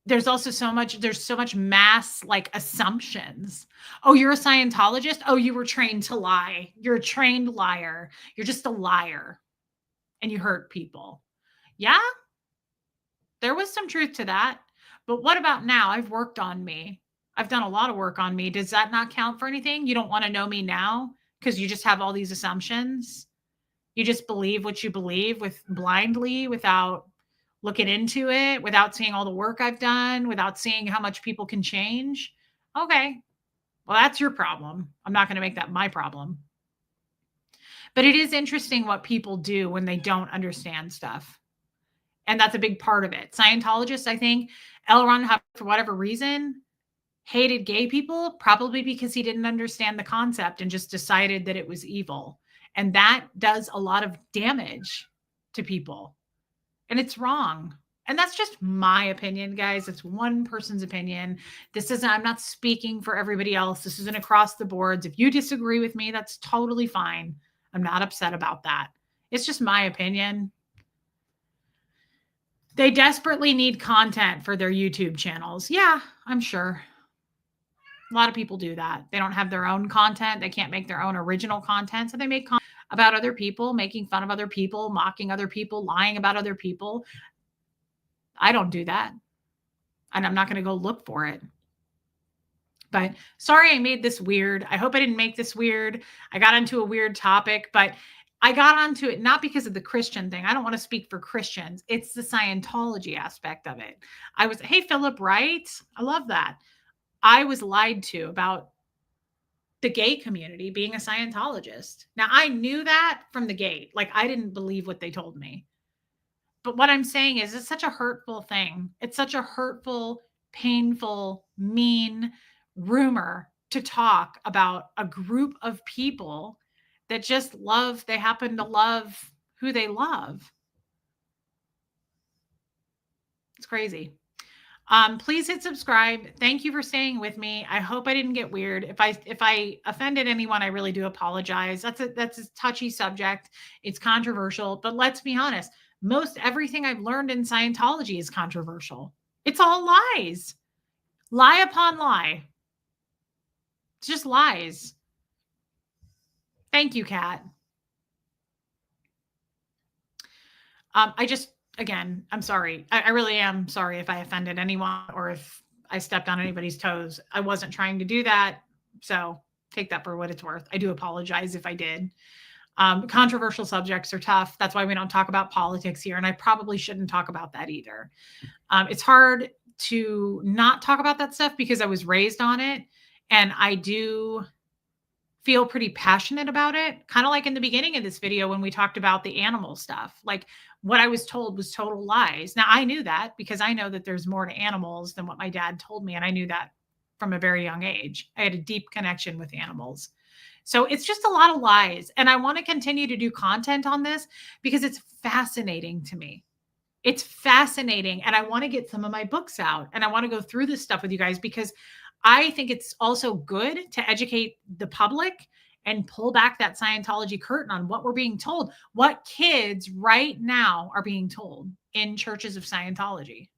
there's so much mass like assumptions. Oh, you're a Scientologist? Oh, you were trained to lie. You're a trained liar. You're just a liar and you hurt people. Yeah, there was some truth to that. But what about now? I've worked on me. I've done a lot of work on me. Does that not count for anything? You don't want to know me now because you just have all these assumptions. You just believe what you believe with blindly without looking into it, without seeing all the work I've done, without seeing how much people can change. Okay. Well, that's your problem. I'm not going to make that my problem. But it is interesting what people do when they don't understand stuff. And that's a big part of it. Scientologists, I think, L. Ron Hubbard, for whatever reason, hated gay people, probably because he didn't understand the concept and just decided that it was evil. And that does a lot of damage to people. And it's wrong. And that's just my opinion, guys. It's one person's opinion. I'm not speaking for everybody else. This isn't across the boards. If you disagree with me, that's totally fine. I'm not upset about that. It's just my opinion. They desperately need content for their YouTube channels. Yeah, I'm sure. A lot of people do that. They don't have their own content. They can't make their own original content. So they make content about other people, making fun of other people, mocking other people, lying about other people. I don't do that. And I'm not going to go look for it. But sorry I made this weird. I hope I didn't make this weird. I got into a weird topic, but I got onto it not because of the Christian thing. I don't want to speak for Christians. It's the Scientology aspect of it. Hey, Philip Wright. I love that. I was lied to about the gay community being a Scientologist. Now, I knew that from the gate. Like, I didn't believe what they told me. But what I'm saying is, it's such a hurtful thing. It's such a hurtful, painful, mean rumor to talk about a group of people that just they happen to love who they love. It's crazy. Please hit subscribe. Thank you for staying with me. I hope I didn't get weird. If I offended anyone, I really do apologize. That's a touchy subject. It's controversial, but let's be honest. Most everything I've learned in Scientology is controversial. It's all lies. Lie upon lie. It's just lies. Thank you, Kat. Again, I'm sorry. I really am sorry if I offended anyone or if I stepped on anybody's toes. I wasn't trying to do that. So take that for what it's worth. I do apologize if I did. Controversial subjects are tough. That's why we don't talk about politics here. And I probably shouldn't talk about that either. It's hard to not talk about that stuff because I was raised on it. And I do feel pretty passionate about it. Kind of like in the beginning of this video when we talked about the animal stuff. Like, what I was told was total lies. Now, I knew that because I know that there's more to animals than what my dad told me. And I knew that from a very young age. I had a deep connection with animals. So it's just a lot of lies. And I want to continue to do content on this because it's fascinating to me. It's fascinating. And I want to get some of my books out and I want to go through this stuff with you guys because I think it's also good to educate the public and pull back that Scientology curtain on what we're being told, what kids right now are being told in churches of Scientology.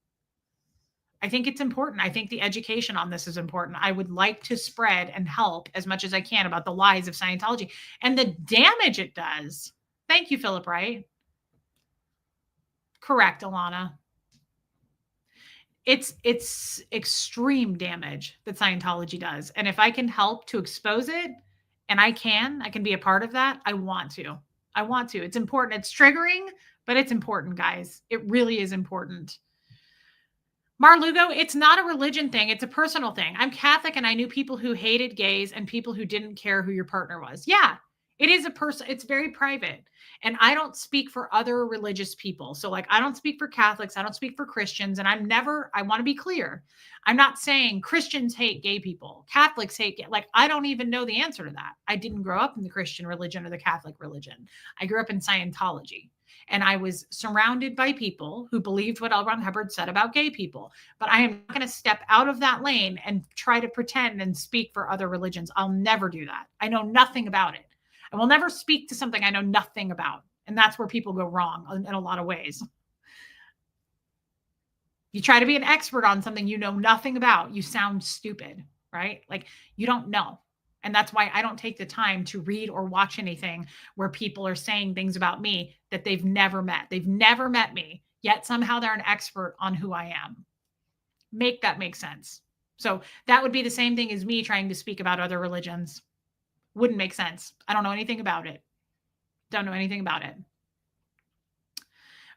I think it's important. I think the education on this is important. I would like to spread and help as much as I can about the lies of Scientology and the damage it does. Thank you, Philip Wright. Correct, Alana. It's extreme damage that Scientology does. And if I can help to expose it, and I can be a part of that, I want to. It's important. It's triggering, but it's important, guys. It really is important. Marlugo, it's not a religion thing. It's a personal thing. I'm Catholic and I knew people who hated gays and people who didn't care who your partner was. Yeah, it is it's very private. And I don't speak for other religious people. So like, I don't speak for Catholics. I don't speak for Christians. And I want to be clear. I'm not saying Christians hate gay people. Catholics hate gay. Like, I don't even know the answer to that. I didn't grow up in the Christian religion or the Catholic religion. I grew up in Scientology. And I was surrounded by people who believed what L. Ron Hubbard said about gay people. But I am not going to step out of that lane and try to pretend and speak for other religions. I'll never do that. I know nothing about it. I will never speak to something I know nothing about. And that's where people go wrong in a lot of ways. You try to be an expert on something you know nothing about, you sound stupid, right? Like you don't know. And that's why I don't take the time to read or watch anything where people are saying things about me that they've never met. They've never met me, yet somehow they're an expert on who I am. Make that make sense. So that would be the same thing as me trying to speak about other religions. Wouldn't make sense. I don't know anything about it. Don't know anything about it.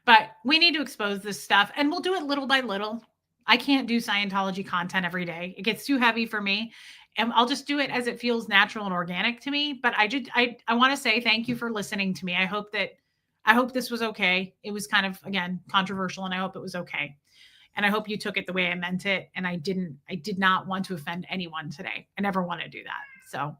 But we need to expose this stuff, and we'll do it little by little. I can't do Scientology content every day. It gets too heavy for me. And I'll just do it as it feels natural and organic to me. But I want to say thank you for listening to me. I hope this was okay. It was kind of, again, controversial, and I hope it was okay. And I hope you took it the way I meant it. And I did not want to offend anyone today. I never want to do that. So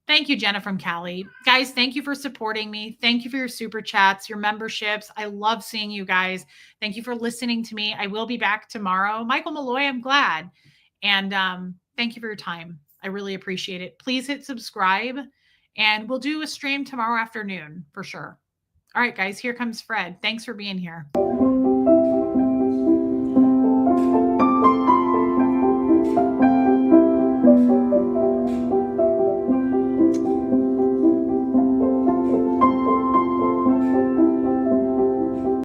thank you, Jenna from Cali. Guys, thank you for supporting me. Thank you for your super chats, your memberships. I love seeing you guys. Thank you for listening to me. I will be back tomorrow. Michael Malloy, I'm glad. And thank you for your time. I really appreciate it. Please hit subscribe, and we'll do a stream tomorrow afternoon for sure. All right, guys, here comes Fred. Thanks for being here.